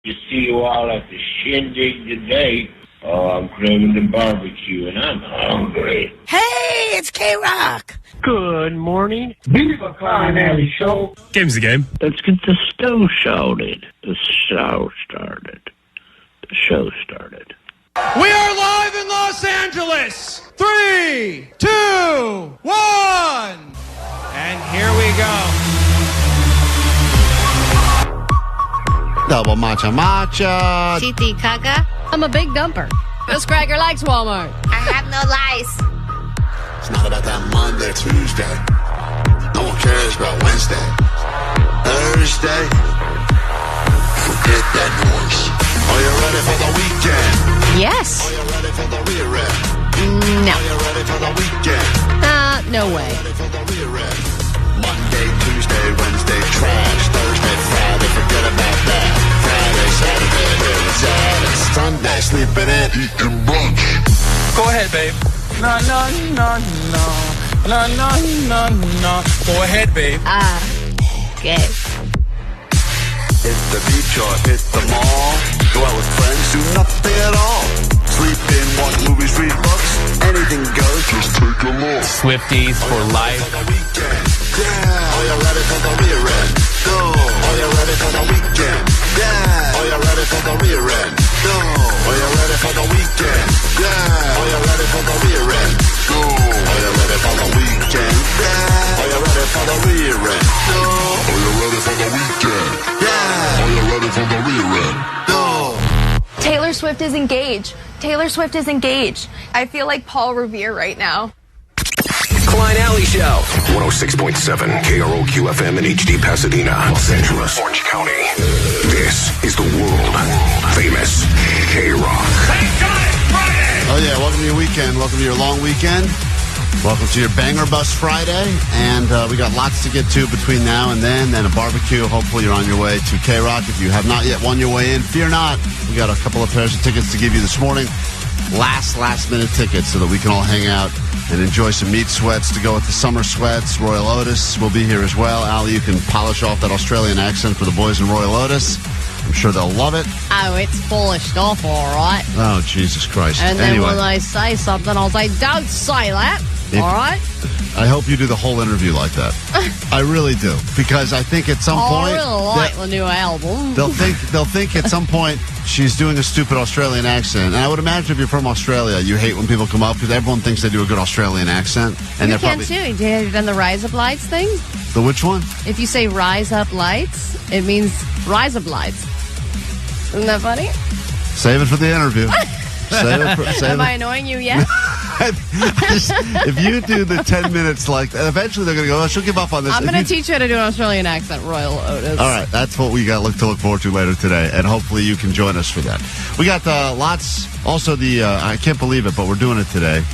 To see you all at the shindig today. Oh, I'm craving the barbecue, and I'm hungry. Hey, it's KROQ. Good morning. Viva Klein Alli show. Game's the game. Let's get the show started. The show started. We are live in Los Angeles. 3, 2, 1. And here we go. Double matcha. Titi Kaga. I'm a big dumper. This cracker likes Walmart. I have no lies. It's not about that Monday, Tuesday. No one cares about Wednesday. Thursday. Forget that noise. Are you ready for the weekend? Yes. Are you ready for the rear-end? No. Are you ready for the weekend? No way. Ready for the rear-end? Monday, Tuesday, Wednesday, trash. Thursday, Friday, forget about that. Friday, Saturday, Saturday, Sunday, sleeping in, eating brunch. Go ahead, babe. No. Go ahead, babe. Okay. Hit the beach or hit the mall. Go out with friends, do nothing at all. Sleep in, watch movies, read books. Anything goes, just take a look. Swifties for life. For the weekend, yeah. Are you ready for the rear end? Go. Are you ready for the weekend? Yeah. Are you ready for the rear end? Go. Are you ready for the weekend? Yeah. Are you ready for the rear end? Go. Are you ready for the weekend? Yeah. Are you ready for the rear end? Go. Are you ready for the weekend? Yeah. Are you ready for the rear end? Go. Taylor Swift is engaged. Taylor Swift is engaged. I feel like Paul Revere right now. Klein Alli Show. 106.7 KROQ FM in HD Pasadena, Los Angeles, Orange County. This is the world famous KROQ. Thank God it's Friday. Oh yeah, welcome to your weekend. Welcome to your long weekend. Welcome to your Banger Bus Friday. And we got lots to get to between now and then a barbecue. Hopefully you're on your way to KROQ. If you have not yet won your way in, fear not. We got a couple of pairs of tickets to give you this morning. Last minute tickets so that we can all hang out and enjoy some meat sweats to go with the summer sweats. Royel Otis will be here as well. Alli, you can polish off that Australian accent for the boys in Royel Otis. I'm sure they'll love it. Oh, it's polished off all right. Oh, Jesus Christ. And then anyway. when I say something, I'll say, don't say that. All right? I hope you do the whole interview like that. I really do, because I think at some point I really like the new album. they'll think at some point she's doing a stupid Australian accent. And I would imagine if you're from Australia, you hate when people come up because everyone thinks they do a good Australian accent. And You they're can too. Have you done the Rise Up Lights thing? The which one? If you say Rise Up Lights, it means Rise Up Lights. Isn't that funny? Save it for the interview. Am I annoying you yet? If you do the 10 minutes like that, eventually they're going to go, oh, she'll give up on this. I'm going to teach you how to do an Australian accent, Royel Otis. All right, that's what we got to look forward to later today, and hopefully you can join us for that. We got lots, also I can't believe it, but we're doing it today.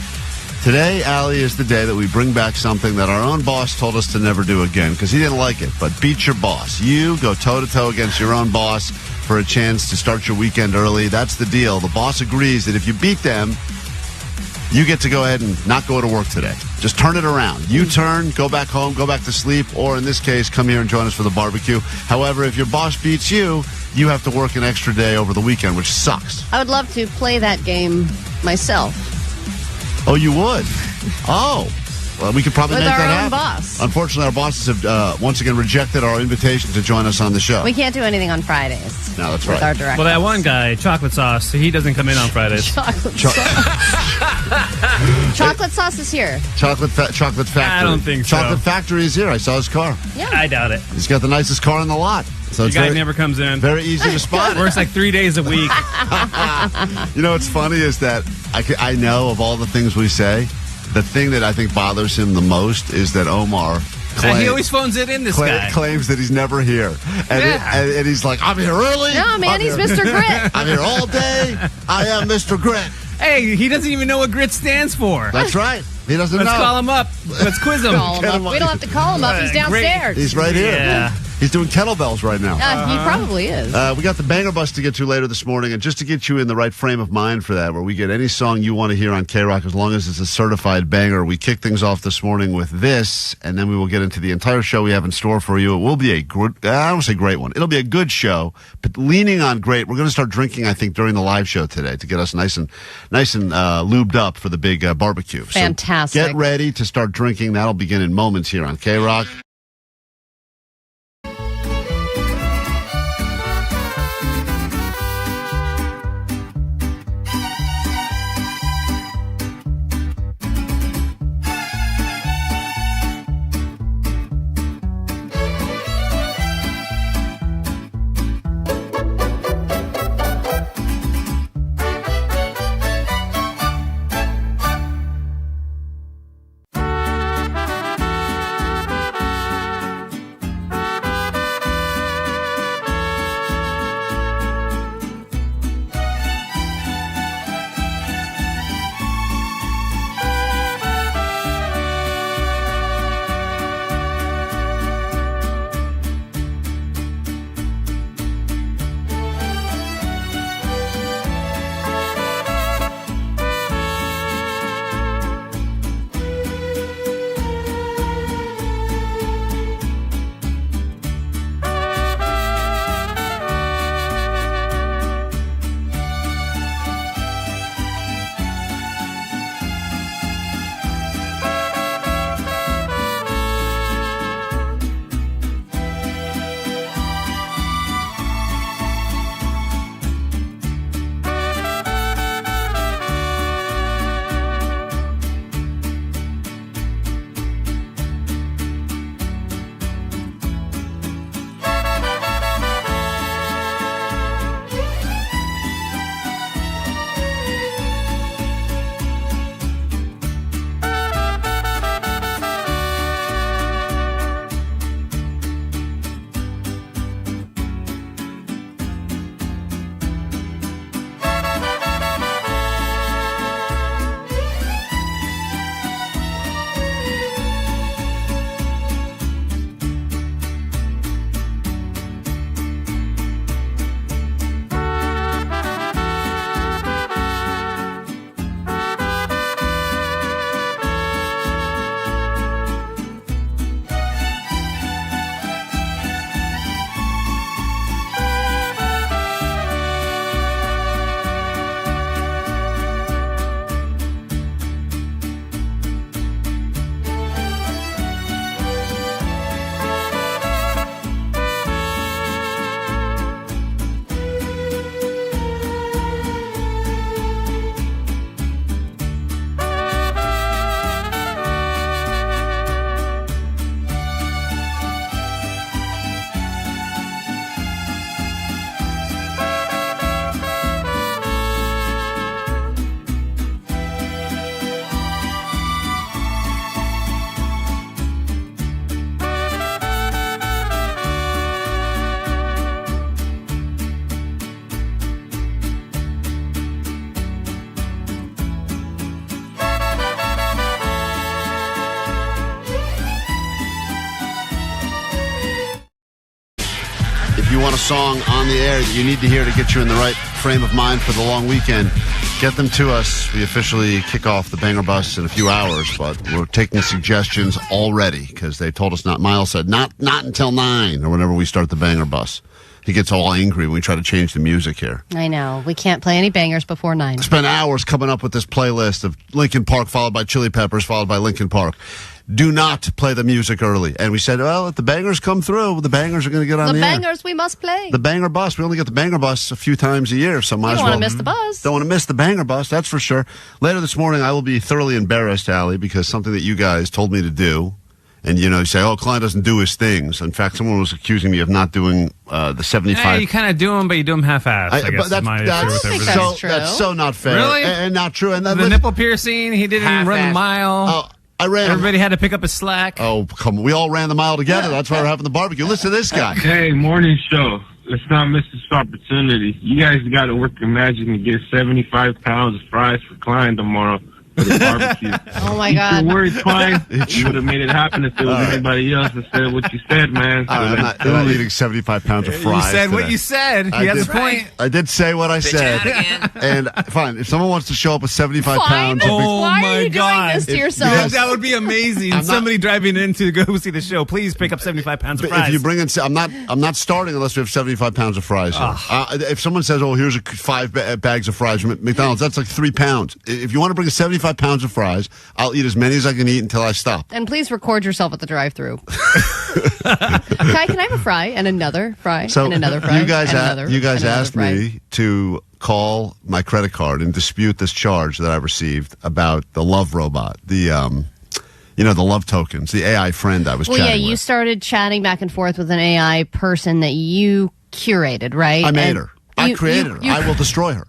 Today, Alli, is the day that we bring back something that our own boss told us to never do again because he didn't like it, but beat your boss. You go toe-to-toe against your own boss for a chance to start your weekend early. That's the deal. The boss agrees that if you beat them, you get to go ahead and not go to work today. Just turn it around. You turn, go back home, go back to sleep, or in this case, come here and join us for the barbecue. However, if your boss beats you, you have to work an extra day over the weekend, which sucks. I would love to play that game myself. Oh, you would? Oh. Well, we could probably With make that our own happen. boss. Unfortunately, our bosses have once again rejected our invitation to join us on the show. We can't do anything on Fridays. No, that's with right. our director. Well, that one guy, chocolate sauce, he doesn't come in on Fridays. Chocolate sauce is here. Chocolate Factory. I don't think so. Chocolate Factory is here. I saw his car. Yeah. I doubt it. He's got the nicest car in the lot. So The it's guy never comes in. very easy to spot. Works like 3 days a week. You know what's funny is that I know of all the things we say, the thing that I think bothers him the most is that Omar He always phones it in, this guy. claims that he's never here. And, and he's like, I'm here early. No, man, he's Mr. Grit. I'm here all day. I am Mr. Grit. Hey, he doesn't even know what grit stands for. That's right. He doesn't Let's know. call him up. Let's quiz him. Call him up. We don't have to call him up. He's downstairs. He's right here. Yeah. He's doing kettlebells right now. He probably is. We got the banger bus to get to later this morning, and just to get you in the right frame of mind for that, where we get any song you want to hear on KROQ as long as it's a certified banger. We kick things off this morning with this, and then we will get into the entire show we have in store for you. It will be I don't want to say great one. It'll be a good show, but leaning on great. We're going to start drinking, I think, during the live show today to get us nice and lubed up for the big barbecue. Fantastic. So get ready to start drinking. That'll begin in moments here on KROQ. If you want a song on the air that you need to hear to get you in the right frame of mind for the long weekend, get them to us. We officially kick off the Banger Bus in a few hours, but we're taking suggestions already because they told us not. Miles said not until 9 or whenever we start the Banger Bus. He gets all angry when we try to change the music here. I know. We can't play any bangers before 9. Spent hours coming up with this playlist of Linkin Park followed by Chili Peppers followed by Linkin Park. Do not play the music early. And we said, well, if the bangers come through, the bangers are going to get on the air. The bangers we must play. The Banger Bus. We only get the Banger Bus a few times a year, so might as well. Don't want to miss the bus. Don't want to miss the Banger Bus, that's for sure. Later this morning, I will be thoroughly embarrassed, Allie, because something that you guys told me to do. And, you say, Klein doesn't do his things. In fact, someone was accusing me of not doing the 75. Yeah, you kind of do them, but you do them half-assed, I guess. That's so not fair. Really? And not true. And the nipple piercing, he didn't run the mile. I ran. Everybody had to pick up his slack. Oh, come on. We all ran the mile together. That's why we're having the barbecue. Listen to this guy. Hey, morning show. Let's not miss this opportunity. You guys got to work your magic and get 75 pounds of fries for Klein tomorrow. For the barbecue. Oh my God! Your word, Klein. You would have made it happen if it was anybody else that said what you said, man. So I'm not eating 75 pounds of fries. You said today. what you said. He has a point. I did say what I said. And fine, if someone wants to show up with 75 pounds, why are you doing this to yourself? That would be amazing. Somebody driving in to go see the show, please pick up 75 pounds of fries. If you bring in, I'm not starting unless we have 75 pounds of fries. If someone says, here's 5 bags of fries from McDonald's, that's like 3 pounds. If you want to bring 75 pounds of fries, I'll eat as many as I can eat until I stop. And please record yourself at the drive-thru. Kai, can I have a fry and another fry and another fry? You guys asked me to call my credit card and dispute this charge that I received about the love robot, the love tokens, the AI friend I was chatting with. Well, yeah, you started chatting back and forth with an AI person that you curated, right? I made her. I created her. I will destroy her.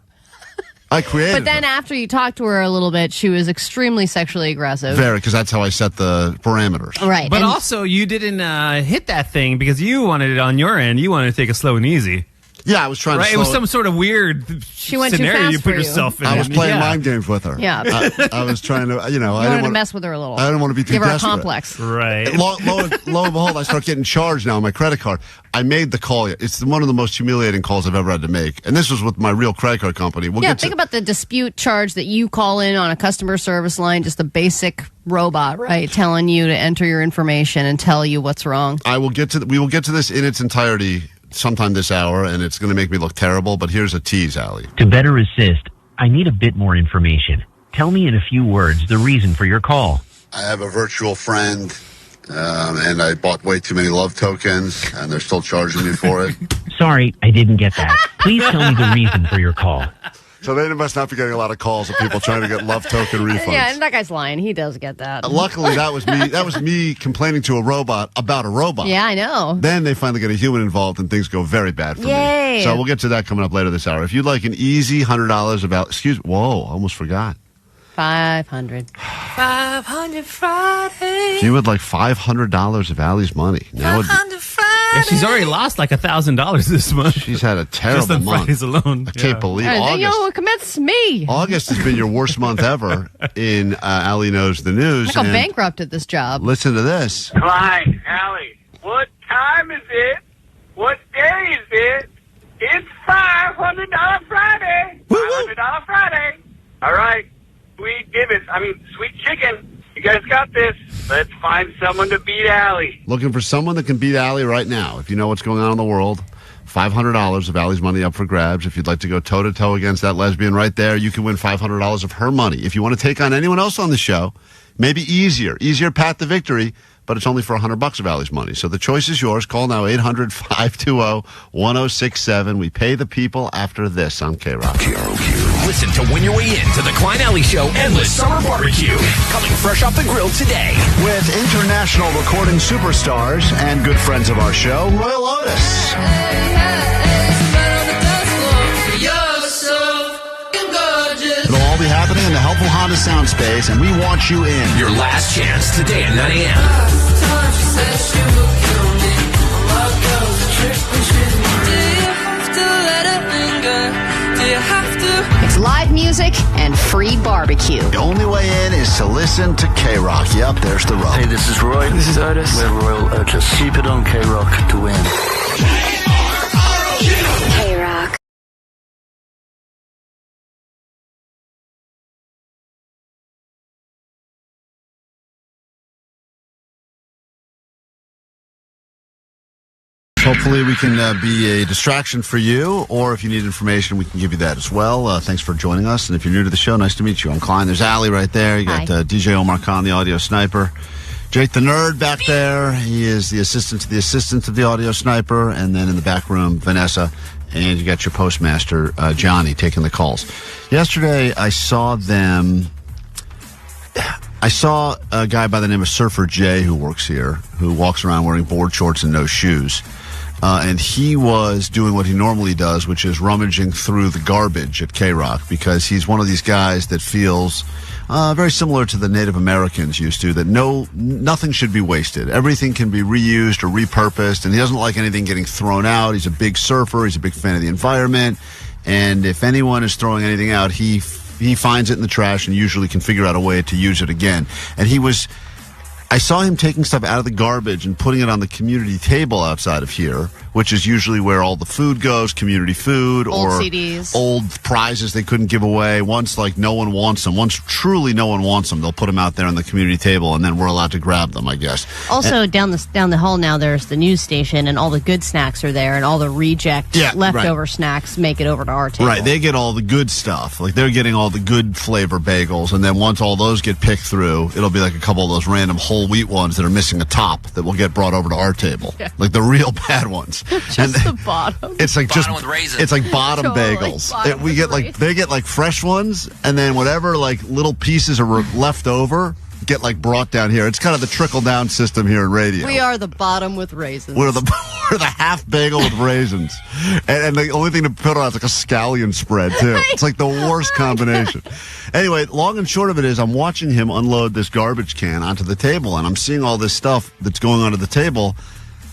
I created But then after you talked to her a little bit, she was extremely sexually aggressive. Very, because that's how I set the parameters. Right. But also, you didn't hit that thing because you wanted it on your end. You wanted to take it slow and easy. Yeah, I was trying to slow it was some sort of weird scenario you put yourself in. I was playing mind games with her. Yeah. I was trying to, I wanted to mess with her a little. I didn't want to be too desperate. desperate. Give her a complex. Right. Lo and behold, I start getting charged now on my credit card. I made the call. It's one of the most humiliating calls I've ever had to make. And this was with my real credit card company. Think about the dispute charge that you call in on a customer service line, just a basic robot, right, telling you to enter your information and tell you what's wrong. We will get to this in its entirety sometime this hour, and it's going to make me look terrible, but here's a tease, Allie. To better assist, I need a bit more information. Tell me in a few words the reason for your call. I have a virtual friend, and I bought way too many love tokens, and they're still charging me for it. Sorry, I didn't get that. Please tell me the reason for your call. So they must not be getting a lot of calls of people trying to get love token refunds. Yeah, and that guy's lying. He does get that. Luckily, that was me. That was me complaining to a robot about a robot. Yeah, I know. Then they finally get a human involved, and things go very bad for me. So we'll get to that coming up later this hour. If you'd like an easy $100 whoa, I almost forgot. 500. 500 Friday. If you would like $500 of Allie's money. 500 Friday. Yeah, she's already lost like $1,000 this month. She's had a terrible Just on month. Fridays alone. I can't believe August. Commits me. August has been your worst month ever in Allie Knows the News. I'm bankrupt at this job. Listen to this. Klein, Alli, what time is it? What day is it? It's $500 Friday. $500 Friday. All right. Sweet chicken. You guys got this. Let's find someone to beat Allie. Looking for someone that can beat Allie right now. If you know what's going on in the world, $500 of Allie's money up for grabs. If you'd like to go toe-to-toe against that lesbian right there, you can win $500 of her money. If you want to take on anyone else on the show, maybe easier path to victory, but it's only for $100 of Allie's money. So the choice is yours. Call now 800-520-1067. We pay the people after this on KROQ. KROQ. Listen to win your way into the Klein Alley Show Endless Summer BBQ. Coming fresh off the grill today. With international recording superstars and good friends of our show, Royel Otis. It'll all be happening in the helpful Honda sound space, and we want you in. Your last chance today at 9 a.m. It's live music and free barbecue. The only way in is to listen to KROQ. Yep, there's the rub. Hey, this is Roy. This is Otis. We're Royel Otis. Keep it on KROQ to win. KROQ. Hopefully we can be a distraction for you, or if you need information, we can give you that as well. Thanks for joining us, and if you're new to the show, nice to meet you. I'm Klein. There's Alli right there. You got DJ Omar Khan, the audio sniper. Jake the Nerd back there. He is the assistant to the assistant of the audio sniper, and then in the back room, Vanessa, and you got your postmaster, Johnny, taking the calls. Yesterday, I saw a guy by the name of Surfer Jay who works here, who walks around wearing board shorts and no shoes. And he was doing what he normally does, which is rummaging through the garbage at KROQ, because he's one of these guys that feels very similar to the Native Americans used to, that nothing should be wasted. Everything can be reused or repurposed, and he doesn't like anything getting thrown out. He's a big surfer. He's a big fan of the environment. And if anyone is throwing anything out, he finds it in the trash and usually can figure out a way to use it again. And I saw him taking stuff out of the garbage and putting it on the community table outside of here, which is usually where all the food goes, community food, old or CDs. Old prizes they couldn't give away. Once no one wants them, once truly no one wants them, they'll put them out there on the community table, and then we're allowed to grab them, I guess. Also, down the hall now, there's the news station, and all the good snacks are there, and all the leftover snacks make it over to our table. Right, they get all the good stuff. Like, they're getting all the good flavor bagels, and then once all those get picked through, it'll be like a couple of those random whole wheat ones that are missing a top that will get brought over to our table. Yeah. Like the real bad ones. Just the bottom. It's like bottom with raisins. It's like bottom Totally bagels. bottom We get like they get like fresh ones, and then whatever like little pieces are left over get like brought down here. It's kind of the trickle down system here in radio. We are the bottom with raisins. We're the half bagel with raisins, and the only thing to put on is like a scallion spread too. It's like the worst combination. Anyway, long and short of it is, I'm watching him unload this garbage can onto the table, and I'm seeing all this stuff that's going onto the table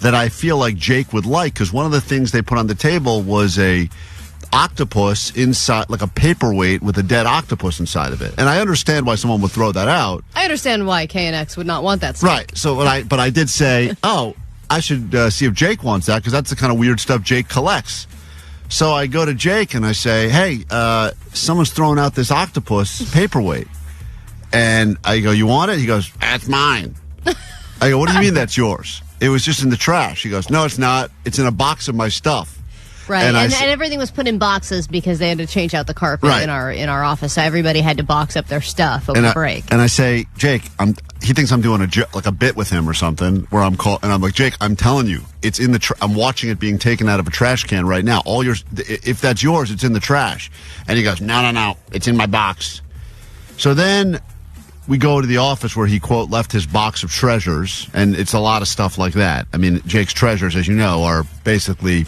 that I feel like Jake would like, because one of the things they put on the table was a octopus inside, like a paperweight with a dead octopus inside of it. And I understand why someone would throw that out. I understand why KNX would not want that stuff. Right. So, but I did say, I should see if Jake wants that, because that's the kind of weird stuff Jake collects. So I go to Jake and I say, hey, someone's throwing out this octopus paperweight. And I go, you want it? He goes, that's mine. I go, what do you mean that's yours? It was just in the trash. He goes, no, it's not. It's in a box of my stuff. Right, and everything was put in boxes because they had to change out the carpet in our office, so everybody had to box up their stuff over break. And I say, Jake, he thinks I'm doing a bit with him or something, where I'm like, Jake, I'm telling you, it's in the. I'm watching it being taken out of a trash can right now. If that's yours, it's in the trash. And he goes, no, it's in my box. So then we go to the office where he, quote, left his box of treasures, and it's a lot of stuff like that. I mean, Jake's treasures, as you know, are basically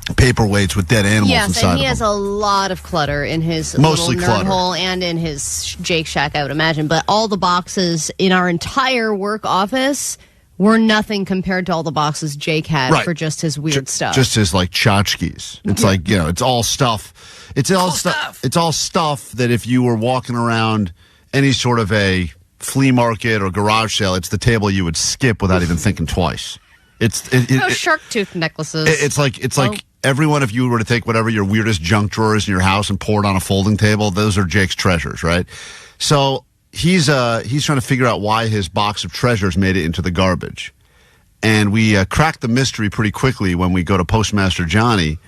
paperweights with dead animals inside of them. Yes, and he has a lot of clutter in his mostly little nerd hole and in his Jake Shack, I would imagine. But all the boxes in our entire work office were nothing compared to all the boxes Jake had for just his weird stuff. Just his like tchotchkes. It's like, it's all stuff. It's all stuff. It's all stuff that if you were walking around any sort of a flea market or garage sale, it's the table you would skip without even thinking twice. Shark tooth necklaces. It's like everyone, if you were to take whatever your weirdest junk drawer is in your house and pour it on a folding table, those are Jake's treasures, right? So he's trying to figure out why his box of treasures made it into the garbage. And we cracked the mystery pretty quickly when we go to Postmaster Johnny.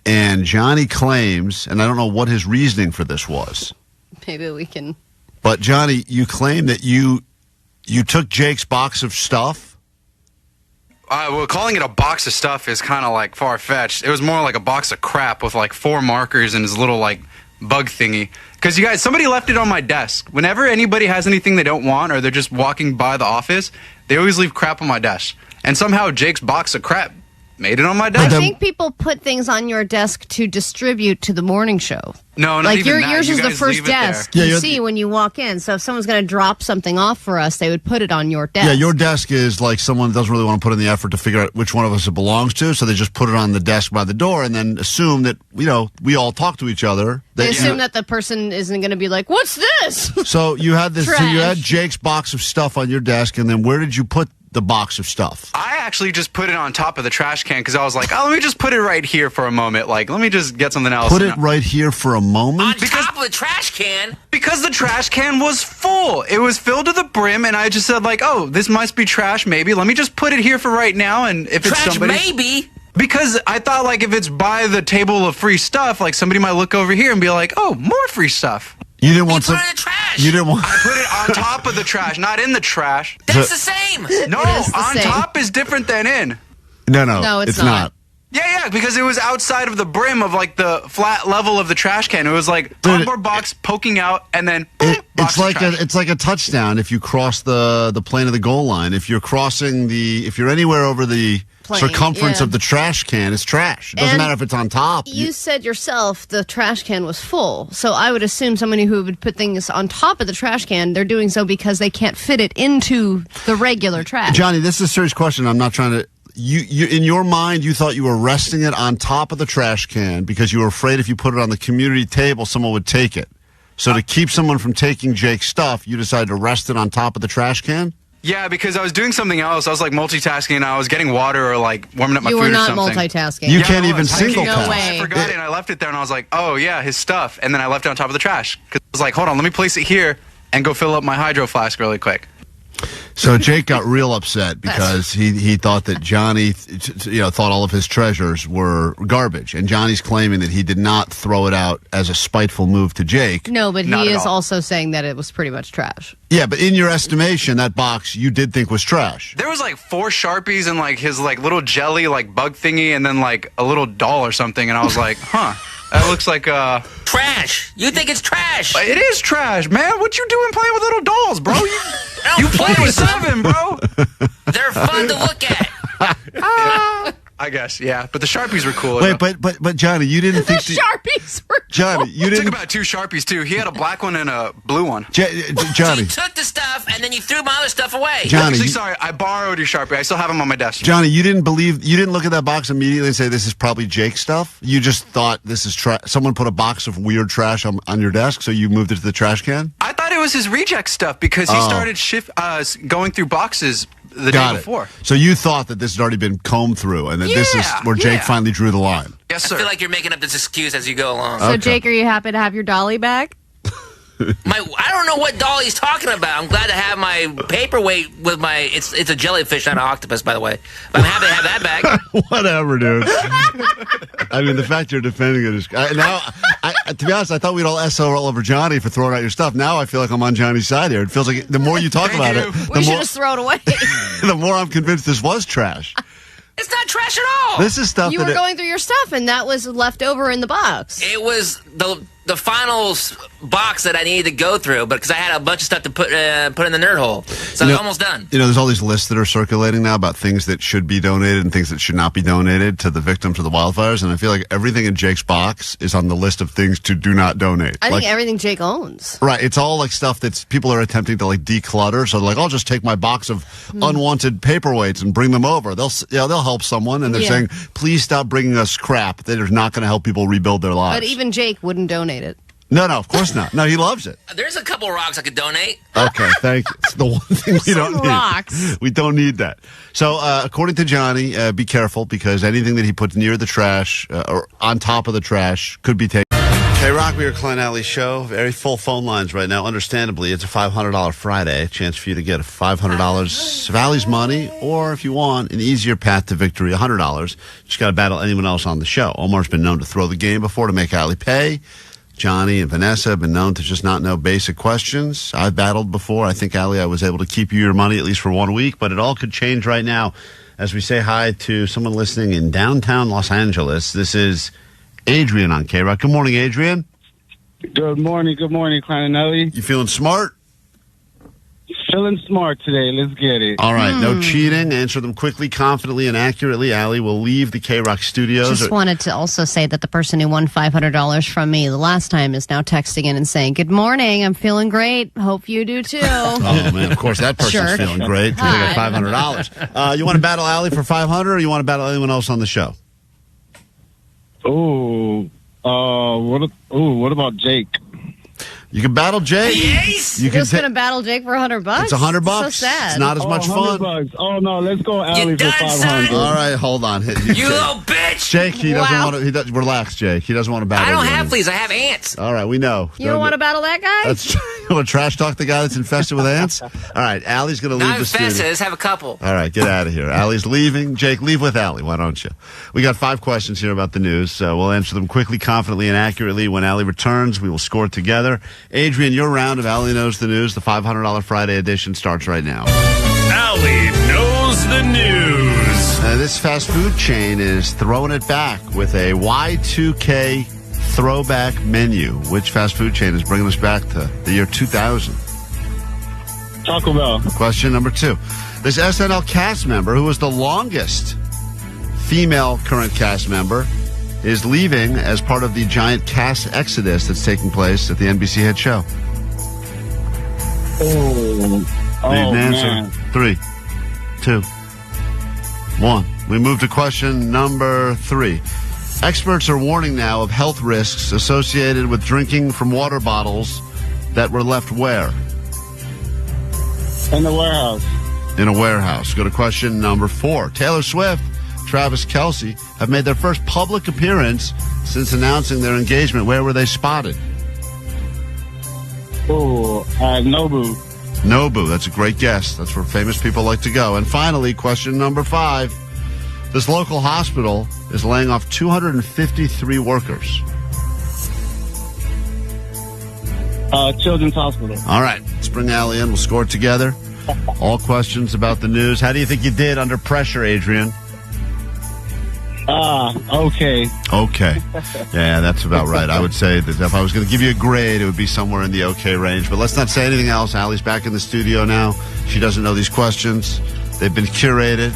And Johnny claims, and I don't know what his reasoning for this was. Maybe we can. But Johnny, you claim that you took Jake's box of stuff. Well, calling it a box of stuff is kind of like far-fetched. It was more like a box of crap with like 4 markers and his little like bug thingy. Because you guys, somebody left it on my desk. Whenever anybody has anything they don't want or they're just walking by the office, they always leave crap on my desk. And somehow Jake's box of crap made it on my desk. I think people put things on your desk to distribute to the morning show. No, not like even that. yours You is the guys first leave it desk there. you see when you walk in. So if someone's going to drop something off for us, they would put it on your desk. Yeah, your desk is like someone that doesn't really want to put in the effort to figure out which one of us it belongs to, so they just put it on the desk by the door and then assume that, we all talk to each other. They assume that the person isn't going to be like, what's this? So you had this. So you had Jake's box of stuff on your desk, and then where did you put the box of stuff? I actually just put it on top of the trash can because I was like, oh, let me just put it right here for a moment. Like, let me just get something else. Put it right here for a moment? On top of the trash can? Because the trash can was full. It was filled to the brim, and I just said, like, oh, this must be trash, maybe. Let me just put it here for right now, and if it's somebody... maybe? Because I thought, like, if it's by the table of free stuff, like, somebody might look over here and be like, oh, more free stuff. You didn't want put it in the trash. You didn't want... I put it on top of the trash, not in the trash. That's the same. No, on top is different than in. No, it's not. Yeah, because it was outside of the brim of, like, the flat level of the trash can. It was, like, cardboard box poking out, and then it's like a touchdown if you cross the plane of the goal line. If you're if you're anywhere over the circumference of the trash can, it's trash. It doesn't matter if it's on top. You said yourself the trash can was full. So I would assume somebody who would put things on top of the trash can, they're doing so because they can't fit it into the regular trash. Johnny, this is a serious question. I'm not trying to... You in your mind, you thought you were resting it on top of the trash can because you were afraid if you put it on the community table, someone would take it. So to keep someone from taking Jake's stuff, you decided to rest it on top of the trash can? Yeah, because I was doing something else. I was, like, multitasking, and I was getting water or, like, warming up my food or something. You were not multitasking. You can't even single task. No way. I forgot it, and I left it there, and I was like, oh, yeah, his stuff. And then I left it on top of the trash. Because I was like, hold on, let me place it here and go fill up my hydro flask really quick. So Jake got real upset because he thought that Johnny, thought all of his treasures were garbage, and Johnny's claiming that he did not throw it out as a spiteful move to Jake. No, but he is also saying that it was pretty much trash. Yeah, but in your estimation, that box you did think was trash. There was like 4 Sharpies and like his like little jelly like bug thingy, and then like a little doll or something, and I was like, huh. That looks like trash. You think it's trash? It is trash, man. What you doing playing with little dolls, bro? You play with 7, bro. They're fun to look at. I guess, yeah. But the Sharpies were cool. Wait, but Johnny, you didn't think the Sharpies were cool. Johnny, you didn't. Took about 2 Sharpies too. He had a black one and a blue one. Johnny, so you took the stuff and then you threw my other stuff away. Johnny, actually, sorry, I borrowed your Sharpie. I still have them on my desk. Johnny, you didn't look at that box immediately and say this is probably Jake's stuff. You just thought this is trash. Someone put a box of weird trash on your desk, so you moved it to the trash can. I thought it was his reject stuff because he started going through boxes the day before. So you thought that this had already been combed through and that this is where Jake finally drew the line. Yes, sir. I feel like you're making up this excuse as you go along. So, Jake, are you happy to have your dolly back? I don't know what doll he's talking about. I'm glad to have my paperweight with my... It's a jellyfish, not an octopus, by the way. But I'm happy to have that back. Whatever, dude. I mean, the fact you're defending it is... to be honest, I thought we'd all SO all over Johnny for throwing out your stuff. Now I feel like I'm on Johnny's side here. It feels like the more you talk about it... We should just throw it away. The more I'm convinced this was trash. It's not trash at all. This is stuff you were going through your stuff, and that was left over in the box. It was the final box that I needed to go through, but because I had a bunch of stuff to put in the nerd hole, so I was almost done. You know, there's all these lists that are circulating now about things that should be donated and things that should not be donated to the victims of the wildfires, and I feel like everything in Jake's box is on the list of things to do not donate. I think everything Jake owns. Right, it's all like stuff that people are attempting to like declutter. So like, I'll just take my box of unwanted paperweights and bring them over. They'll help someone, and they're saying, please stop bringing us crap that is not going to help people rebuild their lives. But even Jake wouldn't donate it. No, of course not. No, he loves it. There's a couple of rocks I could donate. Okay, thank you. It's the one thing we don't need. Rocks. We don't need that. So, according to Johnny, be careful because anything that he puts near the trash or on top of the trash could be taken. KROQ, we are Klein Alli Show. Very full phone lines right now. Understandably, it's a $500 Friday. A chance for you to get $500 of Allie's money, or if you want, an easier path to victory, $100. Just got to battle anyone else on the show. Omar's been known to throw the game before to make Allie pay. Johnny and Vanessa have been known to just not know basic questions. I've battled before. I think, Allie, I was able to keep you your money at least for 1 week, but it all could change right now as we say hi to someone listening in downtown Los Angeles. This is Adrian on KROQ. Good morning, Adrian. Good morning, Klein and Alli. You feeling smart? Feeling smart today. Let's get it. All right, no cheating. Answer them quickly, confidently, and accurately. Allie will leave the KROQ studios. Just wanted to also say that the person who won $500 from me the last time is now texting in and saying, good morning, I'm feeling great. Hope you do too. Oh, man, of course that person's feeling great because they got $500. You want to battle Allie for $500 or you want to battle anyone else on the show? What about Jake? You can battle Jake. Yes. You You're can just going to battle Jake for $100? It's $100. So sad. It's not as much fun. $100. Oh, no, let's go Alli for done, 500. son? All right, hold on. You little bitch. Jake, he doesn't want to. He does, relax, Jake. He doesn't want to battle. I don't you have anymore. fleas. I have ants. All right, we know. You don't want to battle that guy? That's you want to trash talk the guy that's infested with ants? All right, Allie's going to leave Not the infested. studio. Let's have a couple. All right, get out of here. Allie's leaving. Jake, leave with Allie. Why don't you? We got 5 questions here about the news. We'll answer them quickly, confidently, and accurately. When Allie returns, we will score together. Adrian, your round of Allie Knows the News. The $500 Friday edition starts right now. Allie Knows the News. This fast food chain is throwing it back with a Y2K throwback menu. Which fast food chain is bringing us back to the year 2000? Taco Bell. Question number 2. This SNL cast member, who was the longest female current cast member, is leaving as part of the giant cast exodus that's taking place at the NBC hit show. Oh, Need an answer. man. 3, 2, 1. We move to question number 3. Experts are warning now of health risks associated with drinking from water bottles that were left where? In the warehouse. In a warehouse. Go to question number 4. Taylor Swift, Travis Kelce have made their first public appearance since announcing their engagement. Where were they spotted? Oh, Nobu. Nobu. That's a great guess. That's where famous people like to go. And finally, question number 5. This local hospital is laying off 253 workers. Children's Hospital. All right. Let's bring Allie in. We'll score together. All questions about the news. How do you think you did under pressure, Adrian? Okay. Okay. Yeah, that's about right. I would say that if I was going to give you a grade, it would be somewhere in the okay range. But let's not say anything else. Allie's back in the studio now. She doesn't know these questions. They've been curated.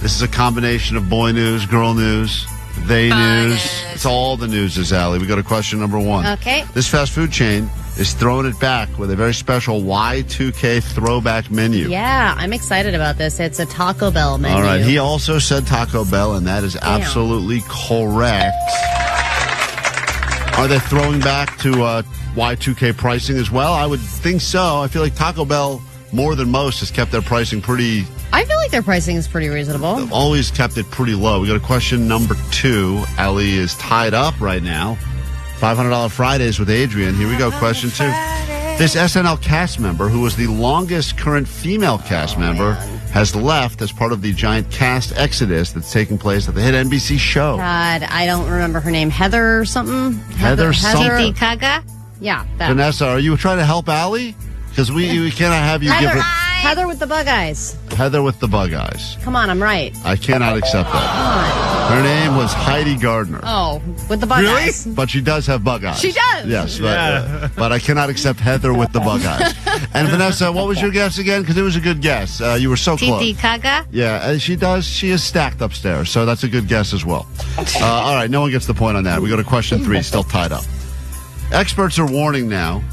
This is a combination of boy news, girl news, they news. It's all the news, Allie. We go to question number 1. Okay. This fast food chain is throwing it back with a very special Y2K throwback menu. Yeah, I'm excited about this. It's a Taco Bell menu. All right. He also said Taco Bell, and that is absolutely correct. Are they throwing back to Y2K pricing as well? I would think so. I feel like Taco Bell, more than most, has kept their pricing pretty... I feel like their pricing is pretty reasonable. They've always kept it pretty low. We go to question number 2. Allie is tied up right now. $500 Fridays with Adrian. Here we go. Question 2. This SNL cast member, who was the longest current female cast member, has left as part of the giant cast exodus that's taking place at the hit NBC show. God, I don't remember her name. Heather or something? Heather something. Titi Kaga? Yeah. That. Vanessa, are you trying to help Allie? Because we cannot have you give her... Heather with the bug eyes. Heather with the bug eyes. Come on, I'm right. I cannot accept that. Her name was Heidi Gardner. Oh, with the bug eyes. But she does have bug eyes. She does. Yes, but I cannot accept Heather with the bug eyes. And Vanessa, what was your guess again? Because it was a good guess. You were so close. Titi Kaga? Yeah, and she does. She is stacked upstairs, so that's a good guess as well. All right, no one gets the point on that. We go to question 3, still tied up. Experts are warning now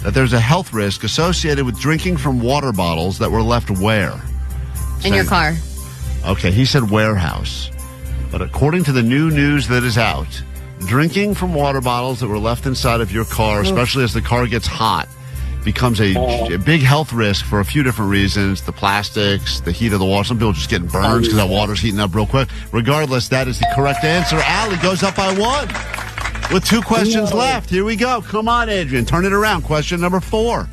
that there's a health risk associated with drinking from water bottles that were left where? In your car. Okay, he said warehouse. But according to the new news that is out, drinking from water bottles that were left inside of your car, especially as the car gets hot, becomes a big health risk for a few different reasons. The plastics, the heat of the water. Some people just getting burns because that water's heating up real quick. Regardless, that is the correct answer. Allie goes up by 1 with 2 questions left. Here we go. Come on, Adrian. Turn it around. Question number 4.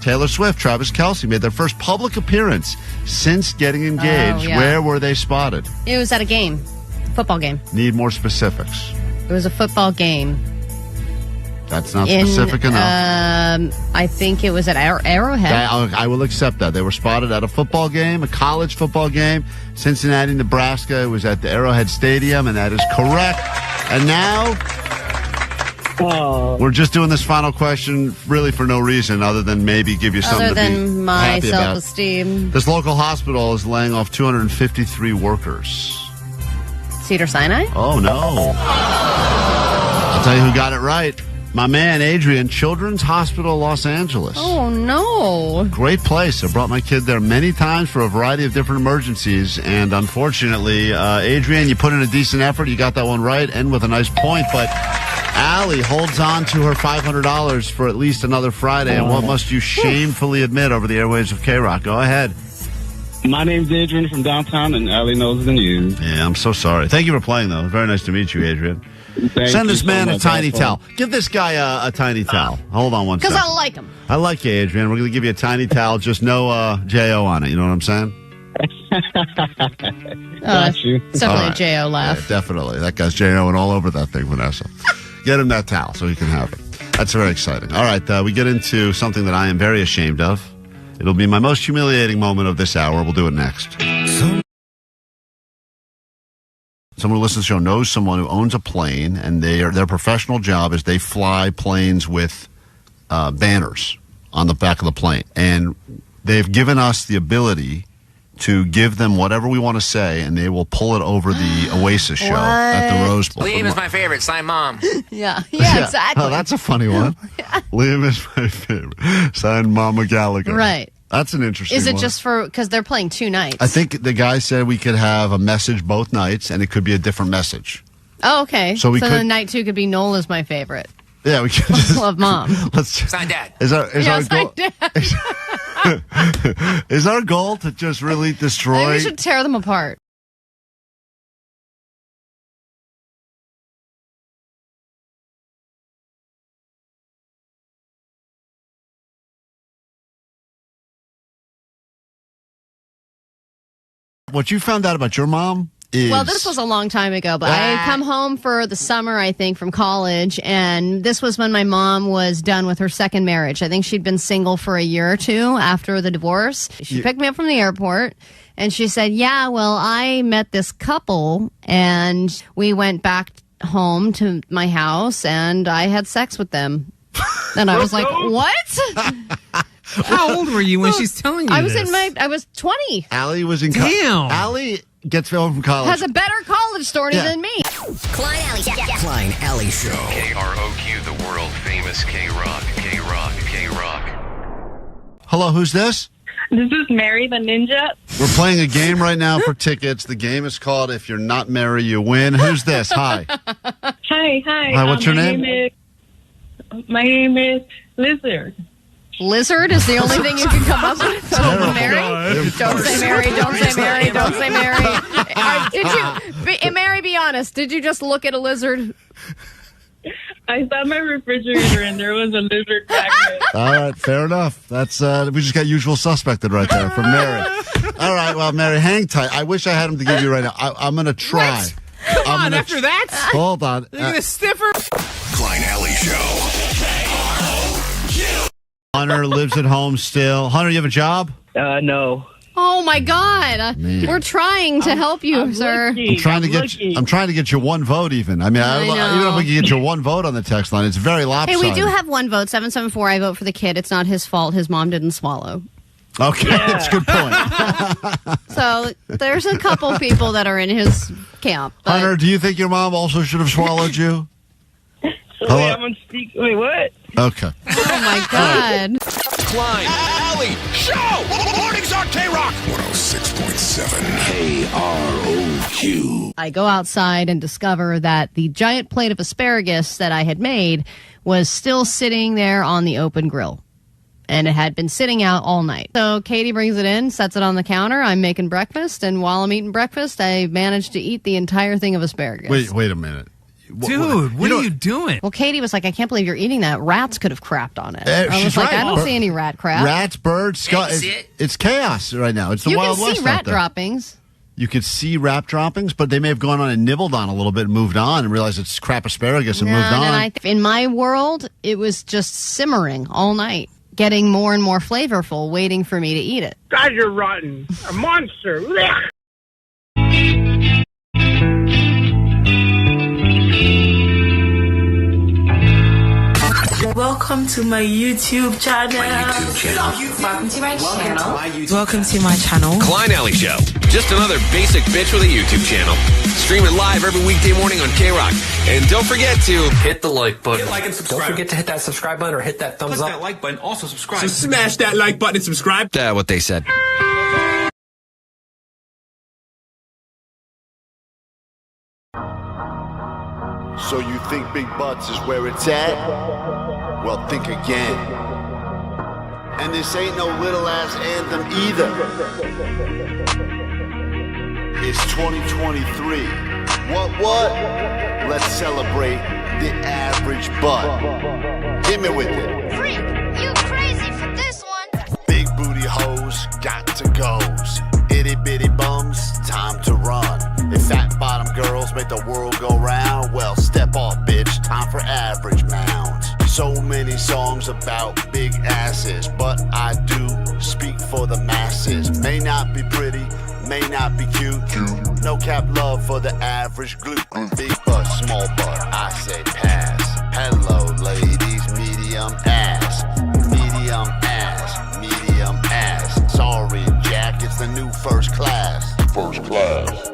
Taylor Swift, Travis Kelce made their first public appearance since getting engaged. Where were they spotted? It was at a game. Football game. Need more specifics. It was a football game. That's not specific enough. I think it was at Arrowhead. I will accept that. They were spotted at a football game, a college football game, Cincinnati, Nebraska. It was at the Arrowhead Stadium, and that is correct. And now we're just doing this final question really for no reason other than maybe give you something Other to be than my happy about. self-esteem. This local hospital is laying off 253 workers. Cedar Sinai? Oh, no. I'll tell you who got it right. My man, Adrian, Children's Hospital, Los Angeles. Oh, no. Great place. I brought my kid there many times for a variety of different emergencies. And unfortunately, Adrian, you put in a decent effort. You got that one right and with a nice point. But Alli holds on to her $500 for at least another Friday. And what must you shamefully admit over the airwaves of KROQ? Go ahead. My name's Adrian from downtown, and Alli knows the news. Yeah, I'm so sorry. Thank you for playing, though. Very nice to meet you, Adrian. Send this man a tiny towel. Give this guy a tiny towel. Hold on one second. Because I like him. I like you, Adrian. We're going to give you a tiny towel, just no J-O on it. You know what I'm saying? Got you. It's definitely a J-O laugh. Yeah, definitely. That guy's J-O-ing all over that thing, Vanessa. Get him that towel so he can have it. That's very exciting. All right, we get into something that I am very ashamed of. It'll be my most humiliating moment of this hour. We'll do it next. Someone who listens to the show knows someone who owns a plane, and their professional job is they fly planes with banners on the back of the plane. And they've given us the ability to give them whatever we want to say, and they will pull it over the Oasis show at the Rose Bowl. Liam is my favorite. Sign mom. Yeah, exactly. Oh, that's a funny one. Liam is my favorite. Sign Mama Gallagher. Right. That's an interesting one. Is it just because they're playing 2 nights? I think the guy said we could have a message both nights, and it could be a different message. Oh, okay. So then night 2 could be Nola's my favorite. Yeah, we could just love mom. Sign dad. Is our goal? Dad. Is our goal to just really destroy? Maybe we should tear them apart. What you found out about your mom is... Well, this was a long time ago, but I had come home for the summer, I think, from college, and this was when my mom was done with her second marriage. I think she'd been single for a year or 2 after the divorce. She picked me up from the airport, and she said, yeah, well, I met this couple, and we went back home to my house, and I had sex with them. And I was like, what? How old were you when she's telling you I was this? I was 20. Alli was in Damn. Alli gets home from college. Has a better college story than me. Klein Alli Show. Klein Alli Show. KROQ, the world famous KROQ. KROQ. Hello, who's this? This is Mary the Ninja. We're playing a game right now for tickets. The game is called If You're Not Mary, You Win. Who's this? Hi. Hi. Hi, what's your name? My name is Lizard. Lizard is the only thing you can come up with. Mary? Don't say Mary. Don't say Mary. Don't say Mary. Mary, be honest. Did you just look at a lizard? I saw my refrigerator and there was a lizard magnet. All right, fair enough. That's we just got usual suspected right there from Mary. All right, well, Mary, hang tight. I wish I had him to give you right now. I'm going to try. What? Come on, after that? Hold on. Look at this stiffer. Klein Alli Show. Hunter lives at home still. Hunter, you have a job? No. Oh my God! Man. We're trying to help you, sir. I'm trying to get you 1 vote. Even even if we can get you 1 vote on the text line, it's very Hey, lopsided. we do have 1 vote. 774. I vote for the kid. It's not his fault. His mom didn't swallow. Okay, that's a good point. So there's a couple people that are in his camp. But Hunter, do you think your mom also should have swallowed you? Hello? Wait, I'm on speak. Wait, what? Okay. Oh my God. Klein Alli Show. Mornings on KROQ. 106.7 KROQ. I go outside and discover that the giant plate of asparagus that I had made was still sitting there on the open grill. And it had been sitting out all night. So Katie brings it in, sets it on the counter. I'm making breakfast. And while I'm eating breakfast, I managed to eat the entire thing of asparagus. Wait a minute. Dude, what are you doing? Well, Katie was like, I can't believe you're eating that. Rats could have crapped on it. I was she's like, right. I don't see any rat crap. Rats, birds, it's chaos right now. It's the Wild West. You can see rat droppings. You could see rat droppings, but they may have gone on and nibbled on a little bit and moved on and realized it's crap asparagus and moved on. In my world, it was just simmering all night, getting more and more flavorful, waiting for me to eat it. God, you're rotten. A monster. Blech. Welcome to my YouTube channel. Welcome to my channel. Welcome to my channel. Klein Alli Show. Just another basic bitch with a YouTube channel. Stream it live every weekday morning on KROQ. And don't forget to hit the like button. Hit like and subscribe. Don't forget to hit that subscribe button or hit that thumbs Click up. that like button. Also subscribe. So smash that like button and subscribe. What they said. So you think big butts is where it's at? Well, think again. And this ain't no little ass anthem either. It's 2023. What? Let's celebrate the average butt. Hit me with it. Freak, you crazy for this one. Big booty hoes, got to goes. Itty bitty bums, time to run. If fat bottom girls make the world go round, well, step off, bitch, time for average mounds. So many songs about big asses, but I do speak for the masses. May not be pretty, may not be cute. No cap love for the average glute. Big butt, small butt, I say pass. Hello, ladies, medium ass. Medium ass, medium ass. Sorry, Jack, it's the new first class. First class.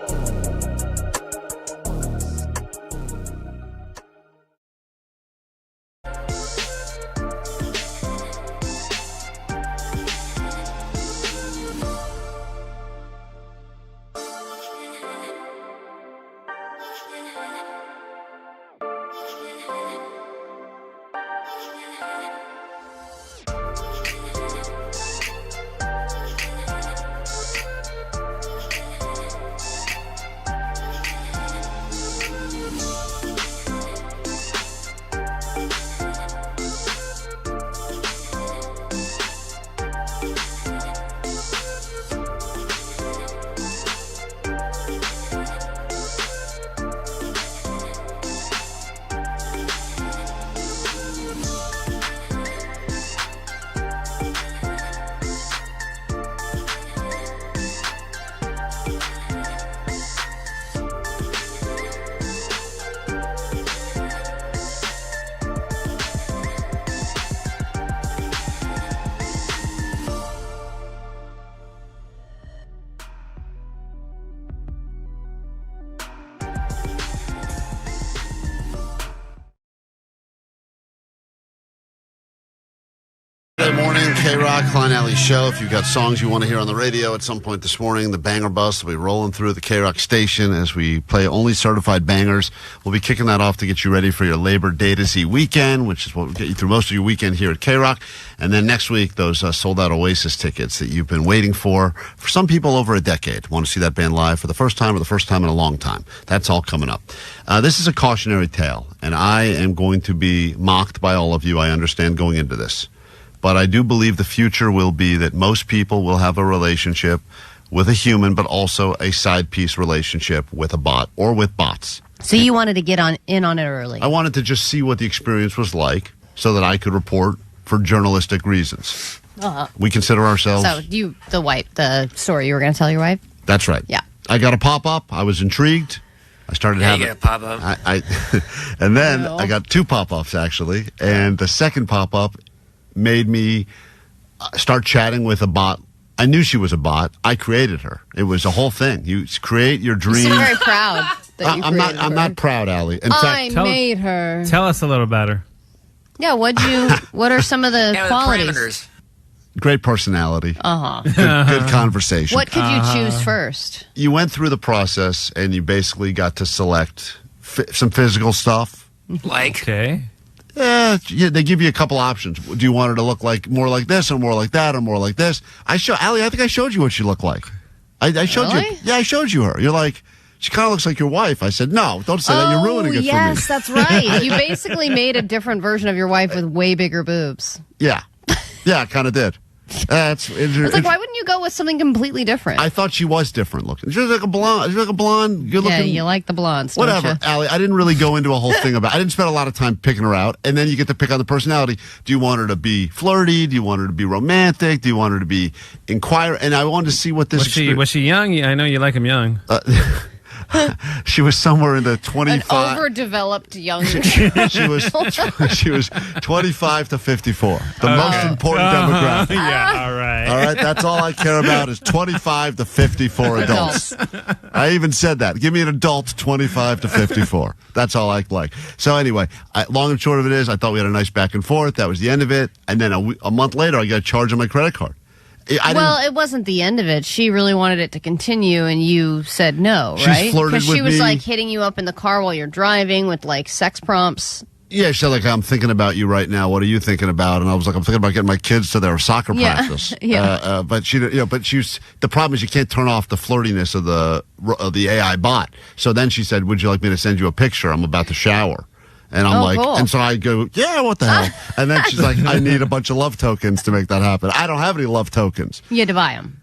Good morning, KROQ, Klein, Alli show. If you've got songs you want to hear on the radio at some point this morning, the banger bus will be rolling through the KROQ station as we play only certified bangers. We'll be kicking that off to get you ready for your Labor Day to see weekend, which is what will get you through most of your weekend here at KROQ. And then next week, those sold-out Oasis tickets that you've been waiting for some people over a decade. Want to see that band live for the first time or the first time in a long time. That's all coming up. This is a cautionary tale, and I am going to be mocked by all of you, I understand, going into this. But I do believe the future will be that most people will have a relationship with a human, but also a side piece relationship with a bot or with bots. So you wanted to get in on it early. I wanted to just see what the experience was like so that I could report for journalistic reasons. Uh-huh. We consider ourselves... So the story you were going to tell your wife? That's right. Yeah. I got a pop-up. I was intrigued. I started having... you got a pop-up. And then I got two pop-ups, actually. And the second pop-up made me start chatting with a bot. I knew she was a bot. I created her. It was a whole thing. You create your dream. You seem very proud that you created her. I'm not proud, Alli. In fact, I made her. Tell us a little about her. Yeah, what are some of the qualities? Parameters. Great personality. Uh-huh. Good conversation. What could you choose first? You went through the process and you basically got to select some physical stuff. Like? Okay. Yeah, they give you a couple options. Do you want her to look like more like this or more like that or more like this? Alli, I think I showed you what she looked like. I showed you. Yeah, I showed you her. You're like, she kind of looks like your wife. I said, no, don't say that. You're ruining it for me. Yes, that's right. You basically made a different version of your wife with way bigger boobs. Yeah. Yeah, I kind of did. I was like, why wouldn't you go with something completely different? I thought she was different looking. She was like a blonde. Good looking. Yeah, you like the blondes, don't whatever, you? Alli. I didn't really go into a whole thing about. I didn't spend a lot of time picking her out, and then you get to pick on the personality. Do you want her to be flirty? Do you want her to be romantic? Do you want her to be inquire? And I wanted to see what this. Was she young? I know you like him young. She was somewhere in the 25. An overdeveloped young. she was 25 to 54. The most important demographic. Yeah, all right. All right, that's all I care about is 25 to 54 adults. I even said that. Give me an adult 25 to 54. That's all I like. So anyway, long and short of it is, I thought we had a nice back and forth. That was the end of it. And then a month later, I got a charge on my credit card. Well, it wasn't the end of it. She really wanted it to continue, and you said no, right? She's flirted with Because she was me. like hitting you up in the car while you're driving with like sex prompts. Yeah, she said, like, I'm thinking about you right now. What are you thinking about? And I was like, I'm thinking about getting my kids to their soccer practice. Yeah. But the problem is you can't turn off the flirtiness of the AI bot. So then she said, would you like me to send you a picture? I'm about to shower. And I'm like, cool. and so I go, yeah, what the hell? And then she's like, I need a bunch of love tokens to make that happen. I don't have any love tokens. You had to buy them.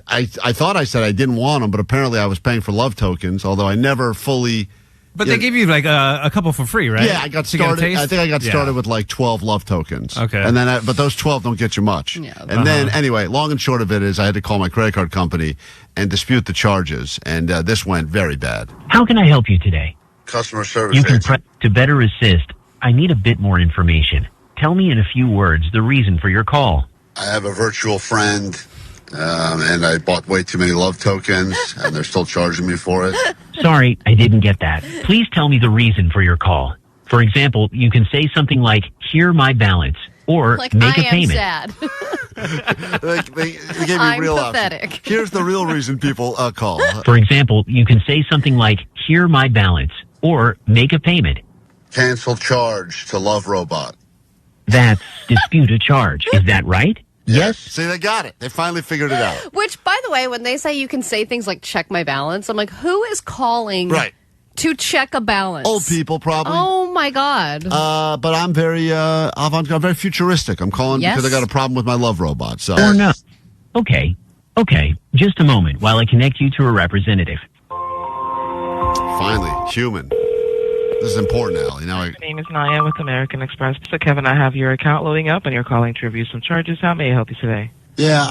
I thought I said I didn't want them, but apparently I was paying for love tokens, although I never fully. But they give you like a couple for free, right? Yeah, I got started. I think I got started with like 12 love tokens. Okay. And then, but those 12 don't get you much. Yeah. And then, anyway, long and short of it is I had to call my credit card company and dispute the charges. And this went very bad. How can I help you today? Customer service. You can press to better assist. I need a bit more information. Tell me in a few words the reason for your call. I have a virtual friend, and I bought way too many love tokens, and they're still charging me for it. Sorry, I didn't get that. Please tell me the reason for your call. For example, you can say something like, "Here my balance," or Like, "Make a I am payment." sad. They gave me I'm real pathetic. options. Here's the real reason people call. For example, you can say something like, "Here my balance," or "Make a payment." Cancel charge to Love Robot. That's dispute a charge. Is that right? Yes. See, they got it. They finally figured it out. Which, by the way, when they say you can say things like check my balance, I'm like, who is calling to check a balance? Old people, probably. Oh, my God. But I'm very avant-garde, I'm very futuristic. I'm calling because I got a problem with my Love Robot. So. Or no. Okay. Just a moment while I connect you to a representative. Finally, human. This is important, Alli. My name is Naya with American Express. So, Kevin, I have your account loading up, and you're calling to review some charges. How may I help you today? Yeah,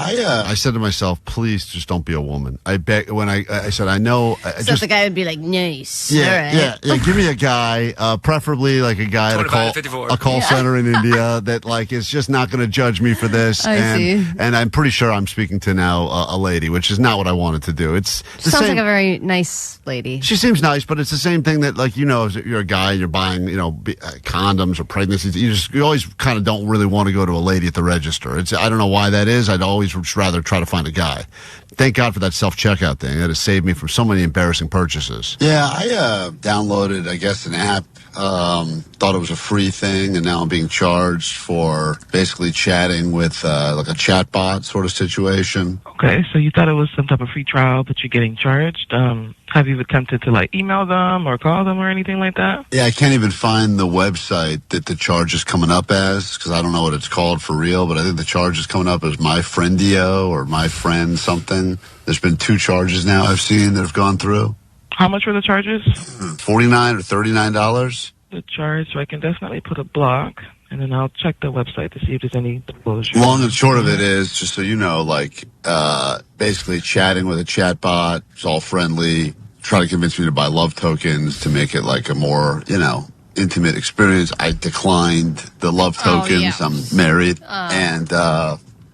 I said to myself, please just don't be a woman. I bet when I said, I know. So the guy would be like, nice. Yeah. Give me a guy, preferably like a guy at a call center in India that like is just not going to judge me for this. I see. And I'm pretty sure I'm speaking to now a lady, which is not what I wanted to do. It's the Sounds same. like a very nice lady. She seems nice, but it's the same thing that, like, if you're a guy and you're buying, condoms or pregnancies, you always kind of don't really want to go to a lady at the register. I don't know why that is. I'd always just rather try to find a guy. Thank God for that self-checkout thing. That has saved me from so many embarrassing purchases. Yeah, I downloaded, I guess, an app. Thought it was a free thing, and now I'm being charged for basically chatting with like a chat bot sort of situation. Okay, so you thought it was some type of free trial, but you're getting charged. Have you attempted to like email them or call them or anything like that? Yeah, I can't even find the website that the charge is coming up as, because I don't know what it's called for real, but I think the charge is coming up as My Friendio or My Friend something. There's been 2 charges now I've seen that have gone through. How much were the charges? $49 or $39. The charge, so I can definitely put a block, and then I'll check the website to see if there's any disclosure. Long and short of it is, just so you know, like, basically chatting with a chat bot. It's all friendly. Try to convince me to buy love tokens to make it like a more, intimate experience. I declined the love tokens. I'm married. And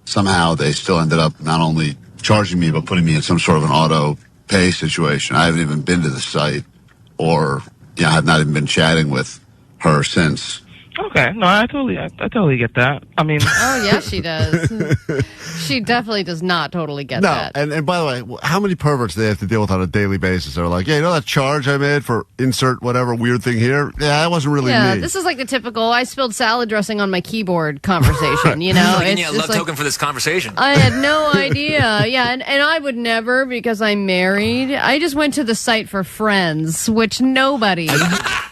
somehow they still ended up not only charging me, but putting me in some sort of an auto pay situation. I haven't even been to the site, or I have not even been chatting with her since. Okay, no, I totally get that. I mean, oh yeah, she does. She definitely does not totally get that. And by the way, how many perverts do they have to deal with on a daily basis? They're like, yeah, that charge I made for insert whatever weird thing here? Yeah, that wasn't really me. This is like the typical I spilled salad dressing on my keyboard conversation, It's a love token for this conversation. I had no idea. Yeah, and I would never, because I'm married. I just went to the site for friends, which nobody.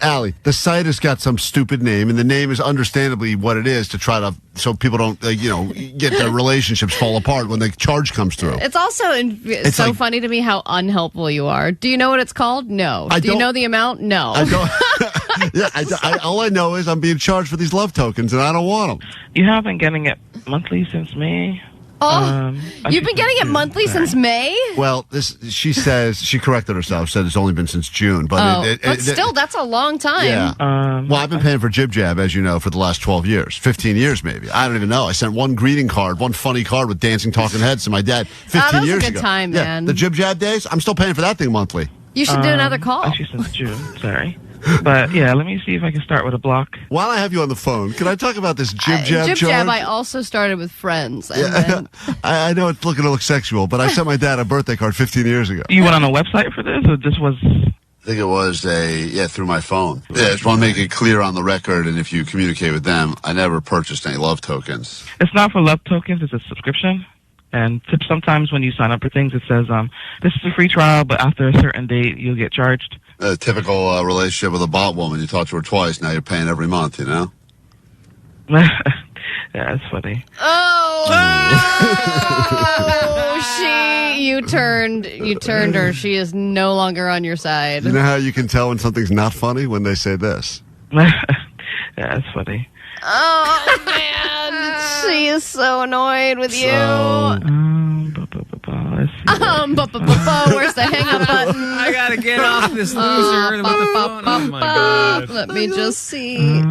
Alli, the site has got some stupid name, and the name is understandably what it is to try to, so people don't, get their relationships fall apart when the charge comes through. It's also it's so funny to me how unhelpful you are. Do you know what it's called? No. Do you know the amount? No. I don't. Yeah, all I know is I'm being charged for these love tokens, and I don't want them. You have been getting it monthly since May. Oh, you've been getting it monthly since May? Well, she says, she corrected herself, said it's only been since June. But still, that's a long time. Yeah. Well, I've been paying for Jib Jab, as you know, for the last 12 years, 15 years maybe. I don't even know. I sent one greeting card, one funny card with dancing talking heads to my dad 15 years ago. That was a good time, man. The Jib Jab days, I'm still paying for that thing monthly. You should do another call. Actually, since June, sorry. But yeah, let me see if I can start with a block. While I have you on the phone, can I talk about this jib jab Jib charge? jab, I also started with friends. And then I know it's looking to look sexual, but I sent my dad a birthday card 15 years ago. You went on a website for this, or this was? I think it was through my phone. Yeah, I just want to make it clear on the record, and if you communicate with them, I never purchased any love tokens. It's not for love tokens. It's a subscription. And sometimes when you sign up for things, it says, this is a free trial, but after a certain date, you'll get charged. A typical relationship with a bot woman. You talk to her twice, now you're paying every month, you know? Yeah, that's funny. you turned her. She is no longer on your side. You know how you can tell when something's not funny? When they say this. Yeah, that's funny. Oh, man. She is so annoyed with you. Where's the hang-up button? I gotta get off this loser. Oh, my God. Let me just see.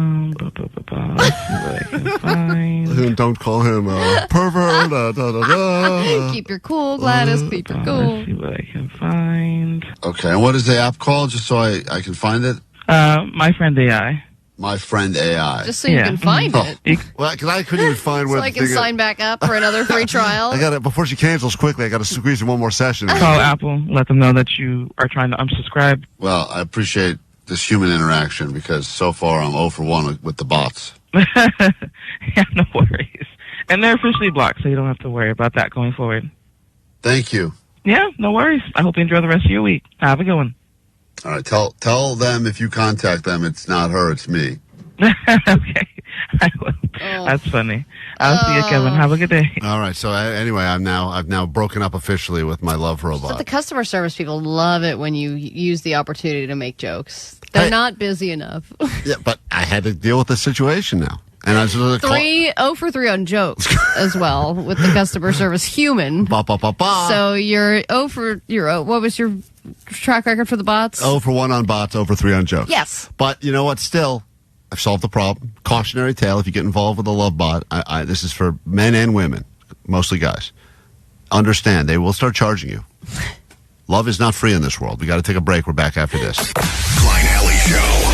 Don't call him a pervert. Keep your cool, Gladys. Keep your cool. Let's see what I can find. Okay, and what is the app called, just so I can find it? My Friend AI. My Friend AI. Just so you can find it. Well, because I couldn't even find where So I can sign back up for another free trial. I got it before she cancels quickly. I got to squeeze in one more session. Call Apple. Let them know that you are trying to unsubscribe. Well, I appreciate this human interaction because so far I'm 0 for 1 with the bots. Yeah, no worries. And they're officially blocked, so you don't have to worry about that going forward. Thank you. Yeah, no worries. I hope you enjoy the rest of your week. Have a good one. All right, tell them if you contact them, it's not her, it's me. Okay, I will. That's funny. I'll see you, Kevin. Have a good day. All right. So anyway, I've now broken up officially with my love robot. But the customer service people love it when you use the opportunity to make jokes. They're not busy enough. Yeah, but I had to deal with the situation now. And I was 0 for 3 on jokes as well with the customer service human. So you're 0 for what was your track record for the bots? 0 for 1 on bots, 0 for 3 on jokes. Yes. But you know what? Still, I've solved the problem. Cautionary tale: if you get involved with a love bot, this is for men and women, mostly guys. Understand, they will start charging you. Love is not free in this world. We got to take a break. We're back after this. Klein Alley Show.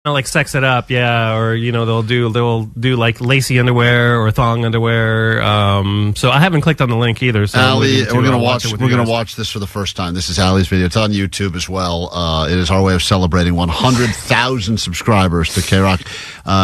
Like sex it up, yeah, or they'll do like lacy underwear or thong underwear. So I haven't clicked on the link either. So Alli, we're gonna watch this for the first time. This is Alli's video. It's on YouTube as well. It is our way of celebrating 100,000 subscribers to KROQ,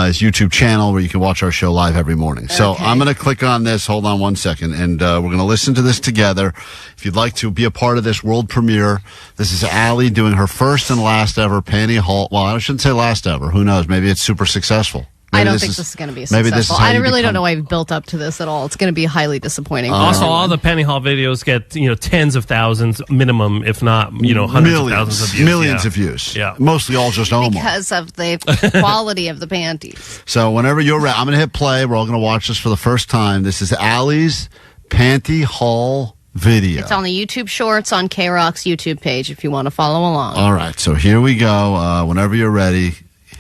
his YouTube channel where you can watch our show live every morning. So I'm gonna click on this. Hold on 1 second, and we're gonna listen to this together. If you'd like to be a part of this world premiere, this is Alli doing her first and last ever panty haul. Well, I shouldn't say last ever. Who knows? Maybe it's super successful. I don't think this is going to be successful. I really don't know why I've built up to this at all. It's going to be highly disappointing. Also, all the panty haul videos get tens of thousands minimum, if not hundreds of thousands of views. Millions of views. Yeah, mostly all just Omar because of the quality of the panties. So whenever you're ready, I'm going to hit play. We're all going to watch this for the first time. This is Alli's panty haul video. It's on the YouTube Shorts on KROQ's YouTube page if you want to follow along. All right, so here we go. Whenever you're ready,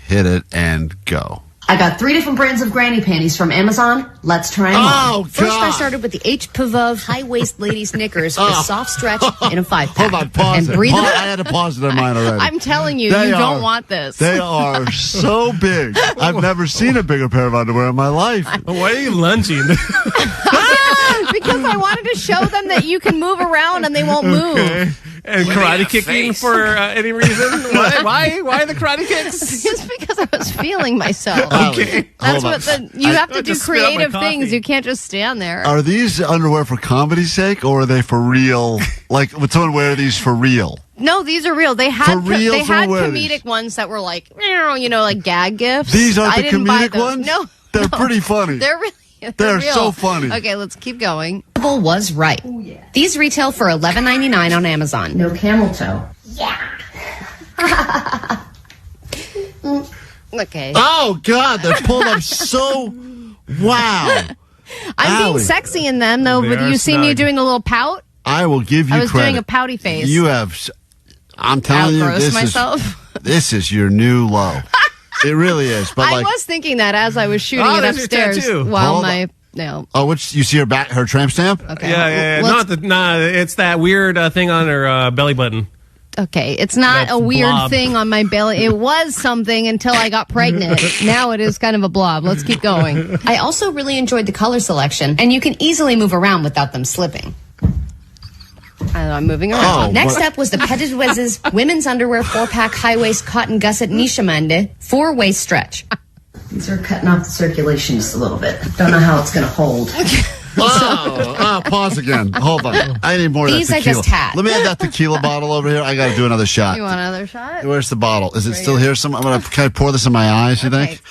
hit it and go. I got 3 different brands of granny panties from Amazon. Let's try them on. First, I started with the H. Pavov high-waist ladies knickers with a soft stretch in a 5-pack. Hold on, pause and it. breathe I had to pause it on mine already. I'm telling you, you don't want this. They are so big. I've never seen a bigger pair of underwear in my life. Why are you lunging? Because I wanted to show them that you can move around and they won't move. And karate kicking for any reason? Why the karate kicks? Just because I was feeling myself. Okay. That's what you have to do just spit out my creative coffee. things. You can't just stand there. Are these underwear for comedy's sake, or are they for real? Like, would someone wear these for real? No, these are real. They had For real, they had someone wear comedic ones that were like, like gag gifts. These aren't I the didn't buy comedic those. ones? No, They're pretty funny. they're really. They're real. so funny. Okay, let's keep going. Was right. These retail for $11.99 on Amazon. No camel toe. Okay. Oh, God, they're pulled up so... Wow. I'm being Allie. sexy in them, though. They But are you see me snug. doing a little pout? I will give you I was credit. doing a pouty face. You have... I'm telling you, Outgross this myself. this is your new low. It really is. But I like, was thinking that as I was shooting it there's your upstairs tattoo. while Hold my... No. oh, which you see her tramp stamp? Okay. Yeah. Let's- It's that weird thing on her belly button. Okay, it's not That a weird blob. thing on my belly. It was something until I got pregnant. Now it is kind of a blob. Let's keep going. I also really enjoyed the color selection, and you can easily move around without them slipping. I'm moving around. Next up was the Petit Wiz's women's underwear 4-pack high-waist cotton gusset Nishamande 4-waist stretch. These are cutting off the circulation just a little bit. Don't know how it's going to hold. Pause again. Hold on. I need more of that These I tequila. just had. Let me have that tequila bottle over here. I got to do another shot. You want another shot? Where's the bottle? Is it still here? Can I pour this in my eyes, you think?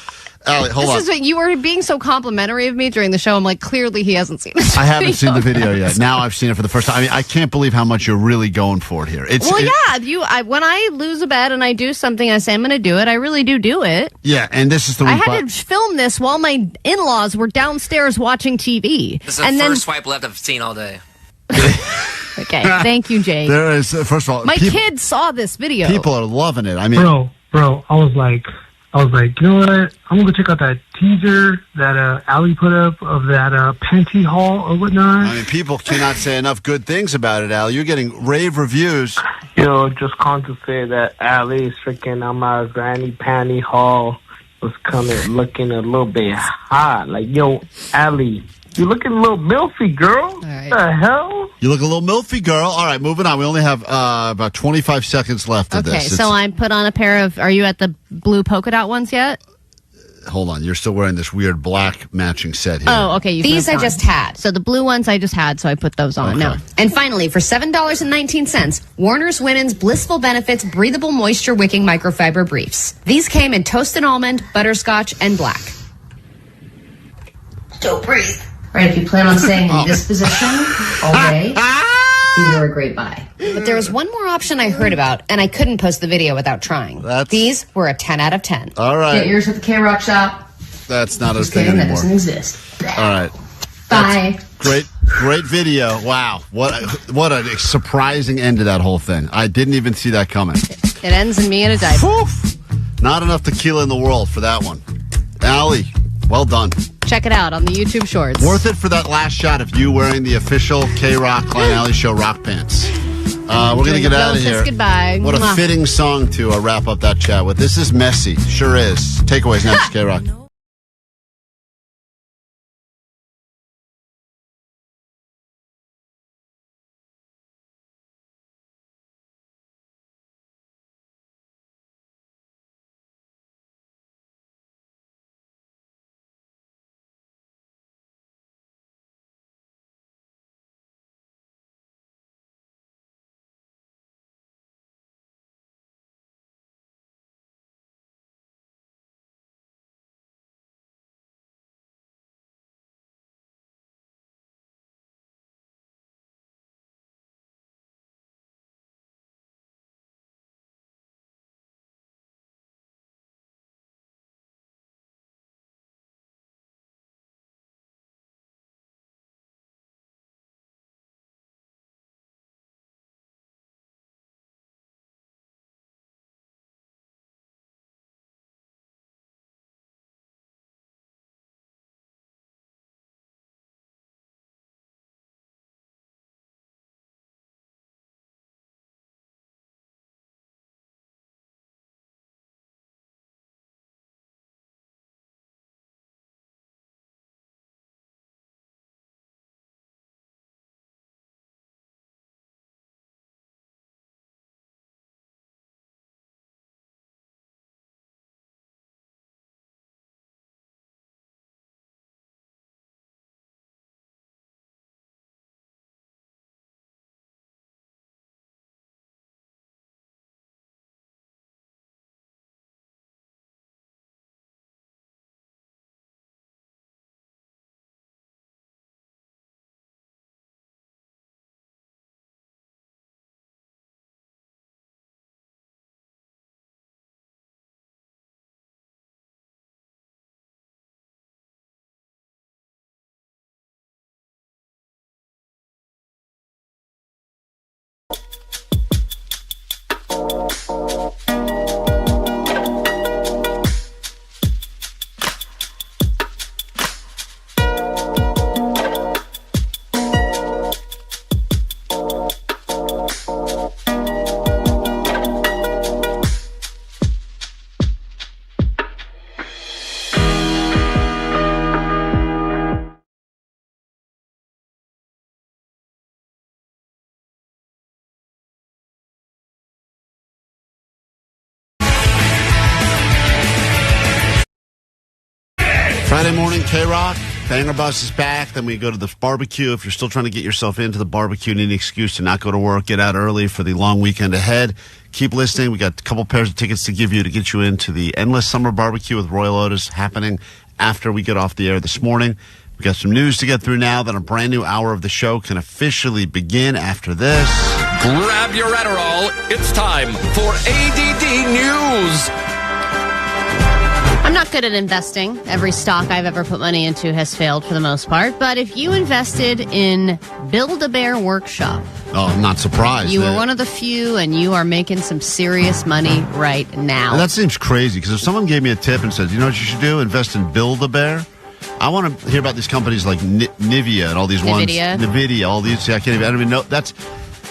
Allie, hold on. This is what you were being so complimentary of me during the show. I'm like, clearly he hasn't seen it. I haven't seen the video yet. Now I've seen it for the first time. I mean, I can't believe how much you're really going for it here. When I lose a bet and I do something, I say I'm going to do it. I really do it. Yeah, and this is the I week. had to film this while my in-laws were downstairs watching TV. This is the first swipe left I've seen all day. Okay, thank you, Jake. There is, first of all, My kids saw this video. people are loving it. I mean, Bro, I was like, you know what? I'm gonna go check out that teaser that Alli put up of that panty haul or whatnot. I mean, people cannot say enough good things about it, Al. You're getting rave reviews. Yo, just calling to say that Alli's freaking granny panty haul was looking a little bit hot. Like, yo, Alli, you looking a little milfy, girl. What the hell? You look a little milfy, girl. All right, moving on. We only have about 25 seconds left of Okay, this. so I put on a pair of. Are you at the blue polka dot ones yet? Hold on. You're still wearing this weird black matching set here. Oh, okay. These I just had. So the blue ones I just had, so I put those on. No. And finally, for $7.19, Warner's Women's Blissful Benefits Breathable Moisture Wicking Microfiber Briefs. These came in toasted almond, butterscotch, and black. Don't breathe. Right, if you plan on staying in this position all day, these are a great buy. But there was one more option I heard about, and I couldn't post the video without trying. These were a 10 out of 10. All right. Get yours at the KROQ shop. That's not a Just thing kidding, that anymore. doesn't exist. All right. Bye. Great video. Wow. What a surprising end to that whole thing. I didn't even see that coming. It ends in me in a diaper. Not enough tequila in the world for that one. Allie, well done. Check it out on the YouTube Shorts. Worth it for that last shot of you wearing the official KROQ Klein Alli Show rock pants. We're going to get out of here. Goodbye. What a Mwah. fitting song to wrap up that chat with. This is Messy. Sure is. Takeaways next, KROQ. Friday morning, KROQ. Banger Bus is back. Then we go to the barbecue. If you're still trying to get yourself into the barbecue, need an excuse to not go to work, get out early for the long weekend ahead. Keep listening. We got a couple pairs of tickets to give you to get you into the Endless Summer BBQ with Royel Otis happening after we get off the air this morning. We got some news to get through now. Then a brand new hour of the show can officially begin after this. Grab your Adderall. It's time for ADD News. I'm not good at investing. Every stock I've ever put money into has failed for the most part. But if you invested in Build-A-Bear Workshop... Oh, I'm not surprised. You were one of the few, and you are making some serious money right now. And that seems crazy, because if someone gave me a tip and said, you know what you should do? Invest in Build-A-Bear. I want to hear about these companies like Nivea and all these ones. Nvidia, all these. I don't even know.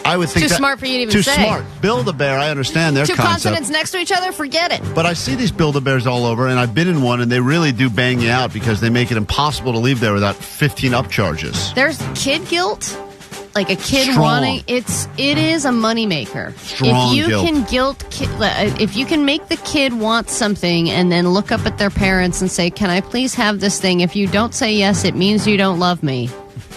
I would think too smart for you to even too say. Too smart. Build-A-Bear, I understand their Two concept. consonants next to each other, forget it. But I see these Build-A-Bears all over, and I've been in one, and they really do bang you out because they make it impossible to leave there without 15 upcharges. There's kid guilt. Like a kid Strong. wanting it is a moneymaker. Strong If you can make the kid want something and then look up at their parents and say, "Can I please have this thing?" If you don't say yes, it means you don't love me.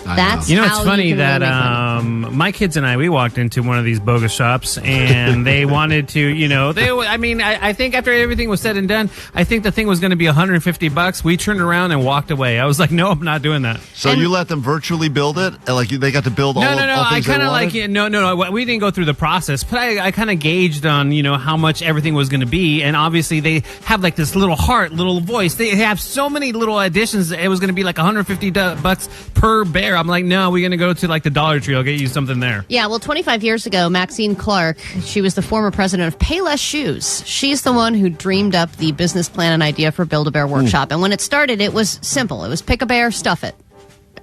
That's you know, it's how funny you can that really make money. my kids and I, we walked into one of these bogus shops, and they wanted to, I think after everything was said and done, I think the thing was going to be $150. We turned around and walked away. I was like, no, I'm not doing that. So you let them virtually build it? Like they got to build all No. all I things they kind of wanted? no. We didn't go through the process, but I kind of gauged on how much everything was going to be, and obviously they have like this little heart, little voice. They have so many little additions. It was going to be like $150 per bear. I'm like, no, we're going to go to like the Dollar Tree. I'll get you something there. Yeah, well, 25 years ago, Maxine Clark, she was the former president of Payless Shoes. She's the one who dreamed up the business plan and idea for Build-A-Bear Workshop. And when it started, it was simple. It was pick a bear, stuff it,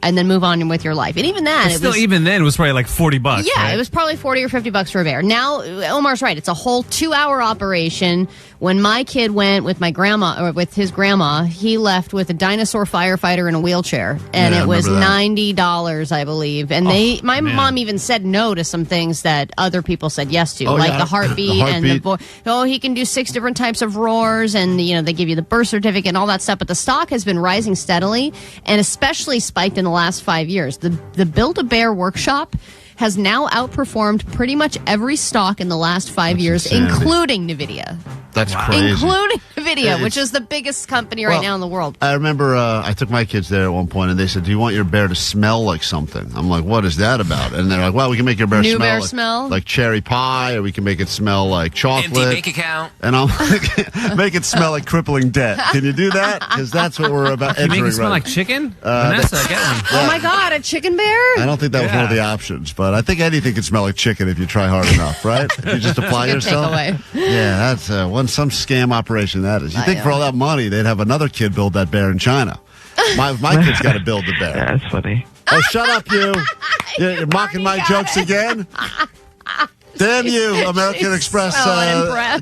and then move on with your life. And even that, even then, it was probably like $40. Yeah, right? It was probably $40 or $50 for a bear. Now, Omar's right. It's a whole 2-hour operation. When my kid went with my grandma or with his grandma, he left with a dinosaur firefighter in a wheelchair, and it was $90, I believe. And my mom even said no to some things that other people said yes to, the heartbeat and the voice. Oh, he can do 6 different types of roars, and they give you the birth certificate and all that stuff. But the stock has been rising steadily, and especially spiked in the last 5 years. The Build-A-Bear Workshop has now outperformed pretty much every stock in the last 5 years, insanity. Including Nvidia. That's crazy. Including Nvidia, which is the biggest company right now in the world. I remember I took my kids there at one point, and they said, do you want your bear to smell like something? I'm like, what is that about? And they're like, well, we can make your bear smell like cherry pie, or we can make it smell like chocolate. Empty bank account. And I'm like, make it smell like crippling debt. Can you do that? Because that's what we're about entering. Make it smell like chicken? Vanessa, get one. Oh my God, a chicken bear? I don't think that was one of the options, but I think anything can smell like chicken if you try hard enough, right? If you just apply yourself. Takeaway. Yeah, that's some scam operation that is. You think for all that money, they'd have another kid build that bear in China. My kid's got to build the bear. Yeah, that's funny. Oh, shut up, you. You're mocking my jokes again? Damn you, American Express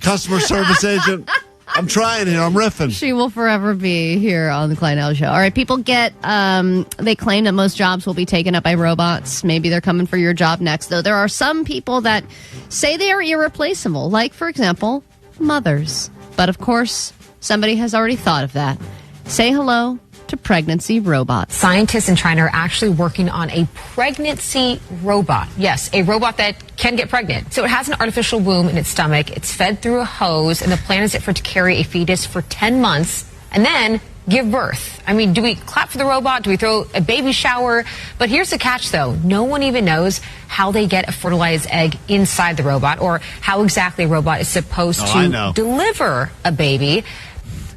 customer service agent. I'm trying here. I'm riffing. She will forever be here on the Klein Show. All right, people they claim that most jobs will be taken up by robots. Maybe they're coming for your job next, though. There are some people that say they are irreplaceable, like, for example, mothers. But, of course, somebody has already thought of that. Say hello to pregnancy robots. Scientists in China are actually working on a pregnancy robot. Yes, a robot that can get pregnant. So it has an artificial womb in its stomach. It's fed through a hose, and the plan is for it to carry a fetus for 10 months and then give birth. I mean, do we clap for the robot? Do we throw a baby shower? But here's the catch, though. No one even knows how they get a fertilized egg inside the robot, or how exactly a robot is supposed to deliver a baby.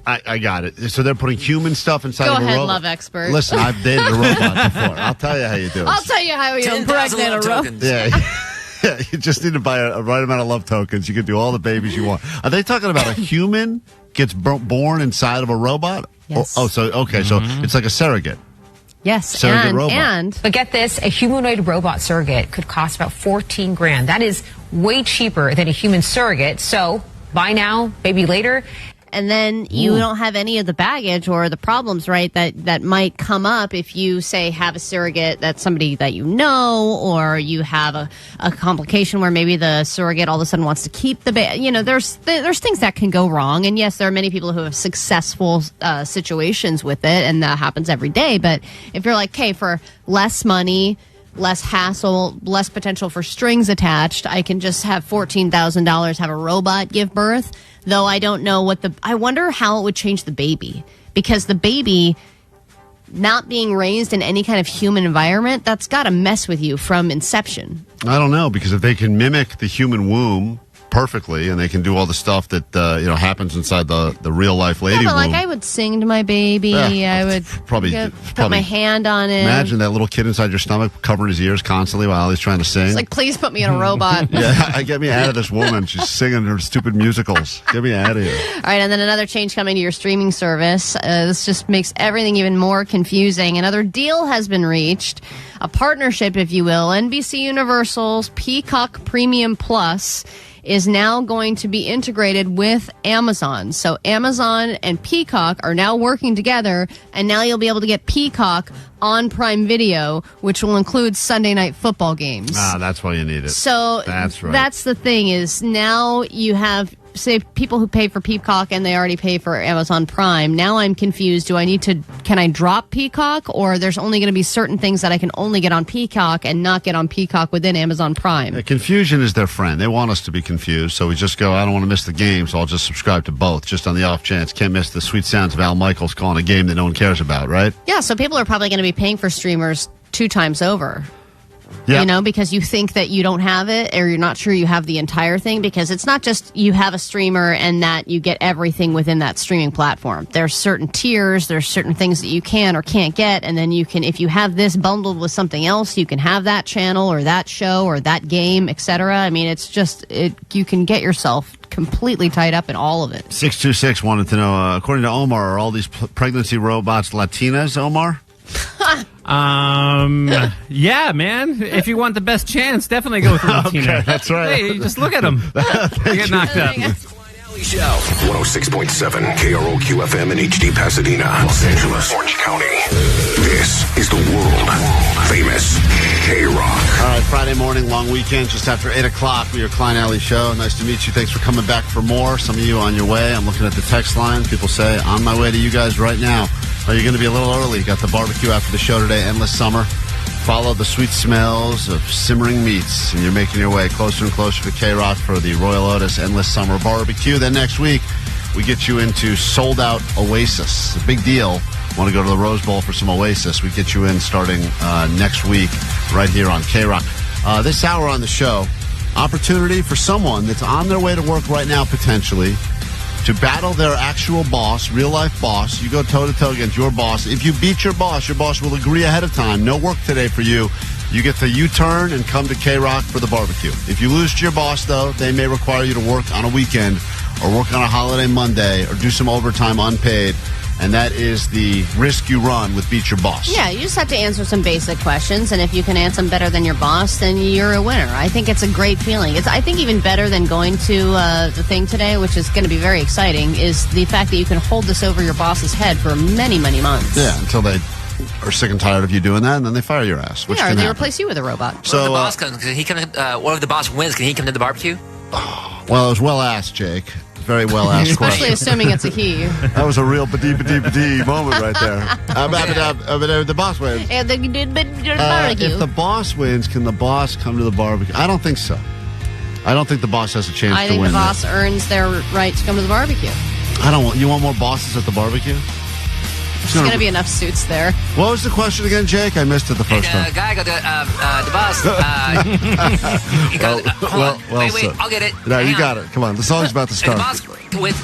I got it. So they're putting human stuff inside of a robot? Go ahead, love expert. Listen, I've dated a robot before. I'll tell you how you do it. I'll tell you how you impregnate a robot. Yeah, you just need to buy a right amount of love tokens. You can do all the babies you want. Are they talking about a human gets born inside of a robot? Yes. So it's like a surrogate. Yes, surrogate robot. But get this, a humanoid robot surrogate could cost about $14,000. That is way cheaper than a human surrogate. So buy now, baby later. and then you don't have any of the baggage or the problems, right, that might come up if you, say, have a surrogate that's somebody that you know, or you have a complication where maybe the surrogate all of a sudden wants to keep the baby. You know, there's things that can go wrong, and yes, there are many people who have successful situations with it, and that happens every day. But if you're like, okay, for less money, less hassle, less potential for strings attached, I can just have $14,000 have a robot give birth. Though I don't know I wonder how it would change the baby, because the baby not being raised in any kind of human environment, that's got to mess with you from inception. I don't know, because if they can mimic the human womb perfectly, and they can do all the stuff that happens inside the real life lady but womb. Like I would sing to my baby. I would probably put my hand on it. Imagine that little kid inside your stomach covering his ears constantly while he's trying to sing. It's like, please put me in a robot. Yeah, get me out of this woman. She's singing her stupid musicals. Get me out of here. All right, and then another change coming to your streaming service. This just makes everything even more confusing. Another deal has been reached, a partnership, if you will. NBC Universal's Peacock Premium Plus is now going to be integrated with Amazon. So Amazon and Peacock are now working together, and now you'll be able to get Peacock on Prime Video, which will include Sunday night football games. That's why you need it. So that's right. That's the thing, is now you have, say, people who pay for Peacock and they already pay for Amazon Prime. Now I'm confused. Can I drop Peacock, or there's only going to be certain things that I can only get on Peacock and not get on Peacock within Amazon Prime? Confusion is their friend. They want us to be confused, so we just go, I don't want to miss the game, so I'll just subscribe to both, just on the off chance. Can't miss the sweet sounds of Al Michaels calling a game that no one cares about, right? Yeah, so people are probably going to be paying for streamers 2 times over. Yep. You know, because you think that you don't have it, or you're not sure you have the entire thing, because it's not just you have a streamer and that you get everything within that streaming platform. There's certain tiers, there's certain things that you can or can't get, and then you can, if you have this bundled with something else, you can have that channel or that show or that game, etc. I mean, it's just, you can get yourself completely tied up in all of it. 626 wanted to know, according to Omar, are all these pregnancy robots Latinas, Omar? Yeah, man. If you want the best chance, definitely go with the Latina. Okay, that's right. Hey, just look at them. They get knocked up. Show 106.7 KROQ FM in HD Pasadena, Los Angeles, Orange County. This is the world famous KROQ. All right, Friday morning, long weekend, just after 8 o'clock. We are Klein Alli Show. Nice to meet you. Thanks for coming back for more. Some of you on your way. I'm looking at the text line. People say, on my way to you guys right now. Oh, you're going to be a little early. Got the barbecue after the show today, Endless Summer. Follow the sweet smells of simmering meats, and you're making your way closer and closer to KROQ for the Royel Otis Endless Summer BBQ. Then next week, we get you into sold-out Oasis. It's a big deal. Want to go to the Rose Bowl for some Oasis? We get you in starting next week right here on KROQ. This hour on the show, opportunity for someone that's on their way to work right now, potentially, to battle their actual boss, real-life boss. You go toe-to-toe against your boss. If you beat your boss will agree ahead of time. No work today for you. You get the U-turn and come to KROQ for the barbecue. If you lose to your boss, though, they may require you to work on a weekend or work on a holiday Monday or do some overtime unpaid. And that is the risk you run with Beat Your Boss. Yeah, you just have to answer some basic questions, and if you can answer them better than your boss, then you're a winner. I think it's a great feeling. It's, I think, even better than going to the thing today, which is going to be very exciting, is the fact that you can hold this over your boss's head for many, many months. Yeah, until they are sick and tired of you doing that, and then they fire your ass. Which yeah, or can they happen. replace you with a robot. So, the boss comes, can he come? What if the boss wins? Can he come to the barbecue? Well, it was well asked, Jake. Very well asked Especially question. assuming it's a he. That was a real ba-dee moment right there. The boss wins. If the boss wins, can the boss come to the barbecue? I don't think so. I don't think the boss has a chance I to think win. the boss earns their right to come to the barbecue. You want more bosses at the barbecue? There's going to be enough suits there. What was the question again, Jake? I missed it the first time. Guy got the boss. Wait, I'll get it. No, you got it. Come on, the song's about to start. The boss with.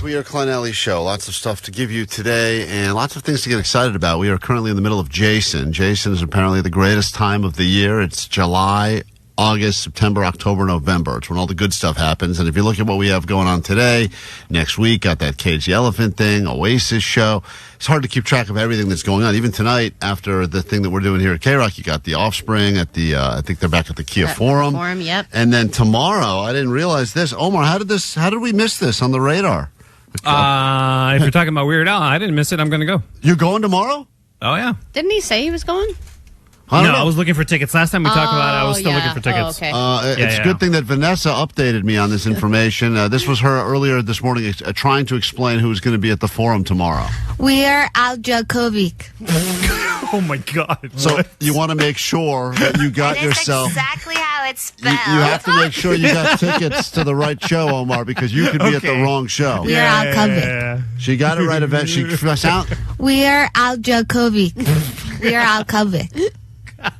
We are Klein Alli Show. Lots of stuff to give you today and lots of things to get excited about. We are currently in the middle of Jason. Jason is apparently the greatest time of the year. It's July, August, September, October, November. It's when all the good stuff happens. And if you look at what we have going on today, next week, got that Cage the Elephant thing, Oasis show. It's hard to keep track of everything that's going on. Even tonight, after the thing that we're doing here at KROQ, you got the Offspring at the, I think they're back at the Kia Forum. Yep. And then tomorrow, I didn't realize this. Omar, how did we miss this on the radar? If you're talking about Weird Al, I didn't miss it. I'm going to go. You're going tomorrow? Oh, yeah. Didn't he say he was going? I was looking for tickets. Last time we talked about it, I was still looking for tickets. It's a good thing that Vanessa updated me on this information. This was her earlier this morning trying to explain who was going to be at the forum tomorrow. We're Al Djokovic. Oh, my God. So you want to make sure that you got yourself... exactly how it's spelled. You have to make sure you got tickets to the right show, Omar, because you could be at the wrong show. We're Al Djokovic. She got it right eventually. We're Al Djokovic. We're Al Djokovic.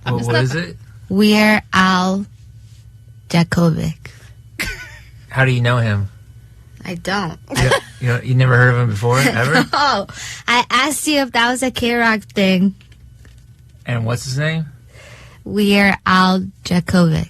What is it? We're Al Djokovic. How do you know him? I don't. You never heard of him before, ever? No. I asked you if that was a KROQ thing. And what's his name? We're Al Djokovic.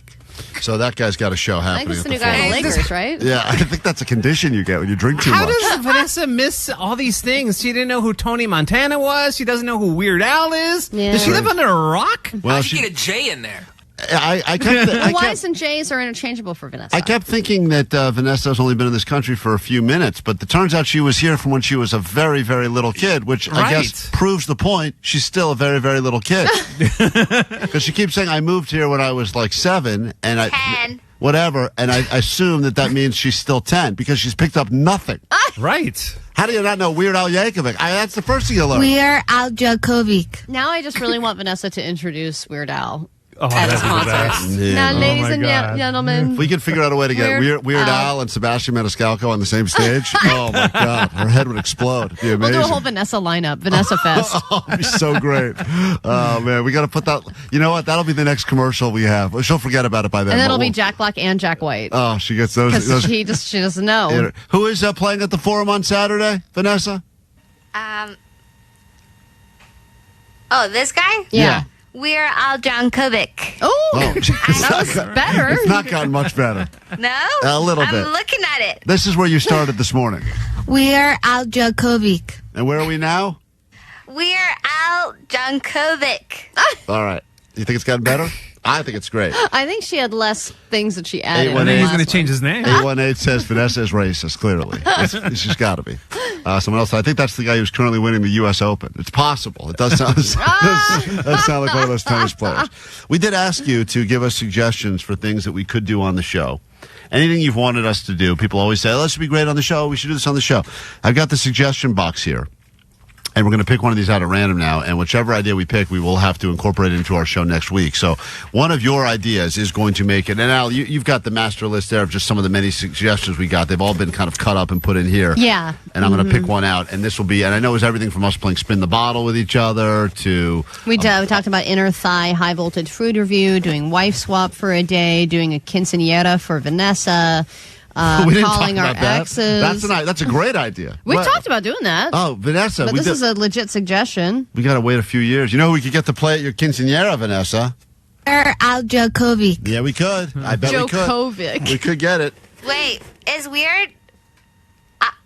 So that guy's got a show happening. I think this is the at new guy on the forum. Lakers, right? Yeah, I think that's a condition you get when you drink too How much. does Vanessa miss all these things? She didn't know who Tony Montana was. She doesn't know who Weird Al is. Yeah. Does she live under a rock? Well, How'd you get a J in there? I kept... Y's and J's are interchangeable for Vanessa. I kept thinking that Vanessa's only been in this country for a few minutes, but it turns out she was here from when she was a very, very little kid, which I guess proves the point. She's still a very, very little kid. Because she keeps saying, I moved here when I was like 7, and 10. Whatever, and I assume that means she's still 10, because she's picked up nothing. Right. How do you not know Weird Al Yankovic? That's the first thing you learn. We're Al Djokovic. Now I just really want Vanessa to introduce Weird Al. Oh, at his that'd be the concert. best. Yeah. Now, ladies and God. gentlemen. If we could figure out a way to get Weird Al and Sebastian Maniscalco on the same stage, oh my God, her head would explode. It'd be We'll amazing. do a whole Vanessa lineup, Vanessa Fest. Oh, it'd be so great. Oh, man, we got to put that. You know what? That'll be the next commercial we have. She'll forget about it by then. And then it'll be Jack Black and Jack White. Oh, she gets those. Because she doesn't know. Who is playing at the forum on Saturday, Vanessa? Oh, this guy? Yeah. We're Al Djokovic. Oh, that was better. It's not gotten much better. No? A little bit. I'm looking at it. This is where you started this morning. We're Al Djokovic. And where are we now? We're Al Djokovic. All right. You think it's gotten better? I think it's great. I think she had less things that she added. I think he's going to change his name. 818 says Vanessa is racist, clearly. It's just got to be. Someone else, I think that's the guy who's currently winning the U.S. Open. It's possible. It does sound, does sound like one of those tennis players. We did ask you to give us suggestions for things that we could do on the show. Anything you've wanted us to do. People always say, oh, this would be great on the show. We should do this on the show. I've got the suggestion box here. And we're going to pick one of these out at random now. And whichever idea we pick, we will have to incorporate it into our show next week. So one of your ideas is going to make it. And Al, you've got the master list there of just some of the many suggestions we got. They've all been kind of cut up and put in here. Yeah. And I'm going to pick one out. And this will be, and I know it's everything from us playing spin the bottle with each other to... We talked about inner thigh high voltage food review, doing wife swap for a day, doing a quinceañera for Vanessa. We didn't calling talk our about that. exes. That's a great idea. We've talked about doing that. Oh, Vanessa. But this is a legit suggestion. We got to wait a few years. You know who we could get to play at your quinceañera, Vanessa? Al Djokovic. Yeah, we could. I bet we could. Djokovic. We could get it. Wait, is Weird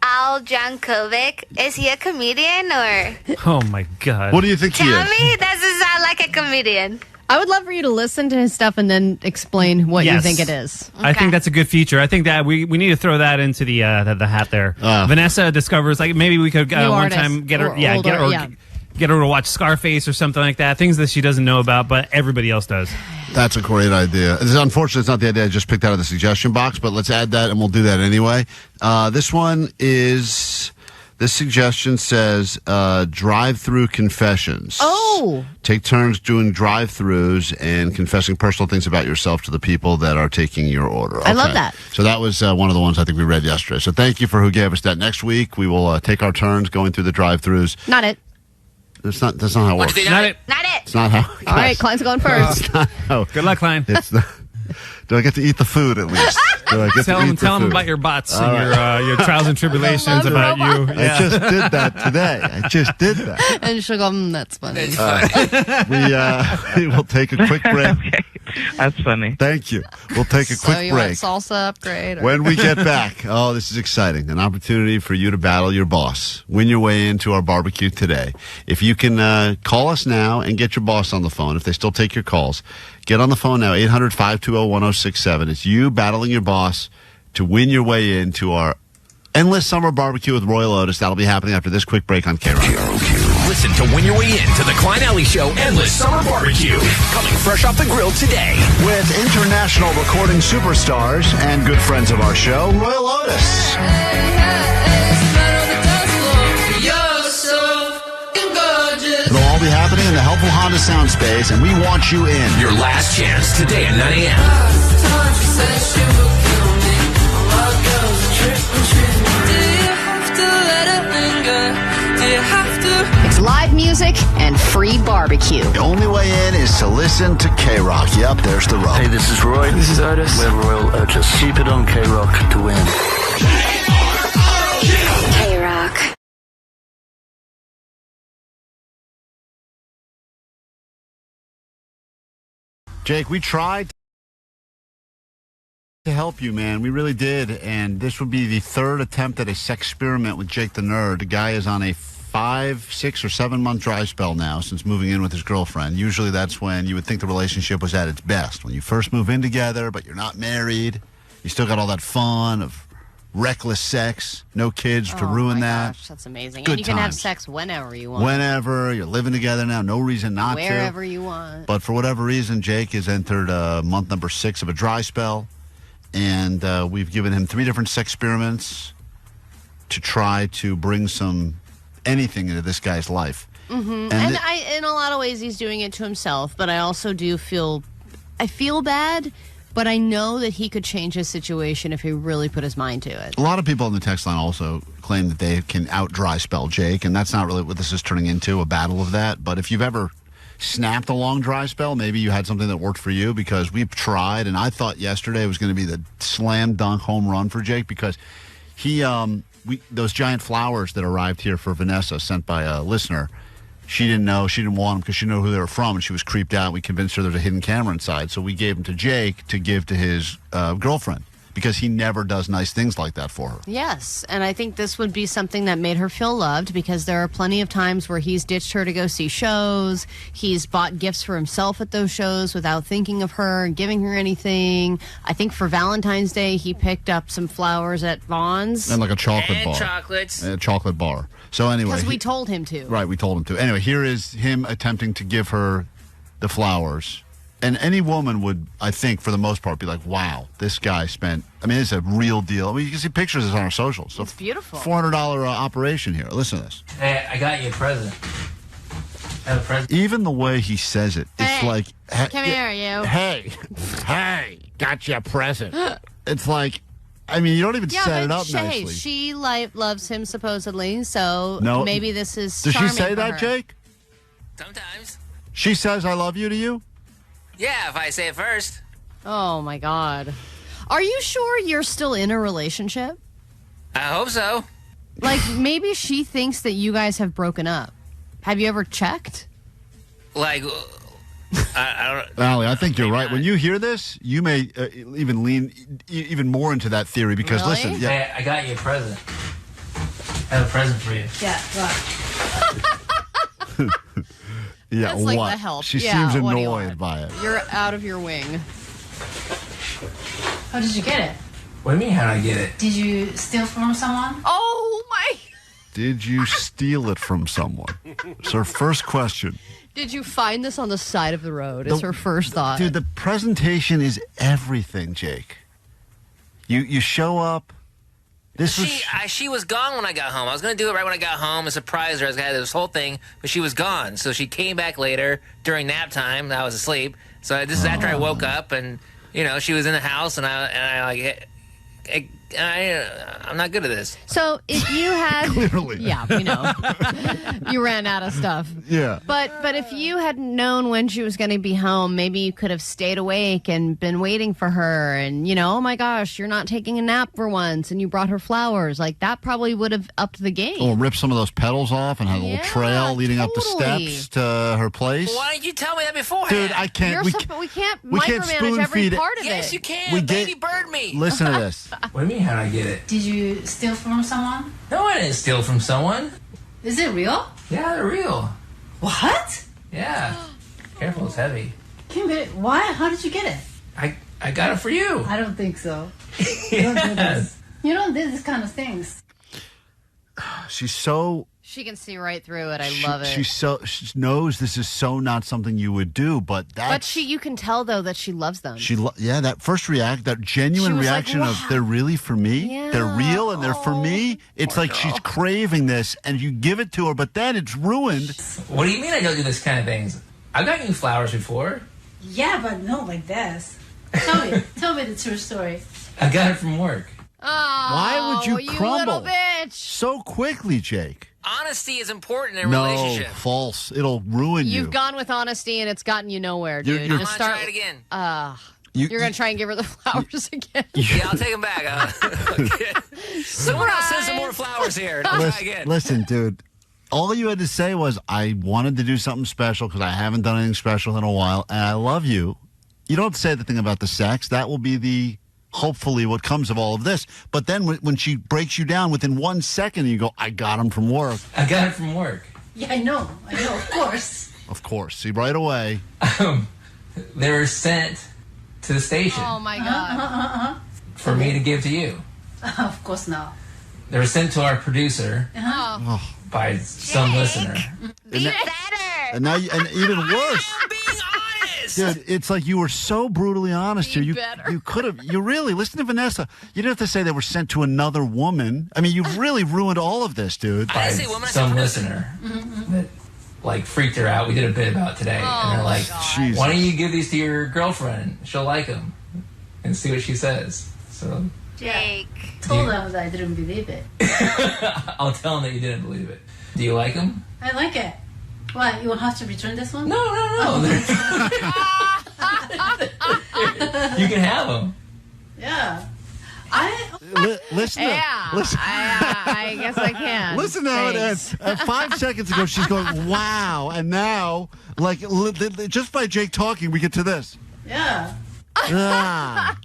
Al Djokovic? Is he a comedian or? Oh, my God. What do you think he Tell is? me, doesn't sound like a comedian. I would love for you to listen to his stuff and then explain what you think it is. I think that's a good feature. I think that we need to throw that into the hat there. Vanessa discovers, like, maybe we could one time get her, get her to watch Scarface or something like that. Things that she doesn't know about, but everybody else does. That's a great idea. It's unfortunate it's not the idea I just picked out of the suggestion box, but let's add that and we'll do that anyway. This one is... This suggestion says drive-thru confessions. Oh! Take turns doing drive-thrus and confessing personal things about yourself to the people that are taking your order. Okay. I love that. So that was one of the ones I think we read yesterday. So thank you for who gave us that. Next week, we will take our turns going through the drive-thrus. Not it. That's not how it works. Not it. Not it. It's not how. All right, Klein's going first. It's not how. Good luck, Klein. It's not, do I get to eat the food at least? Tell them about your butts and your trials and tribulations about you. I just did that today. And she'll go, that's funny. It's funny. We will take a quick break. Okay. That's funny. Thank you. We'll take a quick So you break. want salsa upgrade? Or? When we get back, this is exciting. An opportunity for you to battle your boss. Win your way into our barbecue today. If you can call us now and get your boss on the phone, if they still take your calls, get on the phone now, 800-520-1067. It's you battling your boss to win your way into our Endless Summer BBQ with Royel Otis. That'll be happening after this quick break on KROQ. Listen to win your way into the Klein Alli Show Endless Summer BBQ. Coming fresh off the grill today. With international recording superstars and good friends of our show, Royel Otis. It'll all be happening in the helpful Honda sound space, and we want you in. Your last chance today at 9 a.m. It's live music and free barbecue. The only way in is to listen to KROQ. Yep, there's the rope. Hey, this is Roy. This is Otis. We're Royel Otis. Keep it on KROQ to win. KROQ. Jake, we tried to help you, man. We really did. And this would be the third attempt at a sex experiment with Jake the Nerd. The guy is on a 5, 6, or 7 month dry spell now since moving in with his girlfriend. Usually that's when you would think the relationship was at its best. When you first move in together, but you're not married. You still got all that fun of reckless sex, no kids to ruin that. Gosh, that's amazing. Good and you can have times. sex whenever you want. Whenever. You're living together now. No reason not to. Wherever you want. But for whatever reason, Jake has entered month number 6 of a dry spell. And we've given him 3 different sex experiments to try to bring anything into this guy's life. Mm-hmm. And in a lot of ways, he's doing it to himself. But I also do feel bad. But I know that he could change his situation if he really put his mind to it. A lot of people on the text line also claim that they can out-dry spell Jake, and that's not really what this is turning into, a battle of that. But if you've ever snapped a long dry spell, maybe you had something that worked for you, because we've tried, and I thought yesterday was going to be the slam dunk home run for Jake, because those giant flowers that arrived here for Vanessa, sent by a listener, she didn't want them because she didn't know who they were from, and she was creeped out. We convinced her there's a hidden camera inside, so we gave them to Jake to give to his girlfriend, because he never does nice things like that for her. Yes, and I think this would be something that made her feel loved, because there are plenty of times where he's ditched her to go see shows. He's bought gifts for himself at those shows without thinking of her and giving her anything. I think for Valentine's Day, he picked up some flowers at Vaughn's. And like a chocolate bar. And chocolates. A chocolate bar. So anyway. Because we told him to. Right, we told him to. Anyway, here is him attempting to give her the flowers. And any woman would, I think, for the most part, be like, wow, this guy it's a real deal. I mean, you can see pictures of this on our socials. So it's beautiful. $400 operation here. Listen to this. Hey, I got you a present. I have a present. Even the way he says it, it's like... Come here, you. Hey, got you a present. It's like... I mean, you don't even set it up nicely. She loves him supposedly, so no, maybe this is Does she charming say for that, her. Jake? Sometimes. She says, I love you to you? Yeah, if I say it first. Oh, my God. Are you sure you're still in a relationship? I hope so. Like, maybe she thinks that you guys have broken up. Have you ever checked? Like... I don't. Alli, I think you're right. When you hear this, you may even lean even more into that theory, because Really? listen, Hey, I got you a present. I have a present for you. Yeah, yeah, That's like what? the help. She Yeah, seems what do you annoyed want? by it. You're out of your wing. How did you get it? What do you mean, how did I get it? Did you steal from someone? Oh, my... Did you steal it from someone? It's her first question. Did you find this on the side of the road? Is her first thought. Dude, the presentation is everything, Jake. You show up. She was gone when I got home. I was going to do it right when I got home and surprise her. I was going to have this whole thing, but she was gone. So she came back later during nap time. I was asleep. So this is after I woke up, and she was in the house, and I I'm not good at this. So if you had Clearly. yeah, we know. You ran out of stuff. Yeah. But if you had known when she was going to be home, maybe you could have stayed awake and been waiting for her and, oh my gosh, you're not taking a nap for once and you brought her flowers. Like that probably would have upped the game. Or rip some of those petals off and have a little trail leading up the totally. steps to her place. Why didn't you tell me that beforehand? Dude, I can't. We can't we can't micromanage every spoon-feed it. part of Yes, it. you can. We Baby get- bird me. Listen to this. What do you mean, how did I get it? Did you steal from someone? No, I didn't steal from someone. Is it real? Yeah, they're real. What? Yeah. Careful, it's heavy. Why? How did you get it? I got it for you. I don't think so. You don't do this. You don't do this kind of things. She's so. She can see right through it. I love it. She knows this is so not something you would do, but that's. But you can tell though that she loves them. That first that genuine She was like, reaction of they're really for me, Yeah. they're real and they're for me. It's like she's craving this, and you give it to her, but then it's ruined. What do you mean I don't do this kind of things? I've gotten you flowers before. Yeah, but not like this. Tell me the true story. I got it from work. Oh, Why would you crumble little bitch? so quickly, Jake? Honesty is important in a No, relationship. false. It'll ruin you. You've gone with honesty and it's gotten you nowhere, dude. You're- Just Try it again. You're going to try and give her the flowers again. Yeah, I'll take them back. Someone else send some more flowers here. I'll try again. Listen, dude. All you had to say was, I wanted to do something special because I haven't done anything special in a while, and I love you. You don't have to say the thing about the sex. That will be hopefully what comes of all of this. But then when she breaks you down within 1 second, you go, I got him from work. I got it from work. Yeah, I know, of course. Of course. See, right away. They were sent to the station Oh my god. for me to give to you. Of course not. They were sent to our producer Oh. by some listener. Be better. And now, and even worse. I'm being honest. Dude, it's like you were so brutally honest here. You could have. You really listen to Vanessa. You didn't have to say they were sent to another woman. I mean, you've really ruined all of this, dude. By some listener that freaked her out. We did a bit about today, and they're like, Jesus. "Why don't you give these to your girlfriend? She'll like them," and see what she says. So Jake. Told them that I didn't believe it. I'll tell them that you didn't believe it. Do you like them? I like it. What, you will have to return this one? No. You can have them. Yeah. Listen. Yeah. Listen. I guess I can. Listen to how it Thanks. ends. 5 seconds ago, she's going, wow. And now, just by Jake talking, we get to this. Yeah. Ah.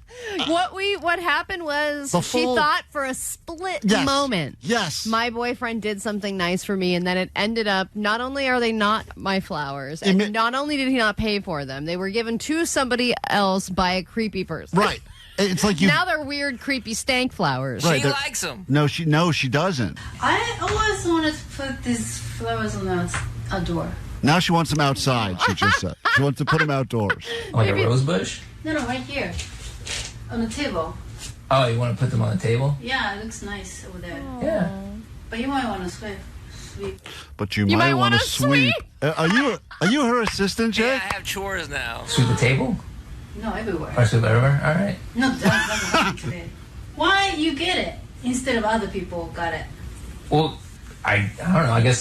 What happened was The she full- thought for a split Yes. moment. Yes. My boyfriend did something nice for me, and then it ended up not only are they not my flowers, It and ma- not only did he not pay for them, they were given to somebody else by a creepy person. Right. It's like you. Now they're weird, creepy stank flowers. Right, She they're- likes them. No, she doesn't. I always wanted to put these flowers on a door. Now she wants them outside, she just said. She wants to put them outdoors. Like a rose bush? No, right here. On the table. Oh, you want to put them on the table? Yeah, it looks nice over there. Yeah. But you might want to sweep. But you might want to sweep. Are you her assistant, Yeah, I Jake? have chores now. Sweep the table? No, everywhere. Or sweep everywhere? All right. No, that's not today. Why you get it instead of other people got it? Well, I don't know. I guess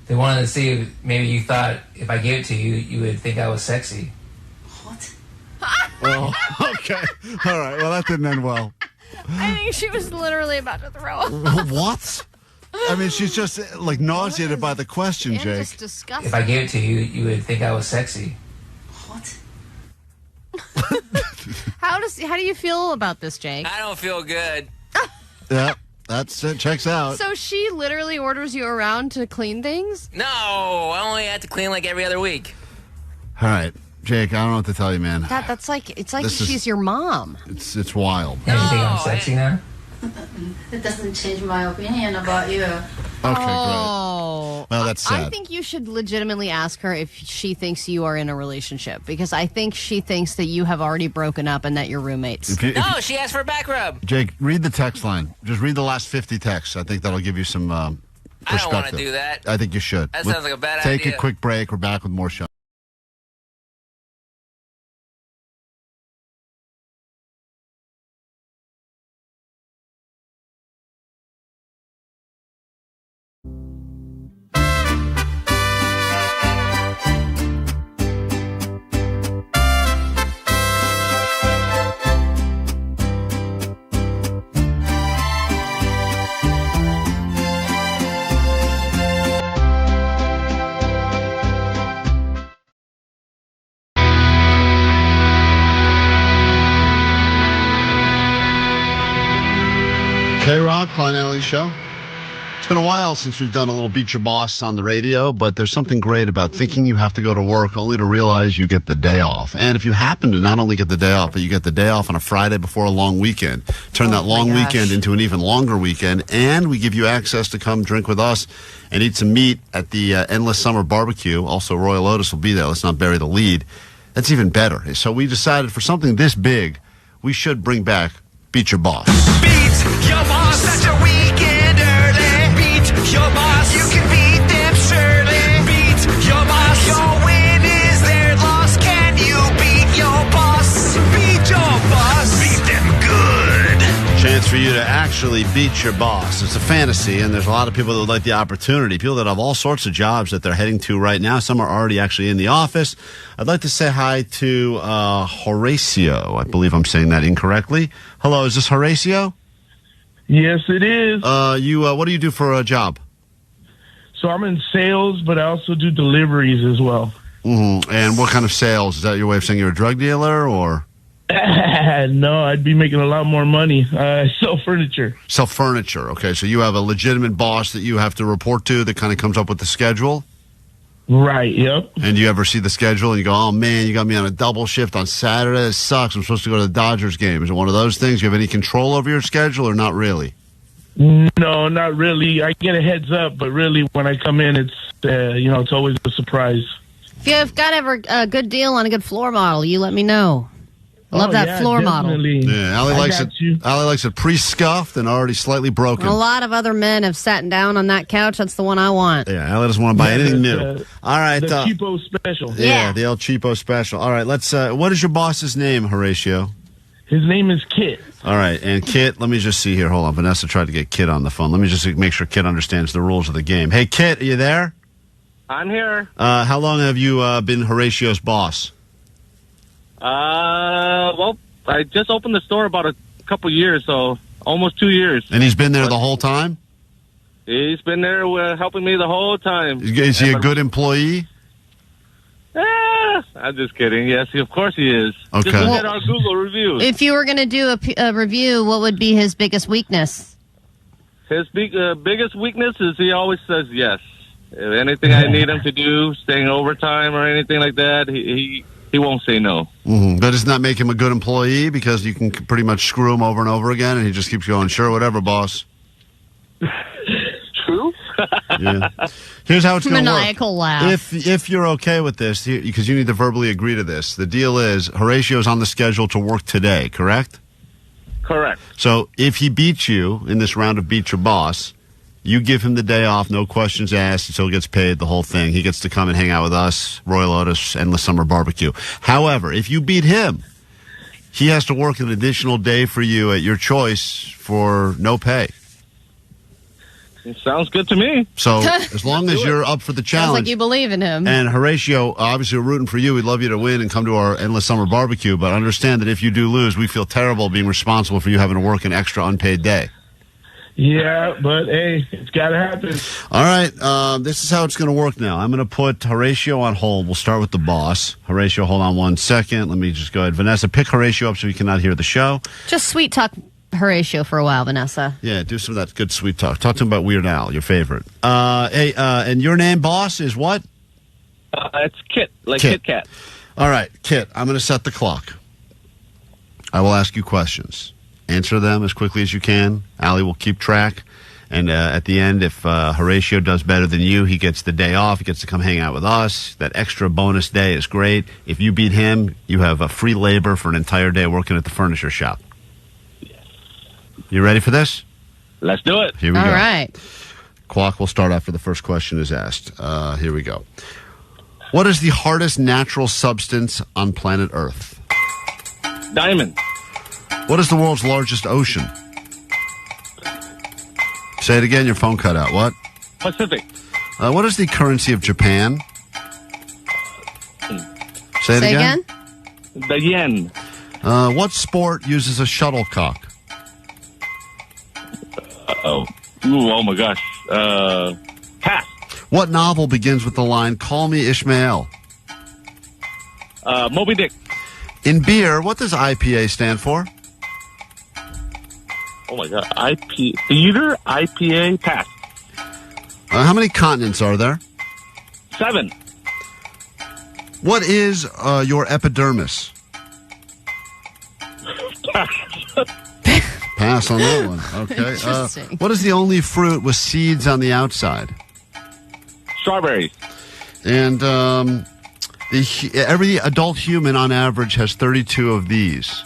they wanted to see if maybe you thought if I gave it to you, you would think I was sexy. What? Oh, okay. All right. Well, that didn't end well. I think she was literally about to throw up. What? I mean, she's just nauseated by the question, And Jake. just disgusting. If I gave it to you, you would think I was sexy. What? How do you feel about this, Jake? I don't feel good. Yeah, that's it. Checks out. So she literally orders you around to clean things? No, I only have to clean like every other week. All right, Jake. I don't know what to tell you, man. It's like This is- she's your mom. It's wild. Yeah, you think I'm sexy now? It doesn't change my opinion about you. Okay, Oh. great. Well, that's sad. I think you should legitimately ask her if she thinks you are in a relationship, because I think she thinks that you have already broken up and that you're roommates. If No, she asked for a back rub. Jake, read the text line. Just read the last 50 texts. I think that'll give you some perspective. I don't want to do that. I think you should. That sounds like a bad Take idea. a quick break. We're back with more show. KROQ, Klein Alli Show. It's been a while since we've done a little Beat Your Boss on the radio, but there's something great about thinking you have to go to work only to realize you get the day off. And if you happen to not only get the day off, but you get the day off on a Friday before a long weekend, turn that long weekend into an even longer weekend, and we give you access to come drink with us and eat some meat at the Endless Summer BBQ. Also, Royel Otis will be there. Let's not bury the lead. That's even better. So we decided for something this big, we should bring back Beat Your Boss. Beat your boss, such a weekend early. Beat your boss, you can beat them surely. Beat your boss, your win is their loss. Can you beat your boss? Beat your boss, beat them good. Chance for you to actually beat your boss. It's a fantasy, and there's a lot of people that would like the opportunity. People that have all sorts of jobs that they're heading to right now. Some are already actually in the office. I'd like to say hi to Horatio. I believe I'm saying that incorrectly. Hello, is this Horatio? Yes, it is. What do you do for a job? So I'm in sales, but I also do deliveries as well. Mm-hmm. And what kind of sales? Is that your way of saying you're a drug dealer, or? No, I'd be making a lot more money. I sell furniture. Sell furniture. Okay, so you have a legitimate boss that you have to report to that kind of comes up with the schedule? Right, yep. And you ever see the schedule and you go, oh, man, you got me on a double shift on Saturday. This sucks. I'm supposed to go to the Dodgers game. Is it one of those things? Do you have any control over your schedule or not really? No, not really. I get a heads up, but really when I come in, it's, it's always a surprise. If you've got ever a good deal on a good floor model, you let me know. Love that floor definitely. model. Yeah, Alli likes it pre-scuffed and already slightly broken. A lot of other men have sat down on that couch. That's the one I want. Yeah, Alli doesn't want to buy anything new. All right. The cheapo special. Yeah, the El Cheapo special. All right, let's. What is your boss's name, Horatio? His name is Kit. All right, and Kit, let me just see here. Hold on. Vanessa tried to get Kit on the phone. Let me just make sure Kit understands the rules of the game. Hey, Kit, are you there? I'm here. How long have you been Horatio's boss? Well, I just opened the store about a couple years, so almost 2 years. And he's been there the whole time? He's been there helping me the whole time. Is he a good employee? I'm just kidding. Yes, of course he is. Okay. Just look at our Google reviews. If you were going to do a review, what would be his biggest weakness? His biggest weakness is he always says yes. If anything I need him to do, staying overtime or anything like that, he won't say no. Mm-hmm. But does not make him a good employee because you can pretty much screw him over and over again and he just keeps going, sure, whatever, boss. True. Yeah. Here's how it's going to work. Maniacal laugh. If you're okay with this, because you need to verbally agree to this, the deal is Horatio's on the schedule to work today, correct? Correct. So if he beats you in this round of Beat Your Boss, you give him the day off, no questions asked, until he gets paid, the whole thing. He gets to come and hang out with us, Royel Otis, Endless Summer BBQ. However, if you beat him, he has to work an additional day for you at your choice for no pay. It sounds good to me. So as long as you're up for the challenge. Sounds like you believe in him. And Horatio, obviously we're rooting for you. We'd love you to win and come to our Endless Summer BBQ. But understand that if you do lose, we feel terrible being responsible for you having to work an extra unpaid day. Yeah, but hey, it's got to happen. All right, this is how it's going to work now. I'm going to put Horatio on hold. We'll start with the boss. Horatio, hold on 1 second. Let me just go ahead. Vanessa, pick Horatio up so he cannot hear the show. Just sweet talk Horatio for a while, Vanessa. Yeah, do some of that good sweet talk. Talk to him about Weird Al, your favorite. Hey, and your name, boss, is what? It's Kit, like Kit Kat. All right, Kit, I'm going to set the clock. I will ask you questions. Answer them as quickly as you can. Alli will keep track. And at the end, if Horatio does better than you, he gets the day off. He gets to come hang out with us. That extra bonus day is great. If you beat him, you have a free labor for an entire day working at the furniture shop. Yes. You ready for this? Let's do it. Here we go. All right. Clock will start after the first question is asked. Here we go. What is the hardest natural substance on planet Earth? Diamond. What is the world's largest ocean? Say it again, your phone cut out. What? Pacific. What is the currency of Japan? Say it again? The yen. What sport uses a shuttlecock? Oh my gosh. Pass. What novel begins with the line, "Call me Ishmael"? Moby Dick. In beer, what does IPA stand for? Oh my God. Theater, IPA, pass. How many continents are there? 7. What is your epidermis? Pass on that one. Okay. Interesting. What is the only fruit with seeds on the outside? Strawberries. And every adult human on average has 32 of these.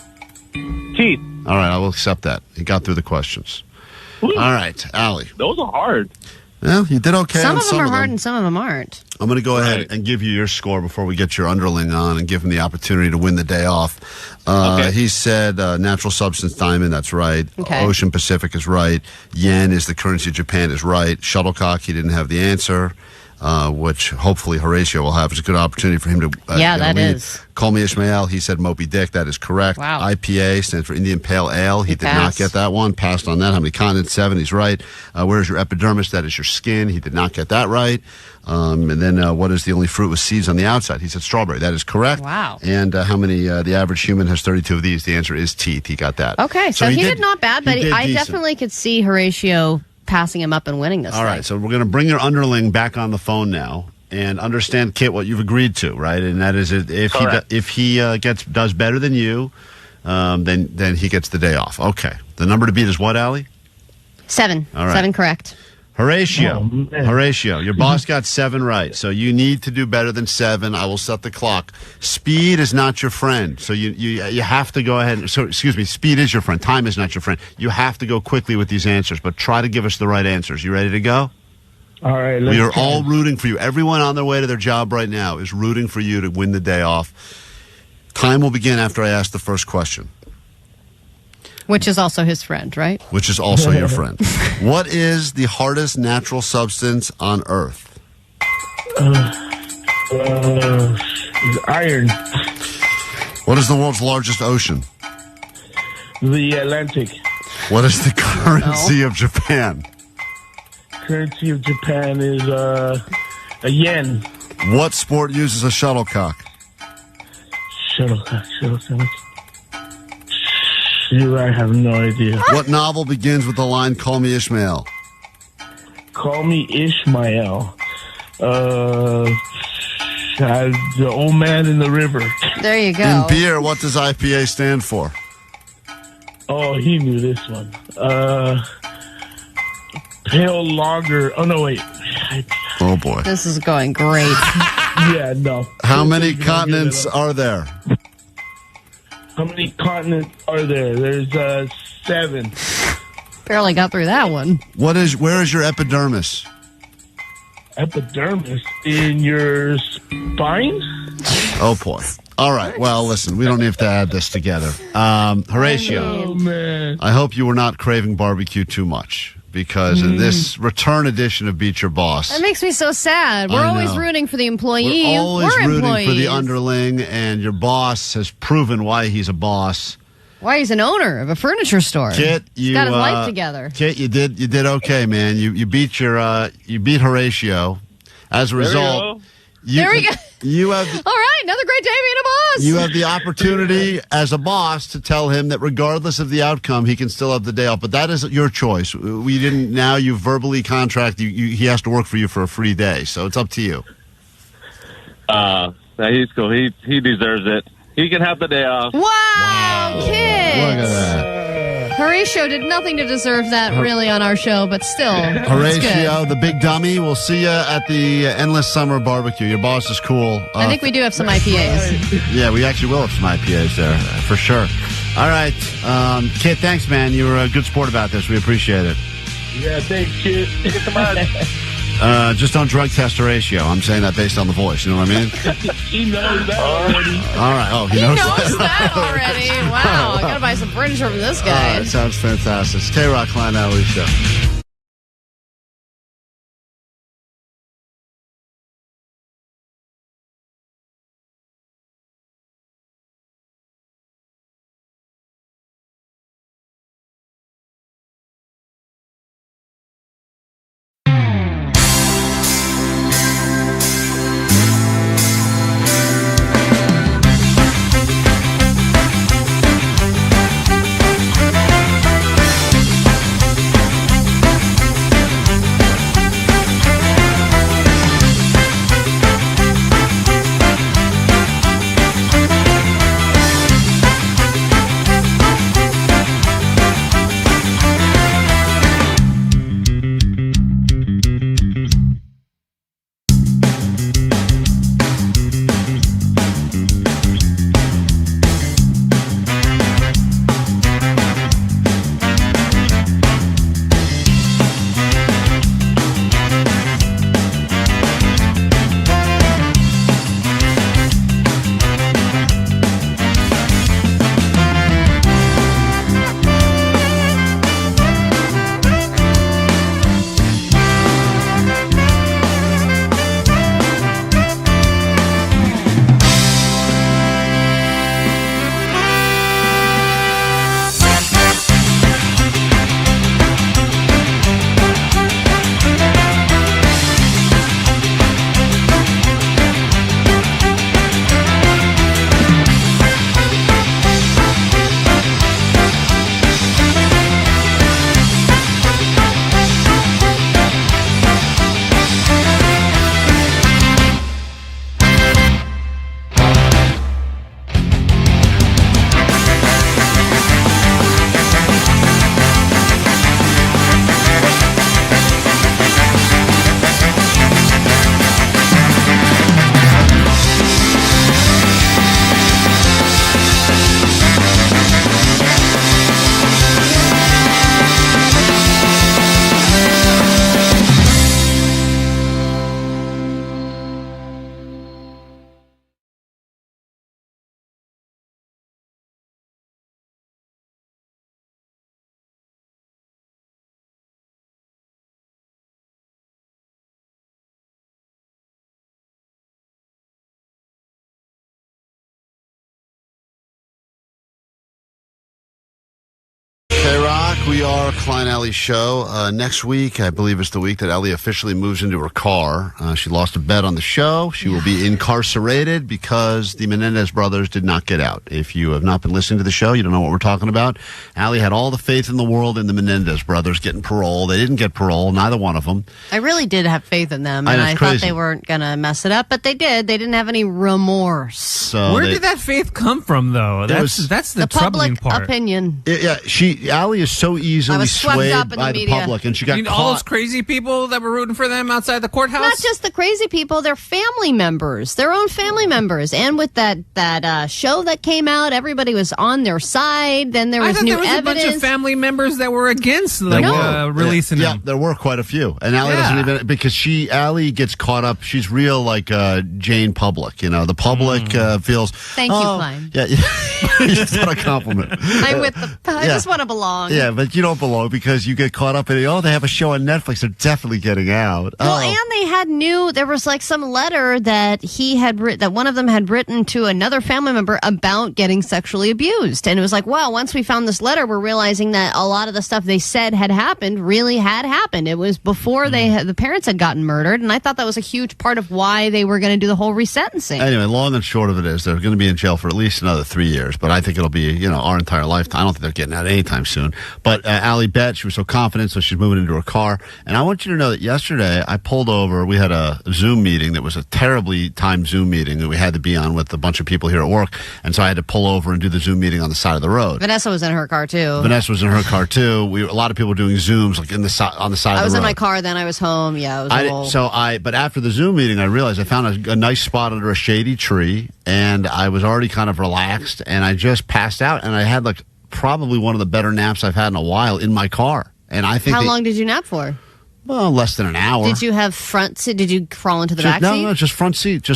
Teeth. All right, I will accept that. You got through the questions. All right, Allie. Those are hard. Well, you did okay. Some on of them are hard and some of them aren't. I'm going to go ahead and give you your score before we get your underling on and give him the opportunity to win the day off. Okay. He said natural substance diamond, that's right. Okay. Ocean Pacific is right. Yen is the currency of Japan is right. Shuttlecock, he didn't have the answer. Which hopefully Horatio will have. It's a good opportunity for him to that lead. is. Call me Ishmael. He said Moby Dick. That is correct. Wow. IPA stands for Indian Pale Ale. He did not passed. get that one. Passed on that. How many continents? 7. He's right. Where's your epidermis? That is your skin. He did not get that right. And then what is the only fruit with seeds on the outside? He said strawberry. That is correct. Wow. And how many? The average human has 32 of these. The answer is teeth. He got that. Okay, so he did not bad, but he did I decent. definitely could see Horatio passing him up and winning this. All right, so we're going to bring your underling back on the phone now and understand, Kit, what you've agreed to, right? And that is if he does better than you, then he gets the day off. Okay. The number to beat is what, Allie? 7. All right. 7 correct. Horatio, your boss got 7 right, so you need to do better than 7. I will set the clock. Speed is not your friend, so you have to go ahead. So excuse me, speed is your friend. Time is not your friend. You have to go quickly with these answers, but try to give us the right answers. You ready to go? All right. We are all rooting for you. Everyone on their way to their job right now is rooting for you to win the day off. Time will begin after I ask the first question. Which is also his friend, right? Which is also your friend. What is the hardest natural substance on Earth? Iron. What is the world's largest ocean? The Atlantic. What is the currency of Japan? Currency of Japan is a yen. What sport uses a shuttlecock? Shuttlecock. Shoot, I have no idea. What novel begins with the line, "Call me Ishmael"? Call me Ishmael. The old man in the river. There you go. In beer, what does IPA stand for? Oh, he knew this one. Pale lager. Oh, no, wait. Oh, boy. This is going great. Yeah, no. How many continents are there? How many continents are there? There's 7. Barely got through that one. Where is your epidermis? Epidermis in your spine? Oh, boy. All right. Well, listen, we don't have to add this together. Horatio, Oh, man. I hope you were not craving barbecue too much, because in this return edition of Beat Your Boss, That makes me so sad. We're I always know. rooting for the employee. we're always rooting employees. for the underling, and your boss has proven why he's a boss. Why he's an owner of a furniture store. Kit, He's got his life together. Kit, you did okay, man. You beat Horatio. As a result, There we go. You have All right, another great day being a boss. You have the opportunity as a boss to tell him that regardless of the outcome, he can still have the day off. But that is your choice. We didn't. Now you verbally contract. He has to work for you for a free day. So it's up to you. He's cool. He deserves it. He can have the day off. Wow, kids. Look at that. Horatio did nothing to deserve that really on our show, but still. it's Horatio, good. the big dummy. We'll see you at the Endless Summer BBQ. Your boss is cool. I think we do have some IPAs. Yeah, we actually will have some IPAs there, for sure. All right. Kit, thanks, man. You were a good sport about this. We appreciate it. Yeah, thanks, kid. Get the mud. Just don't drug test Horatio. I'm saying that based on the voice. You know what I mean? He knows that already. All right. Oh, He knows that already. Wow, I gotta buy some furniture from this guy. That sounds fantastic. It's KROQ, Klein, Alli Show. We are Klein Alli Show. Next week, I believe, is the week that Alli officially moves into her car. She lost a bet on the show. She will be incarcerated because the Menendez brothers did not get out. If you have not been listening to the show, you don't know what we're talking about. Alli had all the faith in the world in the Menendez brothers getting parole. They didn't get parole, neither one of them. I really did have faith in them, and I thought they weren't going to mess it up, but they did. They didn't have any remorse. So where did that faith come from, though? That's the troubling public part. opinion. Yeah, Alli is so easily swayed by the public, and she got all those crazy people that were rooting for them outside the courthouse. Not just the crazy people; they're family members, their own family members. And with that show that came out, everybody was on their side. Then there was new evidence. A bunch of family members that were against releasing them. Yeah, there were quite a few, and Alli doesn't even because Alli gets caught up. She's real like Jane Public. You know, the public feels. Thank you, Klein. Yeah, it's not a compliment. I just want to belong. Yeah, but you don't belong because you get caught up in it. Oh, they have a show on Netflix. They're definitely getting out. Well, and they had there was like some letter that that one of them had written to another family member about getting sexually abused. And it was like, wow, once we found this letter, we're realizing that a lot of the stuff they said had happened really had happened. It was before the parents had gotten murdered. And I thought that was a huge part of why they were going to do the whole resentencing. Anyway, long and short of it is they're going to be in jail for at least another 3 years. But I think it'll be, our entire lifetime. I don't think they're getting out anytime soon. But Alli bet she was so confident, so she's moving into her car. And I want you to know that yesterday I pulled over. We had a Zoom meeting that was a terribly timed Zoom meeting that we had to be on with a bunch of people here at work. And so I had to pull over and do the Zoom meeting on the side of the road. Vanessa was in her car, too. Vanessa was in her car, too. A lot of people were doing Zooms like on the side of the road. I was in my car, then I was home. Yeah, it was But after the Zoom meeting, I realized I found a nice spot under a shady tree, and I was already kind of relaxed, and I just passed out, and I had probably one of the better naps I've had in a while in my car. And I think How long did you nap for? Well, less than an hour. Did you have front seat? Did you crawl into the back seat? No, just front seat. So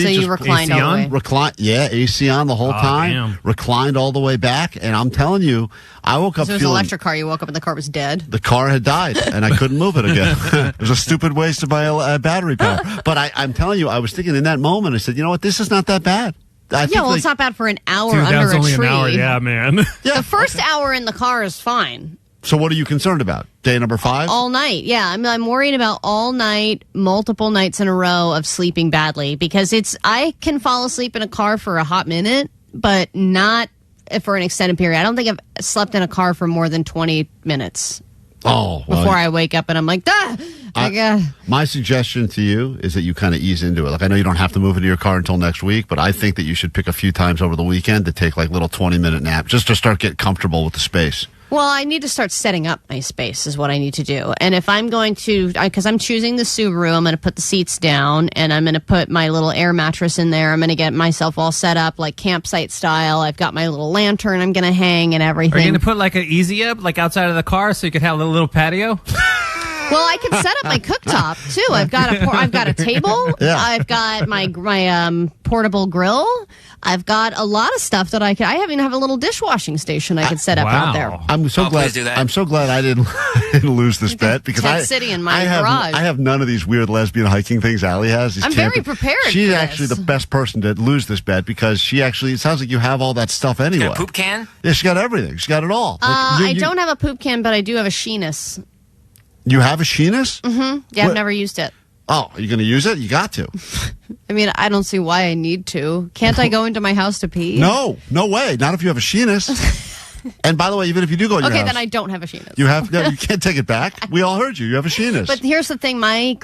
you reclined all the way? AC on the whole time. Damn. Reclined all the way back. And I'm telling you, I woke up feeling... It was an electric car. You woke up and the car was dead? The car had died, and I couldn't move it again. It was a stupid waste of my battery power. But I'm telling you, I was thinking in that moment, I said, you know what, this is not that bad. It's not bad for an hour under a only tree. An hour. Yeah, man. The first hour in the car is fine. So what are you concerned about? Day number 5? All night. Yeah, I'm worried about all night, multiple nights in a row of sleeping badly because I can fall asleep in a car for a hot minute, but not for an extended period. I don't think I've slept in a car for more than 20 minutes. Oh, well, before I wake up and I'm like, my suggestion to you is that you kind of ease into it. Like, I know you don't have to move into your car until next week, but I think that you should pick a few times over the weekend to take little 20-minute naps just to start getting comfortable with the space. Well, I need to start setting up my space is what I need to do. And if I'm going to, because I'm choosing the Subaru, I'm going to put the seats down and I'm going to put my little air mattress in there. I'm going to get myself all set up like campsite style. I've got my little lantern I'm going to hang and everything. Are you going to put an easy up outside of the car so you could have a little patio? Well, I can set up my cooktop too. I've got a table. Yeah. I've got my portable grill. I've got a lot of stuff that I even have a little dishwashing station I could set up out there. I'm so glad. I'm so glad I didn't lose this bet because Tent City in my garage. I have none of these weird lesbian hiking things Alli has. I'm very prepared. She's actually the best person to lose this bet because it sounds like you have all that stuff anyway. Got a poop can? Yeah, she got everything. She got it all. I don't have a poop can, but I do have a Sheenus. You have a Sheenus? Mm-hmm. Yeah, I've never used it. Oh, are you going to use it? You got to. I mean, I don't see why I need to. Can't I go into my house to pee? No way. Not if you have a Sheenus. And by the way, even if you do go in your house. Okay, then I don't have a Sheenus. You can't take it back. We all heard you. You have a Sheenus. But here's the thing. My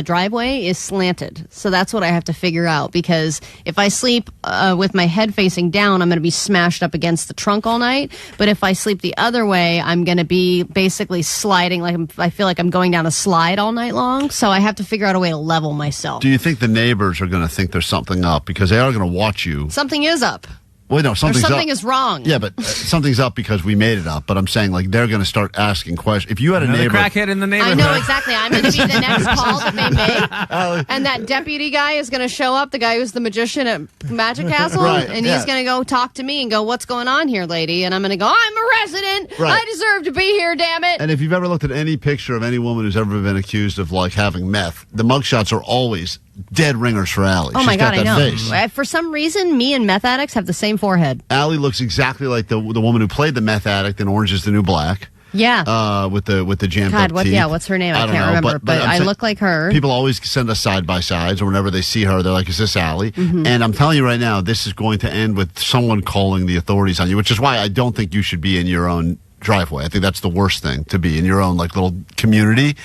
driveway is slanted. So that's what I have to figure out. Because if I sleep with my head facing down, I'm going to be smashed up against the trunk all night. But if I sleep the other way, I'm going to be basically sliding. I feel like I'm going down a slide all night long. So I have to figure out a way to level myself. Do you think the neighbors are going to think there's something up? Because they are going to watch you. Something is up. Well, no, something is wrong. Yeah, but something's up because we made it up. But I'm saying, they're going to start asking questions. If you had a neighbor, crackhead in the neighborhood, I know exactly. I'm going to be the next call that they make, and that deputy guy is going to show up. The guy who's the magician at Magic Castle, right, and he's going to go talk to me and go, "What's going on here, lady?" And I'm going to go, "I'm a resident. Right. I deserve to be here. Damn it!" And if you've ever looked at any picture of any woman who's ever been accused of having meth, the mugshots are always dead ringers for Alli. Oh my God, I know. Face. For some reason, me and meth addicts have the same forehead. Alli looks exactly like the woman who played the meth addict in Orange is the New Black. Yeah. With the jammed God, up teeth. what's her name? I don't can't know, remember, but I'm I saying- look like her. People always send us side-by-sides, or whenever they see her, they're like, is this Alli? Mhm. And I'm telling you right now, this is going to end with someone calling the authorities on you, which is why I don't think you should be in your own driveway. I think that's the worst thing, to be in your own like little community.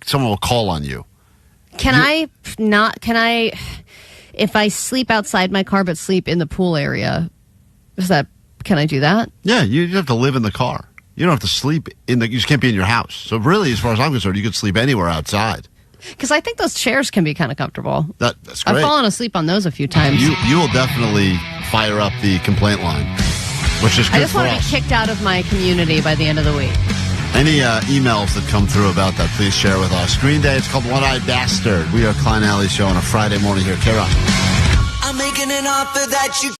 Someone will call on you. Can I, if I sleep outside my car but sleep in the pool area, can I do that? Yeah, you have to live in the car. You don't have to sleep you just can't be in your house. So really, as far as I'm concerned, you could sleep anywhere outside. Because I think those chairs can be kind of comfortable. That's great. I've fallen asleep on those a few times. You will definitely fire up the complaint line, which is good I just for want to us. be kicked out of my community by the end of the week. Any emails that come through about that, please share with us. Green Day, it's called One-Eyed Bastard. We are Klein Alli Show on a Friday morning here at KROQ. I'm making an offer that you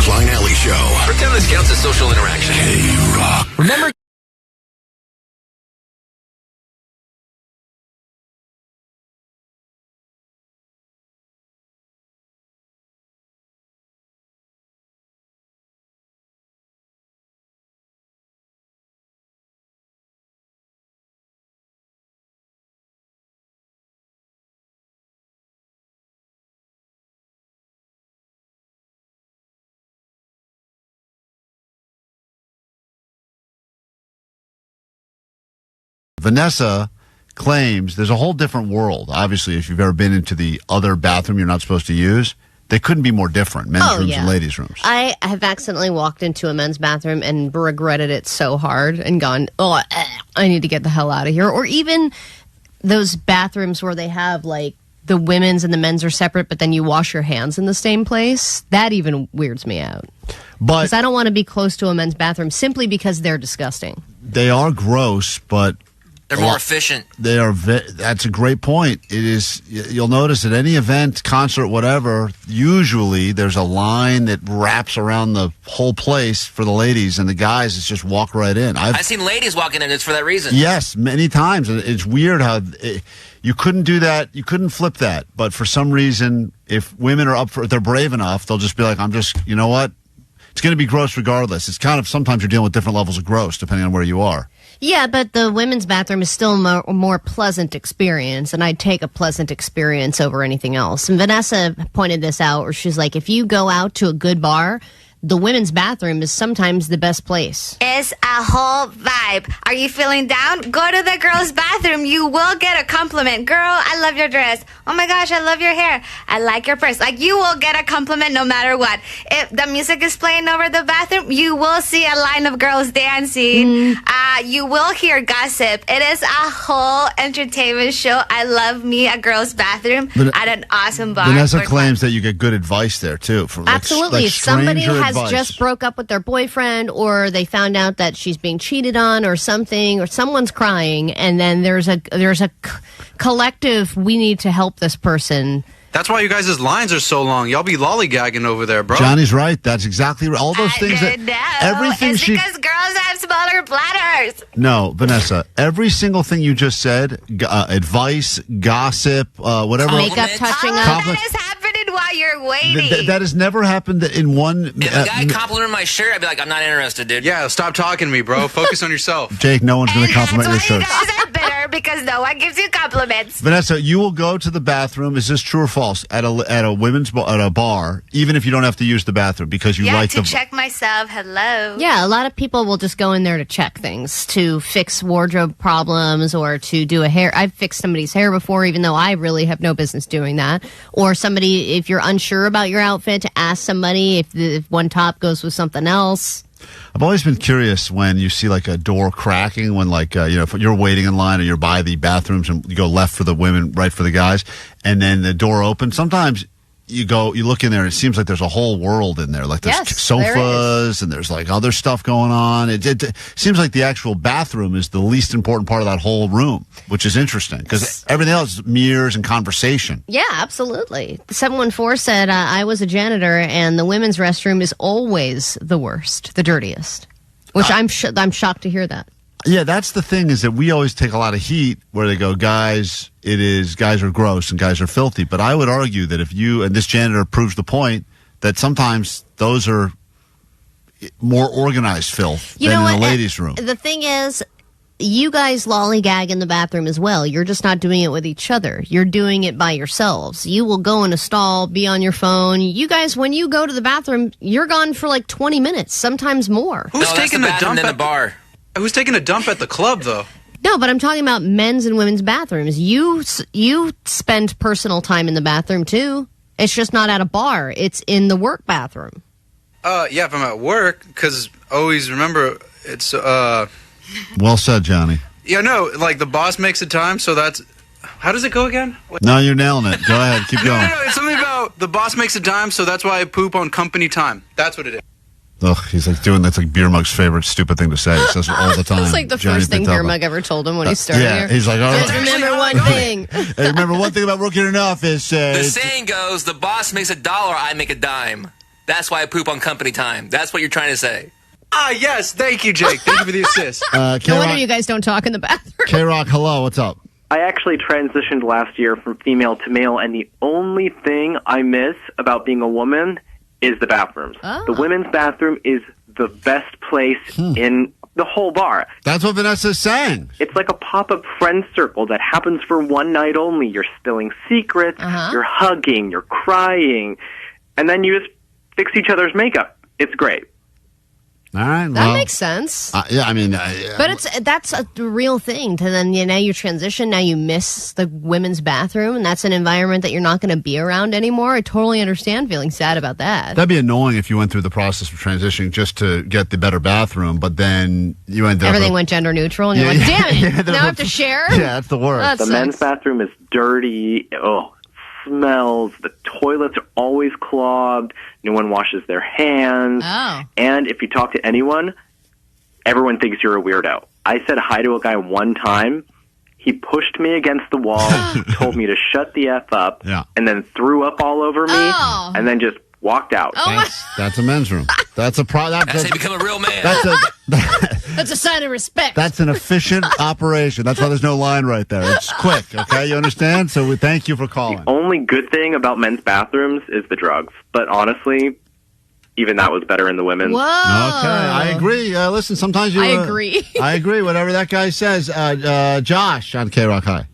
Klein Alli Show. Pretend this counts as social interaction. KROQ. Remember. Vanessa claims there's a whole different world. Obviously, if you've ever been into the other bathroom you're not supposed to use, they couldn't be more different, men's rooms and ladies' rooms. I have accidentally walked into a men's bathroom and regretted it so hard and gone, I need to get the hell out of here. Or even those bathrooms where they have like the women's and the men's are separate, but then you wash your hands in the same place. That even weirds me out. Because I don't want to be close to a men's bathroom simply because they're disgusting. They are gross, but They're more efficient. They are. That's a great point. It is. You'll notice at any event, concert, whatever. Usually, there's a line that wraps around the whole place for the ladies, and the guys is just walk right in. I've seen ladies walking in just for that reason. Yes, many times. And it's weird how You couldn't do that. You couldn't flip that. But for some reason, if women are if they're brave enough, they'll just be like, you know what? It's going to be gross regardless. It's kind of, sometimes you're dealing with different levels of gross depending on where you are. Yeah, but the women's bathroom is still a more pleasant experience, and I'd take a pleasant experience over anything else. And Vanessa pointed this out, where she's like, if you go out to a good bar, the women's bathroom is sometimes the best place. It's a whole vibe. Are you feeling down? Go to the girls' bathroom. You will get a compliment. Girl, I love your dress. Oh my gosh, I love your hair. I like your purse. Like, you will get a compliment no matter what. If the music is playing over the bathroom, you will see a line of girls dancing. You will hear gossip. It is a whole entertainment show. I love me a girls' bathroom at an awesome bar. Vanessa claims that you get good advice there, too. From Absolutely. Like If somebody has advice. just broke up with their boyfriend, or they found out that she's being cheated on or something, or someone's crying, and then there's a collective, we need to help this person. That's why you guys' lines are so long. Y'all be lollygagging over there, bro. Johnny's right. That's exactly right. All those things everything it's because girls have smaller bladders. No, Vanessa, every single thing you just said, advice, gossip, whatever. Makeup touching up. That is happening while you're waiting. That has never happened in one. If a guy complimented my shirt, I'd be like, I'm not interested, dude. Yeah, stop talking to me, bro. Focus on yourself. Jake, no one's going to compliment your shirt. You guys are bitter because no one gives you compliments. Vanessa, you will go to the bathroom. Is this true or false? At a women's at a bar, even if you don't have to use the bathroom because you like to check myself. Hello. Yeah, a lot of people will just go in there to check things, to fix wardrobe problems, or to do a hair. I've fixed somebody's hair before, even though I really have no business doing that. Or somebody, if you're unsure about your outfit, to ask somebody if one top goes with something else. I've always been curious when you see like a door cracking, when like, if you're waiting in line or you're by the bathrooms and you go left for the women, right for the guys, and then the door opens. Sometimes you look in there and it seems like there's a whole world in there. Like there's sofas and there's like other stuff going on. It seems like the actual bathroom is the least important part of that whole room, which is interesting because everything else is mirrors and conversation. Yeah, absolutely. 714 said, I was a janitor and the women's restroom is always the worst, the dirtiest, which I'm shocked to hear that. Yeah, that's the thing, is that we always take a lot of heat where they go, guys are gross and guys are filthy. But I would argue that and this janitor proves the point, that sometimes those are more organized filth than in the ladies' room. The thing is, you guys lollygag in the bathroom as well. You're just not doing it with each other. You're doing it by yourselves. You will go in a stall, be on your phone. You guys, when you go to the bathroom, you're gone for like 20 minutes, sometimes more. Who's taking a dump at the bar? Who's taking a dump at the club, though? No, but I'm talking about men's and women's bathrooms. You spend personal time in the bathroom, too. It's just not at a bar. It's in the work bathroom. Yeah, if I'm at work, because always remember, it's, Well said, Johnny. Yeah, no, like the boss makes a time, so that's... How does it go again? No, you're nailing it. Go ahead, keep going. No, it's something about the boss makes a dime, so that's why I poop on company time. That's what it is. Ugh, he's like that's like Beer Mug's favorite stupid thing to say. He says it all the time. It's like the first thing Beer Mug ever told him when he started yeah, here. he's like, just remember one thing. Hey, remember one thing about working in an office. The saying goes, the boss makes $1, I make a dime. That's why I poop on company time. That's what you're trying to say. Ah, yes. Thank you, Jake. Thank you for the assist. No wonder you guys don't talk in the bathroom. KROQ, hello. What's up? I actually transitioned last year from female to male, and the only thing I miss about being a woman is the bathrooms. Oh. The women's bathroom is the best place in the whole bar. That's what Vanessa's saying. It's like a pop-up friend circle that happens for one night only. You're spilling secrets, you're hugging, you're crying, and then you just fix each other's makeup. It's great. All right, that makes sense. Yeah, I mean, but that's a real thing. To then now you transition, now you miss the women's bathroom, and that's an environment that you're not going to be around anymore. I totally understand feeling sad about that. That'd be annoying if you went through the process of transitioning just to get the better bathroom, but then you ended everything went gender neutral, and you're like, damn it, now I have to share. Yeah, that's the worst. The men's bathroom is dirty. Smells. The toilets are always clogged. No one washes their hands. And if you talk to anyone, everyone thinks you're a weirdo. I said hi to a guy one time. He pushed me against the wall, told me to shut the F up, and then threw up all over me, and then just walked out. That's a men's room. That's a That's how you become a real man. That's a sign of respect. That's an efficient operation. That's why there's no line right there. It's quick, okay? You understand? So we thank you for calling. The only good thing about men's bathrooms is the drugs. But honestly, even that was better in the women's. Whoa. Okay, I agree. Listen, sometimes you... I agree. I agree, whatever that guy says. Josh on KROQ, hi.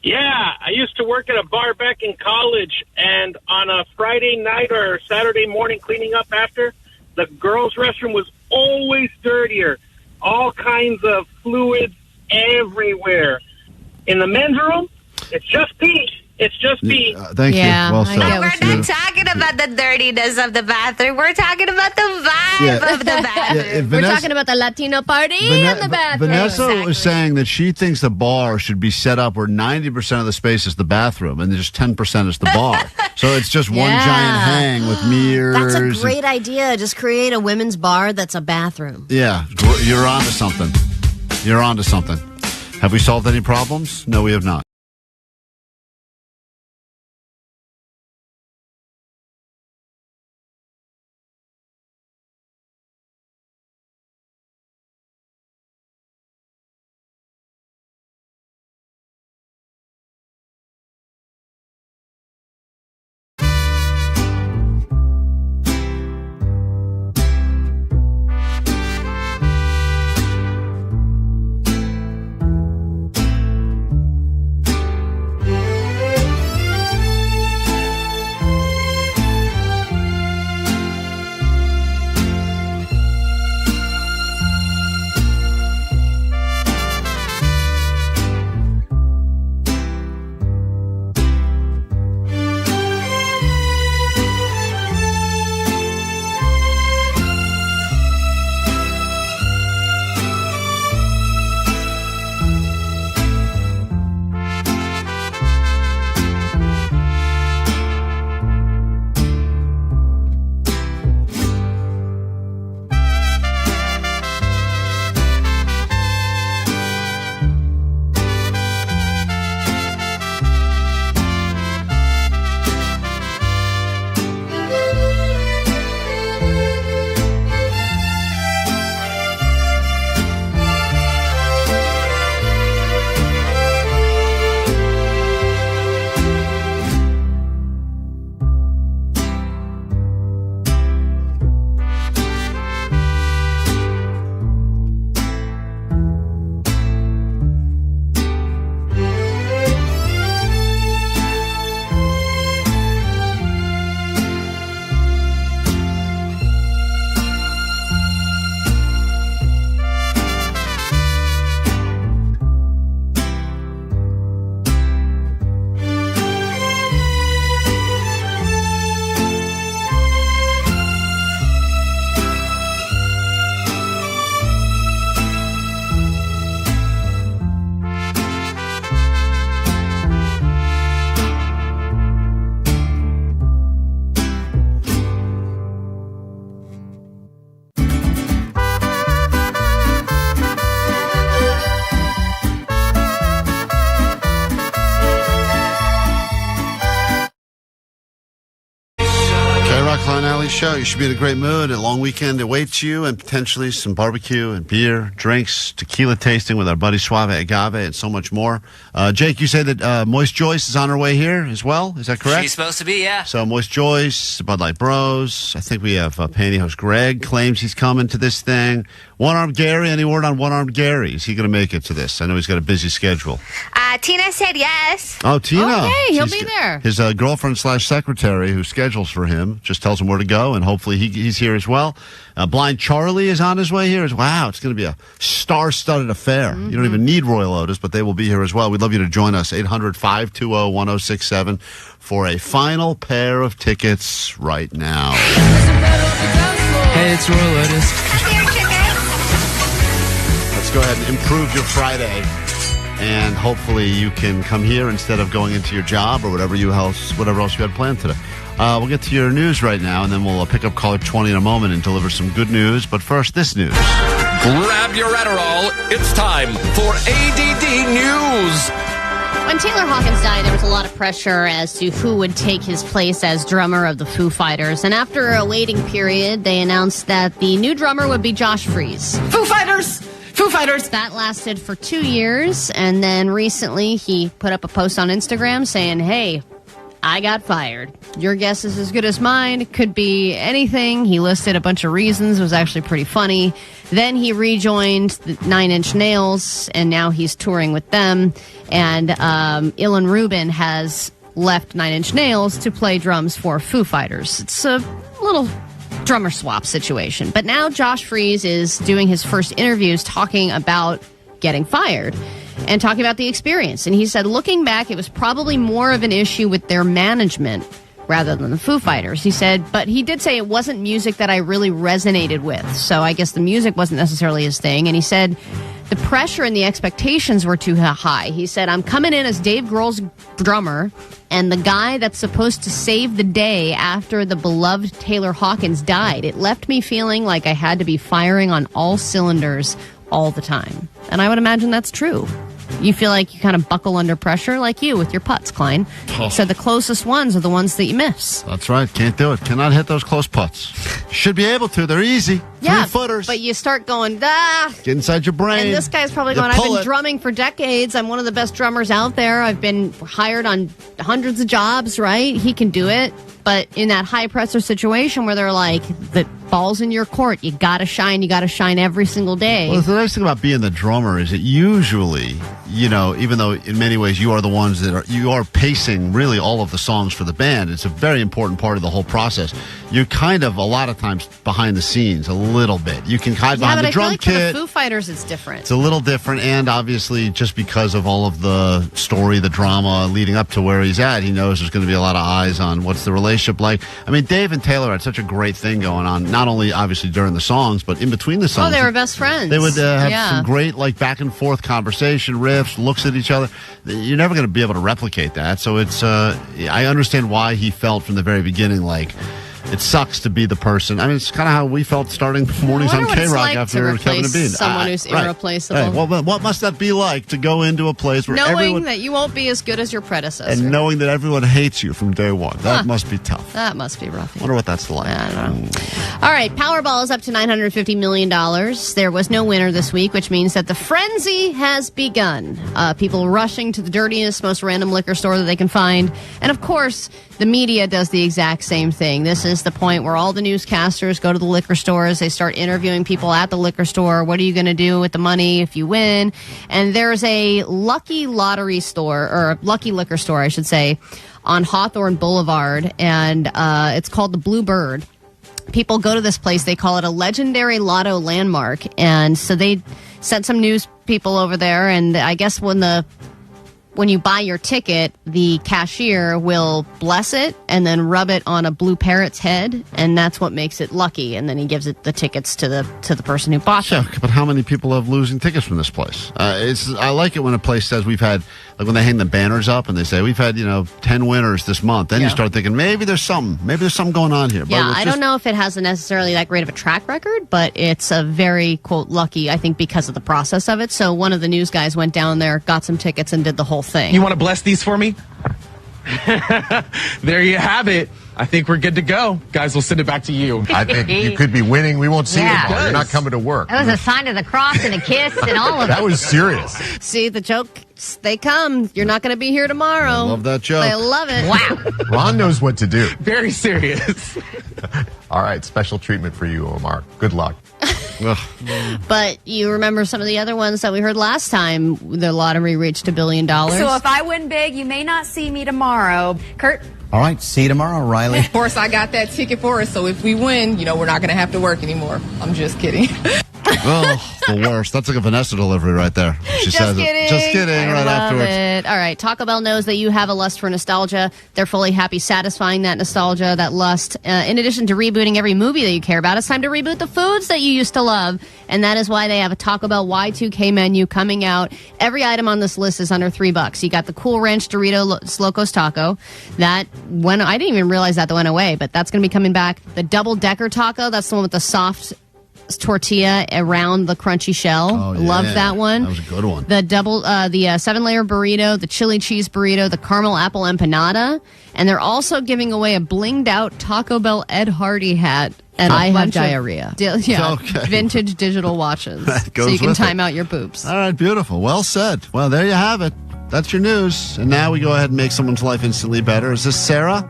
Yeah, I used to work at a bar back in college, and on a Friday night or Saturday morning cleaning up after, the girls' restroom was always dirtier. All kinds of fluids everywhere. In the men's room, it's just pee. It's just pee. Thank you. Well said. But we're not talking about the dirtiness of the bathroom. We're talking about the vibe of the bathroom. We're talking about the Latino party in the bathroom. Vanessa was saying that she thinks the bar should be set up where 90% of the space is the bathroom and just 10% is the bar. So it's just one giant hang with mirrors. That's a great idea. Just create a women's bar that's a bathroom. Yeah, you're onto something. You're onto something. Have we solved any problems? No, we have not. Klein, Alli show. You should be in a great mood. A long weekend awaits you, and potentially some barbecue and beer, drinks, tequila tasting with our buddy Suave Agave, and so much more. Jake, you say that Moist Joyce is on her way here as well. Is that correct? She's supposed to be, yeah. So Moist Joyce, Bud Light Bros. I think we have Pantyhose Greg claims he's coming to this thing. One-Armed Gary. Any word on One-Armed Gary? Is he going to make it to this? I know he's got a busy schedule. Tina said yes. Oh, Tina. Okay, he'll be there. His girlfriend/secretary who schedules for him just tells him where to go, and hopefully he's here as well. Blind Charlie is on his way here. Wow, it's going to be a star-studded affair. You don't even need Royel Otis, but they will be here as well. We'd love you to join us, 800-520-1067, for a final pair of tickets right now. Hey, it's Royel Otis. Let's go ahead and improve your Friday. And hopefully you can come here instead of going into your job or whatever else you had planned today. We'll get to your news right now, and then we'll pick up caller 20 in a moment and deliver some good news. But first, this news. Grab your Adderall. It's time for ADD News. When Taylor Hawkins died, there was a lot of pressure as to who would take his place as drummer of the Foo Fighters. And after a waiting period, they announced that the new drummer would be Josh Freese. Foo Fighters! Foo Fighters! That lasted for 2 years, and then recently he put up a post on Instagram saying, hey, I got fired. Your guess is as good as mine. It could be anything. He listed a bunch of reasons. It was actually pretty funny. Then he rejoined the 9 Inch Nails, and now he's touring with them. And Ilan Rubin has left 9 Inch Nails to play drums for Foo Fighters. It's a little drummer swap situation. But now Josh Freese is doing his first interviews talking about getting fired and talking about the experience. And he said, looking back, it was probably more of an issue with their management rather than the Foo Fighters. He said, but he did say it wasn't music that I really resonated with. So I guess the music wasn't necessarily his thing. And he said the pressure and the expectations were too high. He said, I'm coming in as Dave Grohl's drummer and the guy that's supposed to save the day after the beloved Taylor Hawkins died. It left me feeling like I had to be firing on all cylinders all the time. And I would imagine that's true. You feel like you kind of buckle under pressure like you with your putts, Klein. Oh. So the closest ones are the ones that you miss. That's right. Can't do it. Cannot hit those close putts. Should be able to. They're easy. Yeah, 3-footers. but you start going, ah. Get inside your brain. And this guy's probably You going, I've pull been it. drumming for decades. I'm one of the best drummers out there. I've been hired on hundreds of jobs, right? He can do it. But in that high-pressure situation where they're like, the ball's in your court, you got to shine every single day. Well, the nice thing about being the drummer is that usually, even though in many ways you are the ones you are pacing really all of the songs for the band, it's a very important part of the whole process. You're kind of a lot of times behind the scenes a little bit. You can hide behind the drum kit. kit. For the Foo Fighters, it's different. It's a little different, and obviously just because of all of the story, the drama leading up to where he's at, he knows there's going to be a lot of eyes on what's the relationship like. I mean, Dave and Taylor had such a great thing going on, not only obviously during the songs, but in between the songs. Oh, they were best friends. They would have some great back and forth conversation, riffs, looks at each other. You're never going to be able to replicate that. So it's I understand why he felt from the very beginning like it sucks to be the person. I mean, it's kind of how we felt starting mornings on KROQ like after Kevin and Bean. Someone who's irreplaceable. Right. Well, what must that be like to go into a place where knowing that you won't be as good as your predecessor. And knowing that everyone hates you from day one. That must be tough. That must be rough. I wonder what that's like. I don't know. All right, Powerball is up to $950 million. There was no winner this week, which means that the frenzy has begun. People rushing to the dirtiest, most random liquor store that they can find. And of course, the media does the exact same thing. This is the point where all the newscasters go to the liquor stores. They start interviewing people at the liquor store. What are you going to do with the money if you win? And there's a lucky lottery store, or a lucky liquor store, I should say, on Hawthorne Boulevard. And it's called the Blue Bird. People go to this place. They call it a legendary lotto landmark. And so they sent some news people over there. And I guess when you buy your ticket, the cashier will bless it and then rub it on a blue parrot's head, and that's what makes it lucky. And then he gives it the tickets to the person who bought them. But how many people have losing tickets from this place? I like it when a place says we've had, like when they hang the banners up and they say we've had 10 winners this month. Then you start thinking maybe there's something going on here. Yeah, I don't know if it has necessarily that great of a track record, but it's a very quote lucky, I think, because of the process of it. So one of the news guys went down there, got some tickets, and did the whole thing. You want to bless these for me? There you have it. I think we're good to go. Guys, we'll send it back to you. I think you could be winning. We won't see you tomorrow. You're not coming to work. That was a sign of the cross and a kiss and all of it. That was serious. See, the jokes, they come. You're not going to be here tomorrow. I love that joke. I love it. Wow. Ron knows what to do. Very serious. All right, special treatment for you, Omar. Good luck. But you remember some of the other ones that we heard last time the lottery reached $1 billion. So if I win big, you may not see me tomorrow. Kurt? All right, see you tomorrow, Riley. Of course, I got that ticket for us, so if we win, we're not going to have to work anymore. I'm just kidding. Oh, the worst. That's like a Vanessa delivery right there. She says kidding. it. Just kidding. I right love afterwards. It. All right. Taco Bell knows that you have a lust for nostalgia. They're fully happy satisfying that nostalgia, that lust. In addition to rebooting every movie that you care about, it's time to reboot the foods that you used to love. And that is why they have a Taco Bell Y2K menu coming out. Every item on this list is under $3. You got the Cool Ranch Dorito Locos Taco. I didn't even realize that went away, but that's going to be coming back. The Double Decker Taco, that's the one with the soft tortilla around the crunchy shell. Oh, yeah. Love that one. That was a good one. The 7-layer burrito, the chili cheese burrito, the caramel apple empanada, and they're also giving away a blinged out Taco Bell Ed Hardy hat. And I have diarrhea. Vintage digital watches. So you can time out your boobs. All right, beautiful. Well said. Well, there you have it. That's your news. And now we go ahead and make someone's life instantly better. Is this Sarah?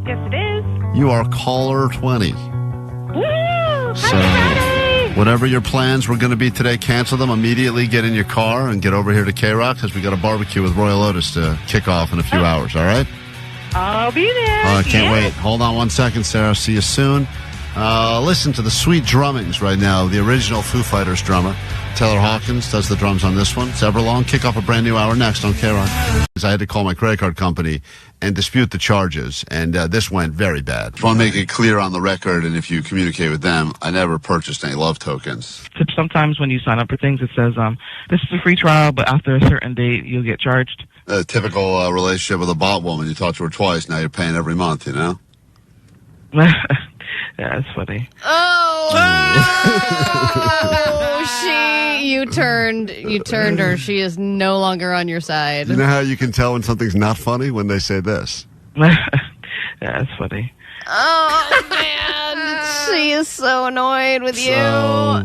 Yes, it is. You are caller 20. Woo! So whatever your plans were going to be today, cancel them immediately. Get in your car and get over here to KROQ because we got a barbecue with Royel Otis to kick off in a few hours, all right? I'll be there. I can't wait. Hold on one second, Sarah. See you soon. Listen to the sweet drummings right now. The original Foo Fighters drummer, Taylor Hawkins, does the drums on this one. It's Everlong. Kick off a brand new hour next on KROQ. I had to call my credit card company and dispute the charges, and this went very bad. I want to make it clear on the record, and if you communicate with them, I never purchased any love tokens. Sometimes when you sign up for things, it says, this is a free trial, but after a certain date, you'll get charged. A typical relationship with a bot woman. You talk to her twice, now you're paying every month, you know? Yeah, it's funny. You turned her. She is no longer on your side. You know how you can tell when something's not funny? When they say this. Yeah, it's funny. Oh, man. She is so annoyed with you. Show.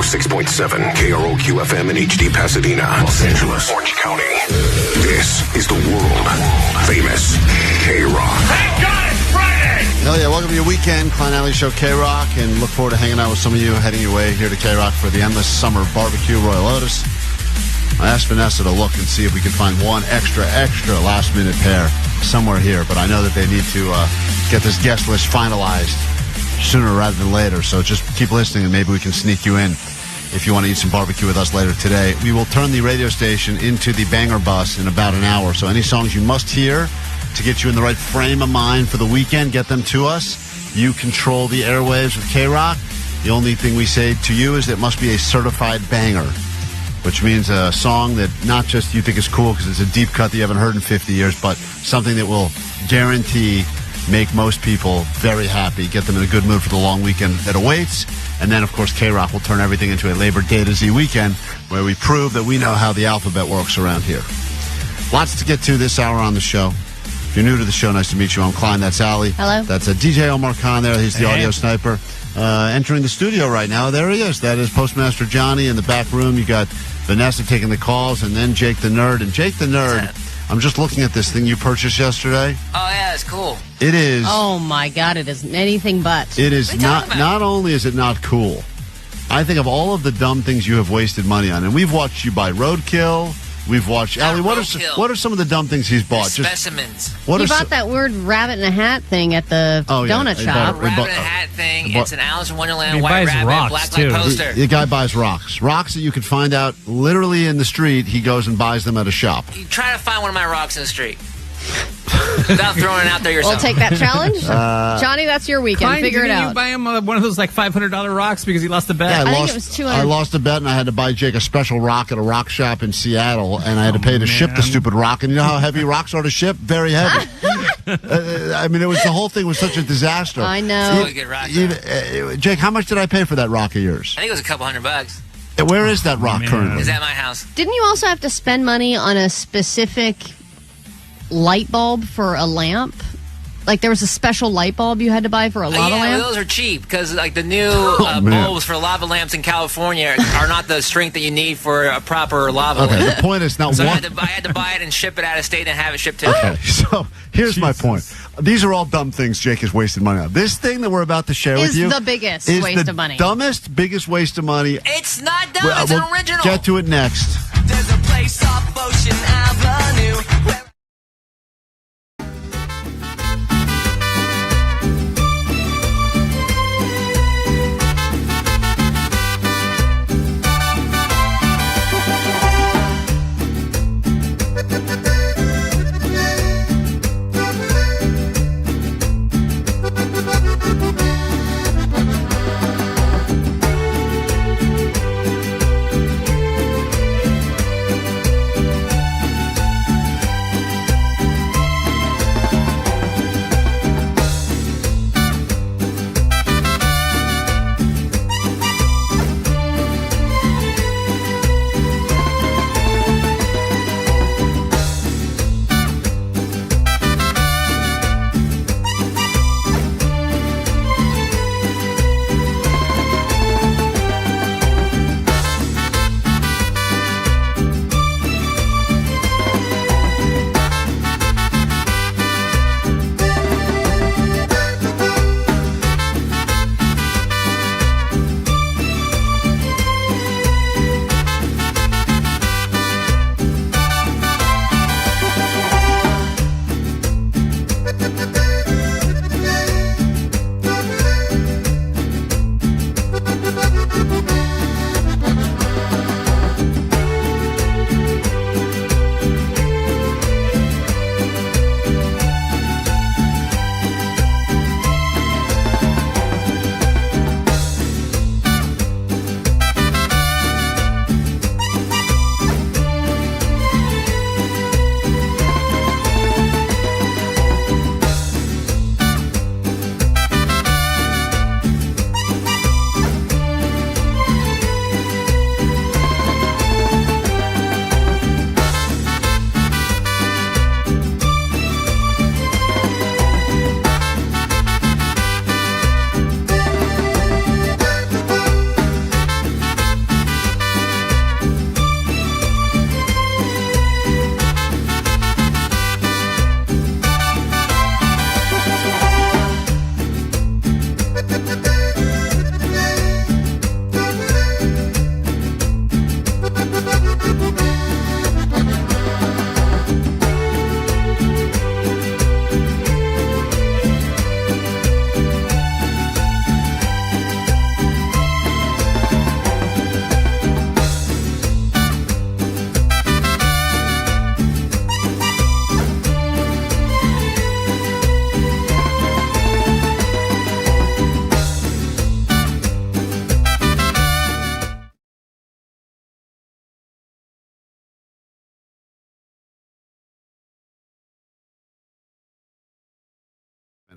106.7 KROQ FM in HD Pasadena, Los Angeles, Orange County. This is the world famous KROQ. Thank God it's Friday! Hell yeah, welcome to your weekend, Klein Alli Show KROQ, and look forward to hanging out with some of you heading your way here to KROQ for the Endless Summer BBQ, Royel Otis. I asked Vanessa to look and see if we could find one extra last-minute pair somewhere here, but I know that they need to get this guest list finalized sooner rather than later, so just keep listening and maybe we can sneak you in if you want to eat some barbecue with us later today. We will turn the radio station into the banger bus in about an hour, so any songs you must hear to get you in the right frame of mind for the weekend. Get them to us. You control the airwaves with KROQ. The only thing we say to you is it must be a certified banger, which means a song that not just you think is cool because it's a deep cut that you haven't heard in 50 years, but something that will guarantee make most people very happy, get them in a good mood for the long weekend that awaits. And then, of course, KROQ will turn everything into a Labor Day to Z weekend where we prove that we know how the alphabet works around here. Lots to get to this hour on the show. If you're new to the show, nice to meet you. I'm Klein. That's Alli. Hello. That's DJ Omar Khan there. He's the audio sniper. Entering the studio right now. There he is. That is Postmaster Johnny in the back room. You got Vanessa taking the calls, and then Jake the Nerd. And Jake the Nerd, I'm just looking at this thing you purchased yesterday. Oh, yeah, it's cool. It is. Oh, my God. It is anything but. It is not only is it not cool, I think of all of the dumb things you have wasted money on. And we've watched you buy roadkill. We've watched Alli. What are some of the dumb things he's bought? Specimens. He bought that weird rabbit in a hat thing at the donut shop. Rabbit in a hat thing. It's an Alice in Wonderland white rabbit, black light poster. The guy buys rocks that you could find out literally in the street. He goes and buys them at a shop. You try to find one of my rocks in the street. Without throwing it out there yourself. We'll take that challenge. Johnny, that's your weekend. Klein, Figure it didn't out. you buy him one of those like $500 rocks because he lost a bet? Yeah, I think it was 200. I lost a bet, and I had to buy Jake a special rock at a rock shop in Seattle, and I had to pay to ship the stupid rock. And you know how heavy rocks are to ship? Very heavy. I mean, the whole thing was such a disaster. I know. It's a good rock, Jake, how much did I pay for that rock of yours? I think it was a couple $100. Where is that rock currently? It's at my house. Didn't you also have to spend money on a specific light bulb for a lamp? Like there was a special light bulb you had to buy for a lava lamp? Those are cheap because like the new bulbs for lava lamps in California are not the strength that you need for a proper lava lamp. The point is not so one. I had to buy it and ship it out of state and have it shipped to me. Okay, so here's my point. These are all dumb things Jake has wasted money on. This thing that we're about to share with you is the biggest is waste the of money. Dumbest, biggest waste of money. It's not dumb. It's an original. Get to it next. There's a place off Ocean Avenue where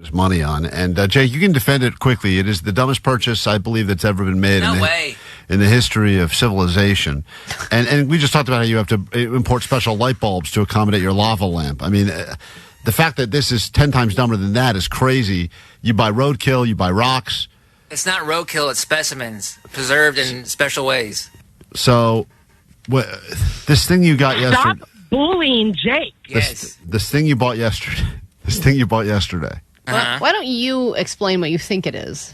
his money on. And Jake, you can defend it quickly. It is the dumbest purchase I believe that's ever been made in the history of civilization. And we just talked about how you have to import special light bulbs to accommodate your lava lamp. I mean, the fact that this is 10 times dumber than that is crazy. You buy roadkill, you buy rocks. It's not roadkill, it's specimens preserved in special ways. So, this thing you got yesterday. Stop bullying Jake. This thing you bought yesterday. This thing you bought yesterday. Why don't you explain what you think it is?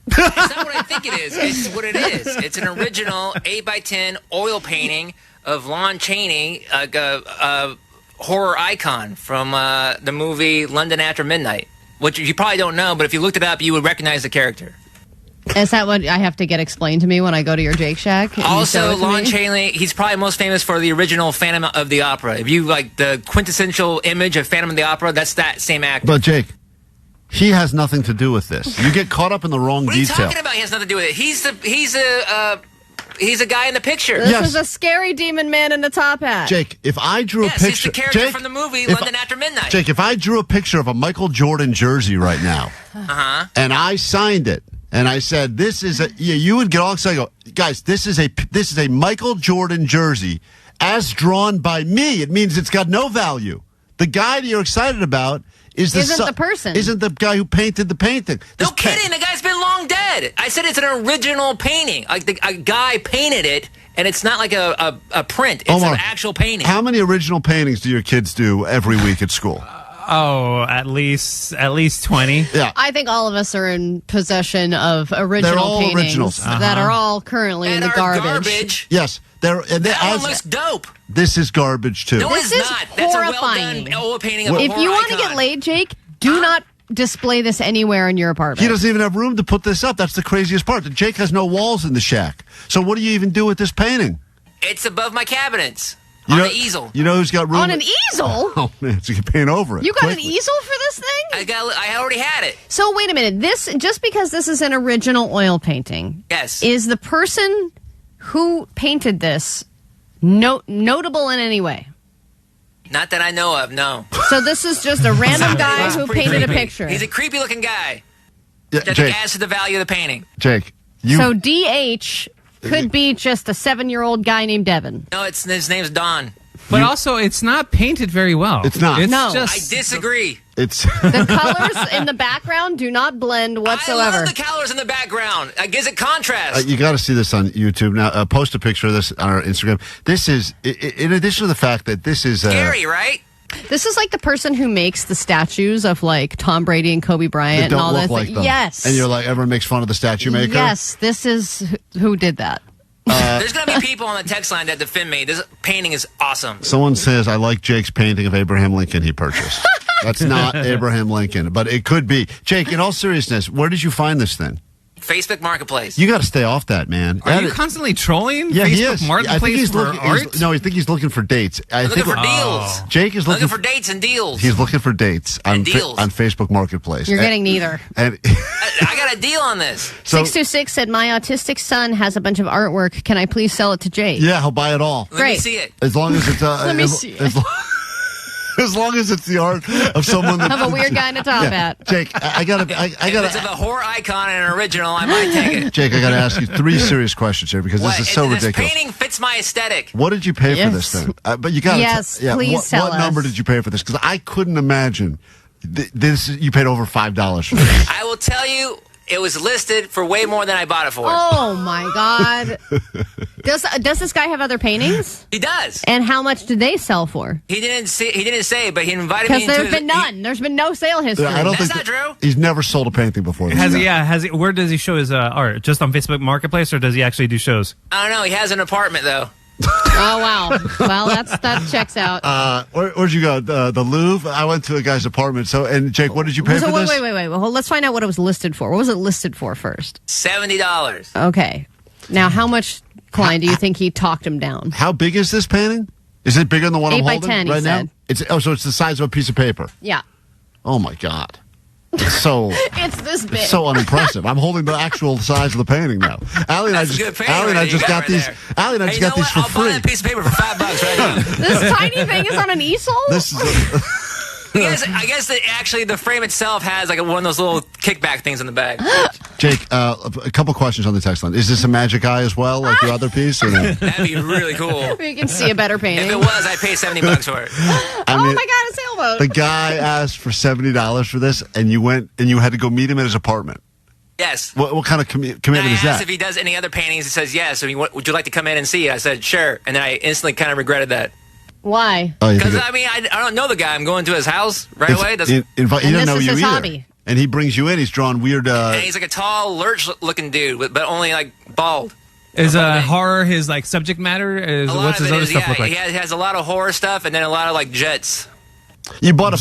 It's not what I think it is. It's what it is. It's an original 8x10 oil painting of Lon Chaney, a horror icon from the movie London After Midnight, which you probably don't know, but if you looked it up, you would recognize the character. Is that what I have to get explained to me when I go to your Jake Shack? Also, Lon Chaney, he's probably most famous for the original Phantom of the Opera. If you like the quintessential image of Phantom of the Opera, that's that same actor. But Jake, he has nothing to do with this. You get caught up in the wrong What are you detail. talking about? He has nothing to do with it. He's a guy in the picture. This is a scary demon man in a top hat. Jake, if I drew a picture... Yes, he's the character Jake, from the movie London After Midnight. Jake, if I drew a picture of a Michael Jordan jersey right now, and I signed it, and I said, this is a... Yeah, you would get all excited and go, guys, this is a Michael Jordan jersey as drawn by me. It means it's got no value. The guy that you're excited about isn't the person. Isn't the guy who painted the painting. No kidding, the guy's been long dead. I said it's an original painting. Like a guy painted it, and it's not like a print. It's Omar, an actual painting. How many original paintings do your kids do every week at school? At least 20. Yeah. I think all of us are in possession of original They're all paintings originals. that are all currently in the garbage. Yes. That one looks dope. This is garbage, too. No, This it's is not. That's a horrifying. well-done oil painting of a If horror you want to icon. get laid, Jake, do not display this anywhere in your apartment. He doesn't even have room to put this up. That's the craziest part. Jake has no walls in the shack. So what do you even do with this painting? It's above my cabinets. You On know, an easel. You know who's got room? On an easel? Oh, man, so you can paint over it. You got quickly. an easel for this thing? I already had it. So wait a minute. Just because this is an original oil painting, yes, is the person who painted this notable in any way? Not that I know of, no. So this is just a random guy who painted a picture. He's a creepy looking guy. Yeah, That Jake, adds to the value of the painting. Jake, you... So DH could be just a 7-year-old guy named Devin. No, his name's Don. But also, it's not painted very well. It's not. It's No. just I disagree. It's The colors in the background do not blend whatsoever. I love the colors in the background. It gives it contrast. you got to see this on YouTube. Now, post a picture of this on our Instagram. This is, in addition to the fact that this is... Scary, right? This is like the person who makes the statues of like Tom Brady and Kobe Bryant That and don't all look that. like them. Yes. And you're like, everyone makes fun of the statue maker? Yes, this is who did that. There's going to be people on the text line that defend me. This painting is awesome. Someone says, I like Jake's painting of Abraham Lincoln he purchased. That's not Abraham Lincoln, but it could be. Jake, in all seriousness, where did you find this thing? Facebook Marketplace. You got to stay off that, man. Are you constantly trolling Yeah, Facebook he is. Marketplace I think he's for looking, art? No, I think he's looking for dates. Looking for deals. Jake is Looking for dates and deals. He's looking for dates on deals. on Facebook Marketplace. You're getting neither. And I got a deal on this. 626 said, my autistic son has a bunch of artwork. Can I please sell it to Jake? yeah, he'll buy it all. Let me see it. As long as it's Let me see it. As long as it's the art of someone that, Of a weird guy in a top hat. Jake, I gotta If it's of a horror icon and an original, I might take it. Jake, I gotta ask you 3 serious questions here because this is so This ridiculous. painting fits my aesthetic. What did you pay for this thing? But you got Yes, please tell What number us. did you pay for this? Because I couldn't imagine this. You paid over $5 for this. I will tell you, it was listed for way more than I bought it for. Oh my God. Does this guy have other paintings? He does. And how much did they sell for? He didn't say, but he invited me Because into there's been none. There's been no sale history. I don't That's think not true. He's never sold a painting before. Has he? Where does he show his art? Just on Facebook Marketplace, or does he actually do shows? I don't know. He has an apartment, though. Oh, wow. Well, that checks out. Where'd you go? The Louvre? I went to a guy's apartment. And Jake, what did you pay So for this? wait. Well, let's find out what it was listed for. What was it listed for first? $70. Okay. Now, how much, Klein, do you think he talked him down? How big is this painting? Is it bigger than the one 8 I'm by holding 10, he right said. now? So it's the size of a piece of paper. Yeah. Oh my God. It's so It's this big. it's so unimpressive. I'm holding the actual size of the painting now. Alli and I That's a just good painting Alli and I right just there. got You these. got right Alli and I Hey, just you got know these what? for I'll buy free. that piece of paper for $5 right now. This tiny thing is on an easel? This is I guess that actually the frame itself has like one of those little kickback things in the back. Jake, a couple questions on the text line. Is this a magic eye as well, like your other piece? Or no? That'd be really cool. You can see a better painting. If it was, I'd pay $70 for it. I mean, oh my God, a sailboat. The guy asked for $70 for this, and you went and you had to go meet him at his apartment. Yes. What kind of commitment I is asked that? if he does any other paintings. He says yes. So would you like to come in and see? I said sure, and then I instantly kind of regretted that. Why? Because I mean, I don't know the guy. I'm going to his house right away. He doesn't know you either. Hobby. And he brings you in. He's drawing weird. And he's like a tall, lurch-looking dude, but only like bald. Is horror his like subject matter? What's his other stuff look like? He has a lot of horror stuff, and then a lot of like jets. You bought a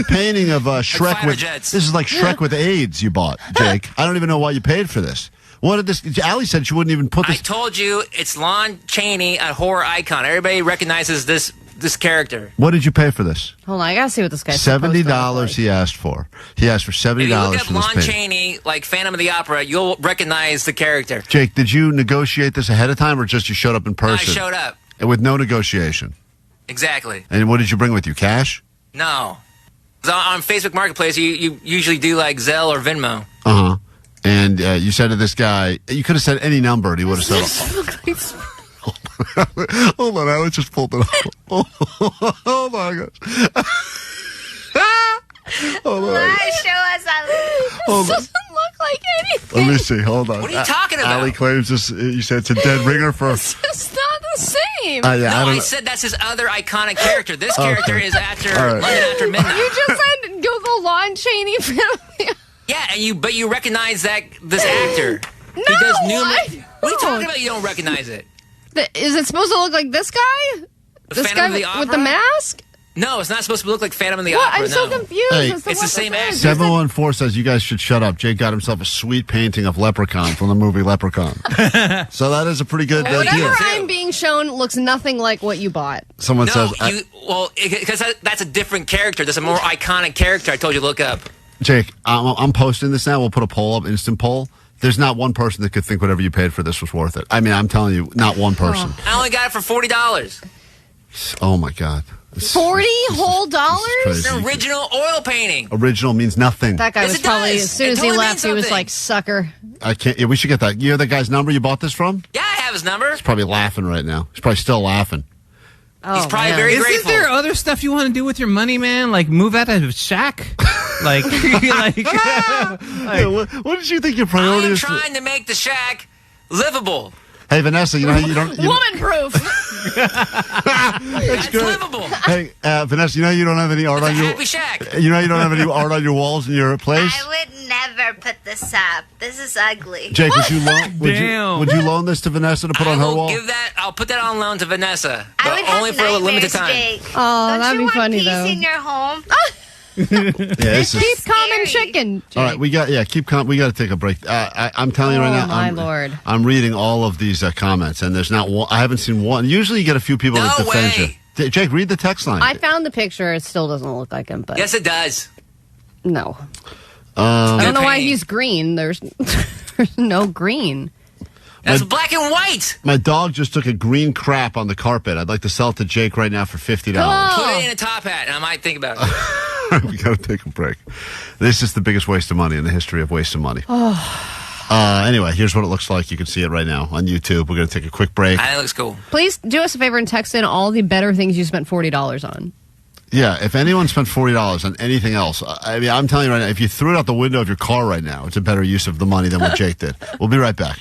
painting of Shrek fighter with jets. This is like Shrek with AIDS. You bought, Jake. I don't even know why you paid for this. What did this? Alli said she wouldn't even put this. I told you it's Lon Chaney, a horror icon. Everybody recognizes this character. What did you pay for this? Hold on, I gotta see what this guy's $70 he asked for. He asked for $70 If you look up for this Lon painting. Chaney, like Phantom of the Opera, you'll recognize the character. Jake, did you negotiate this ahead of time, or just you showed up in person? I showed up. And with no negotiation. Exactly. And what did you bring with you? Cash? No. 'Cause on Facebook Marketplace, you usually do like Zelle or Venmo. Uh-huh. And you said to this guy, you could have said any number and he would have said, hold on, I just pulled it up. Oh my gosh. Hold on. Why show us Hold on. This doesn't look like anything. Let me see, hold on. What are you talking about? Alli claims this, you said it's a dead ringer for... It's not the same. Yeah, No, I I said that's his other iconic character. This character is after London After Midnight. You just said Google Lon Chaney family. Yeah, but you recognize this actor. No, he does numerous. I What are you talking don't. about? You don't recognize it. Is it supposed to look like this guy? This Phantom guy of the with the Opera? mask? No, it's not supposed to look like Phantom of the What? Opera. I'm so no. confused. Hey, as to it's what the same this actor. is. 714 says you guys should shut up. Jake got himself a sweet painting of Leprechaun from the movie Leprechaun. So that is a pretty good Whatever deal. I'm being shown looks nothing like what you bought. Someone No, says... because that's a different character. That's a more iconic character. I told you to look up. Jake, I'm posting this now. We'll put a poll up, instant poll. There's not one person that could think whatever you paid for this was worth it. I mean, I'm telling you, not one person. I only got it for $40. Oh, my God. 40 whole dollars? It's an original oil painting. Original means nothing. That guy Yes, was it probably, does. as soon It as he totally left, means he was something. like, sucker. I can't. Yeah, we should get that. You know the guy's number you bought this from? Yeah, I have his number. He's probably laughing right now. He's probably still laughing. He's probably very Isn't grateful. there other stuff you want to do with your money, man? Like move out of shack? Like, Hey, what did you think your priority I'm is? trying to make the shack livable. Hey, Vanessa, you know how you don't... Woman-proof. That's good. livable. Hey, Vanessa, you know you don't have any art It's on a your... happy shack. You know you don't have any art on your walls in your place? I would never put this up. This is ugly. Jake, would you loan? Damn. Would you loan this to Vanessa to put on her wall? I'll put that on loan to Vanessa, I but would have only for a limited nightmares, time. Jake. Oh, Don't that'd you be want funny, peace though. in your home? This is- Keep calm and chicken. All right, we got keep calm. We got to take a break. I'm telling you right now. my Lord. I'm reading all of these comments, and there's not one. I haven't seen one. Usually, you get a few people that No defend way. you. Jake, read the text line. I found the picture. It still doesn't look like him, but Yes, it does. no. I don't know why painting. he's green. There's no green. That's black and white. My dog just took a green crap on the carpet. I'd like to sell it to Jake right now for $50. Put it in a top hat, and I might think about it. We got to take a break. This is the biggest waste of money in the history of wasting money. Anyway, here's what it looks like. You can see it right now on YouTube. We're going to take a quick break. That looks cool. Please do us a favor and text in all the better things you spent $40 on. Yeah, if anyone spent $40 on anything else, I mean, I'm telling you right now, if you threw it out the window of your car right now, it's a better use of the money than what Jake did. We'll be right back.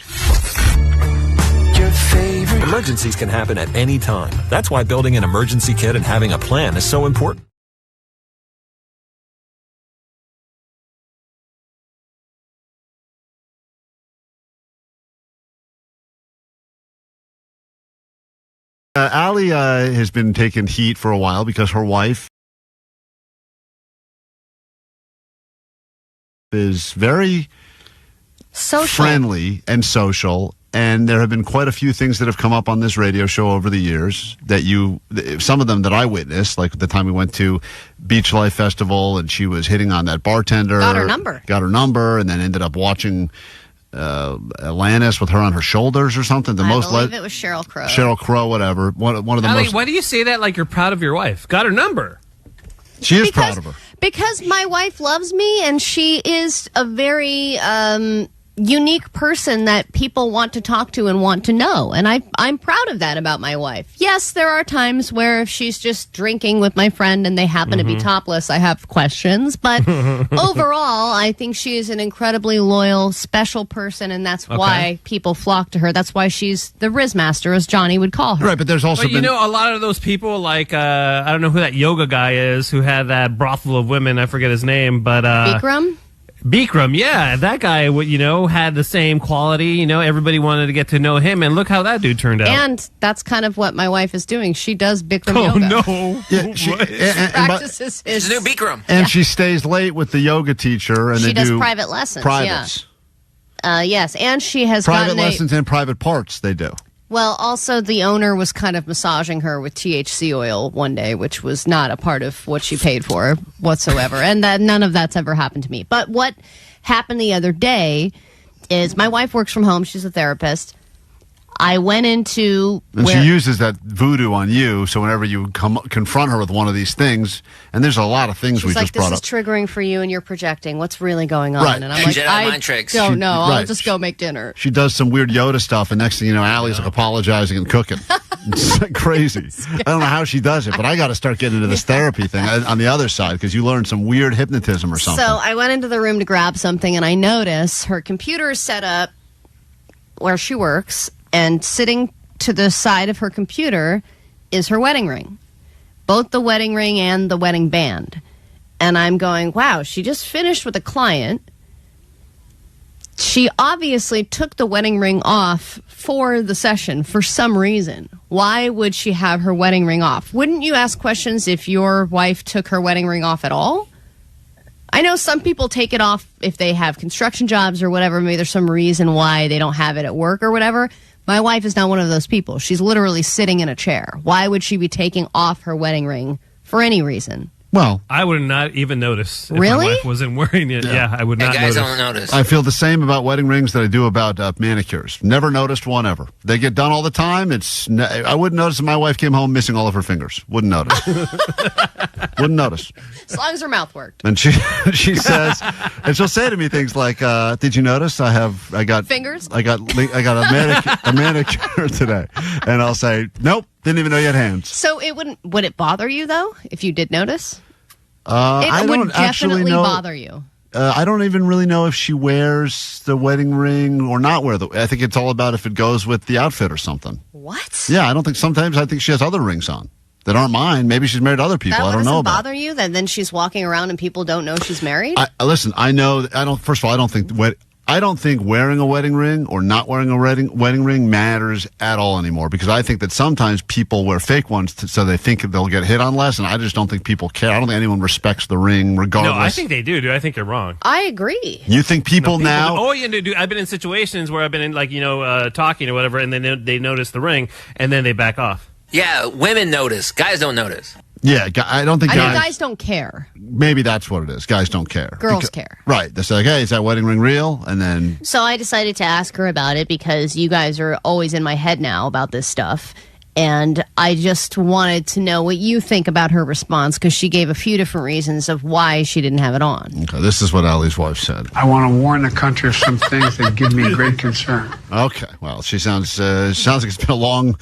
Emergencies can happen at any time. That's why building an emergency kit and having a plan is so important. Alli has been taking heat for a while because her wife is very Social. friendly and social. And there have been quite a few things that have come up on this radio show over the years that some of them that I witnessed, like the time we went to Beach Life Festival and she was hitting on that bartender. Got her number, and then ended up watching Atlantis with her on her shoulders or something. I believe it was Sheryl Crow. Sheryl Crow, whatever. One of the Alli, most... why do you say that like you're proud of your wife? Got her number. She is proud of her. Because my wife loves me, and she is a very unique person that people want to talk to and want to know. And I'm proud of that about my wife. Yes, there are times where if she's just drinking with my friend and they happen to be topless, I have questions. But overall, I think she is an incredibly loyal, special person, and that's why people flock to her. That's why she's the Riz Master, as Johnny would call her. Right, but there's also But you know, a lot of those people, like, I don't know who that yoga guy is who had that brothel of women. I forget his name, but... Bikram, yeah. That guy, you know, had the same quality. You know, everybody wanted to get to know him, and look how that dude turned out. And that's kind of what my wife is doing. She does Bikram yoga. No. Yeah, she practices his... She's a new Bikram. And she stays late with the yoga teacher, and she they does do private lessons. privates. Yeah. Yes, and she has Private gotten lessons and private parts they do. Well, also the owner was kind of massaging her with THC oil one day, which was not a part of what she paid for whatsoever. And that none of that's ever happened to me. But what happened the other day is my wife works from home. She's a therapist. I went into... And she uses that voodoo on you, so whenever you confront her with one of these things, and there's a lot of things we just brought up. This is triggering for you and you're projecting. What's really going on? Right. And I'm like, I don't know. I'll just go make dinner. She does some weird Yoda stuff, and next thing you know, Allie's like apologizing and cooking. It's like crazy. I don't know how she does it, but I got to start getting into this therapy thing on the other side, because you learned some weird hypnotism or something. So I went into the room to grab something, and I notice her computer is set up where she works, and sitting to the side of her computer is her wedding ring. Both the wedding ring and the wedding band. And I'm going, wow, she just finished with a client. She obviously took the wedding ring off for the session for some reason. Why would she have her wedding ring off? Wouldn't you ask questions if your wife took her wedding ring off at all? I know some people take it off if they have construction jobs or whatever. Maybe there's some reason why they don't have it at work or whatever. My wife is not one of those people. She's literally sitting in a chair. Why would she be taking off her wedding ring for any reason? Well, I would not even notice if Really? my wife wasn't wearing it. Yeah, I would not guys notice. don't notice. I feel the same about wedding rings that I do about manicures. Never noticed one ever. They get done all the time. I wouldn't notice if my wife came home missing all of her fingers. Wouldn't notice. Wouldn't notice. As long as her mouth worked. And she says, and she'll say to me things like, "Did you notice I got fingers? I got a manicure today," and I'll say, "Nope, didn't even know you had hands." So would it bother you though if you did notice? I It don't would actually definitely know. bother you. I don't even really know if she wears the wedding ring or not wear the. I think it's all about if it goes with the outfit or something. What? Yeah, I don't think. Sometimes I think she has other rings on that aren't mine. Maybe she's married to other people. That I don't know doesn't about. bother you that then she's walking around and people don't know she's married? Listen, I know. I don't. First of all, I don't think wearing a wedding ring or not wearing a wedding ring matters at all anymore, because I think that sometimes people wear fake ones so they think they'll get hit on less, and I just don't think people care. I don't think anyone respects the ring regardless. No, I think they do, dude. I think you're wrong. I agree. You think people now? Oh, yeah, dude. I've been in situations where I've been in, like, talking or whatever, and then they notice the ring, and then they back off. Yeah, women notice. Guys don't notice. Yeah, I don't think guys don't care. Maybe that's what it is. Guys don't care. Girls care. Right. They're like, hey, is that wedding ring real? And then... So I decided to ask her about it because you guys are always in my head now about this stuff. And I just wanted to know what you think about her response, because she gave a few different reasons of why she didn't have it on. Okay, this is what Allie's wife said. I want to warn the country of some things that give me great concern. Okay, well, she sounds like it's been a long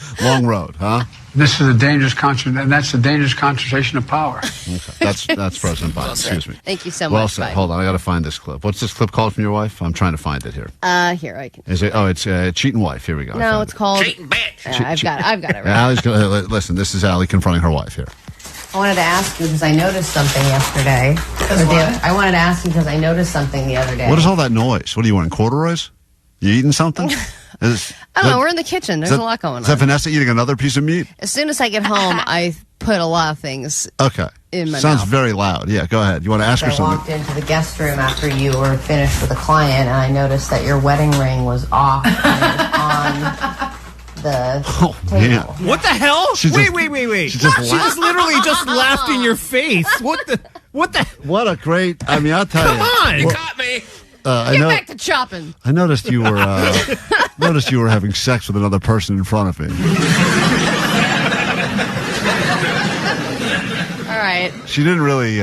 road, huh? This is a dangerous and that's a dangerous concentration of power. Okay, that's President Biden. Excuse me. Thank you so Well much. said. Hold on, I got to find this clip. What's this clip called from your wife? I'm trying to find it here. Here I can. Is it? Oh, it's cheating wife. Here we go. No, it's called Cheating bitch. I've got it right. Allie's listen. This is Allie confronting her wife here. I wanted to ask you because I noticed something yesterday. I wanted to ask you because I noticed something the other day. What is all that noise? What are you wearing? Corduroys? You eating something? I don't know. We're in the kitchen. There's a lot going on. Is that Vanessa eating another piece of meat? As soon as I get home, I put a lot of things in my Sounds mouth. very loud. Yeah, go ahead. You want to ask her I something? walked into the guest room after you were finished with a client, and I noticed that your wedding ring was off and it was on the table. Man. What the hell? Wait. She just literally just laughed in your face. What the? What a great... I mean, I'll tell you. Come on. You caught me. Get back to chopping. I noticed you were having sex with another person in front of me. All right. right. She didn't really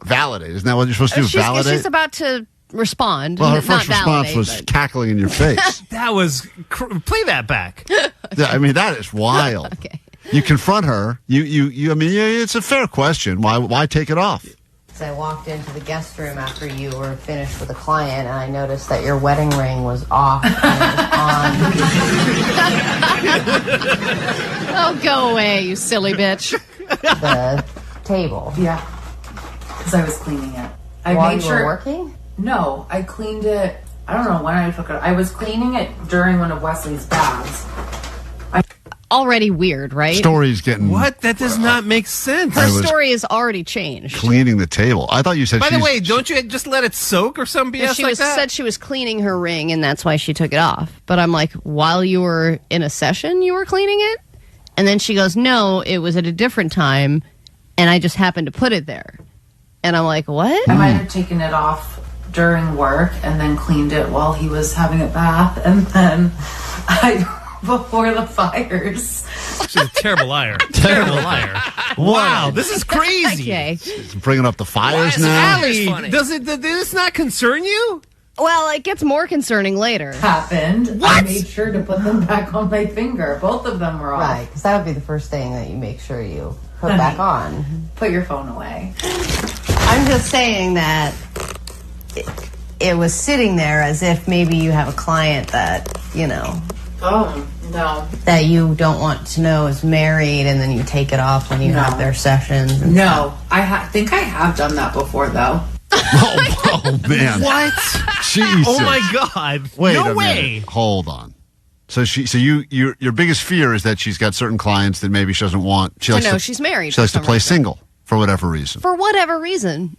validate. Isn't that what you're supposed to do? Validate? She's about to respond. Well, her not first response validate, was but- cackling in your face. That was play that back. Yeah, I mean, that is wild. Okay. You confront her. I mean, it's a fair question. Why take it off? I walked into the guest room after you were finished with a client, and I noticed that your wedding ring was off and it was on Oh, go away, you silly bitch. the table. Yeah, because I was cleaning it. I While made you sure. were working? No, I cleaned it. I don't know when I took it. I was cleaning it during one of Wesley's baths. Already weird, right? Story's getting What? That does not make sense. Her I was story is already changed. cleaning the table. I thought you said By the she's- way, don't you just let it soak or some BS She like that? said she was cleaning her ring, and that's why she took it off. But I'm like, while you were in a session, you were cleaning it? And then she goes, no, it was at a different time, and I just happened to put it there. And I'm like, what? I might have taken it off during work and then cleaned it while he was having a bath, and then before the fires. She's a terrible liar. Terrible liar. Wow, this is crazy. Okay. She's bringing up the fires now. Allie, does this not concern you? Well, it gets more concerning later. Happened. What? I made sure to put them back on my finger. Both of them were off. Right, because that would be the first thing that you make sure you put back on. Put your phone away. I'm just saying that it was sitting there as if maybe you have a client that, Oh, no. that you don't want to know is married, and then you take it off when you No. have their sessions. and No. I think I have done that before, though. Oh man! What? Jesus! Oh my God! Wait no a way! minute. Hold on. So your biggest fear is that she's got certain clients that maybe she doesn't want. She likes know to, she's married She for likes to some play reason. single for whatever reason. For whatever reason.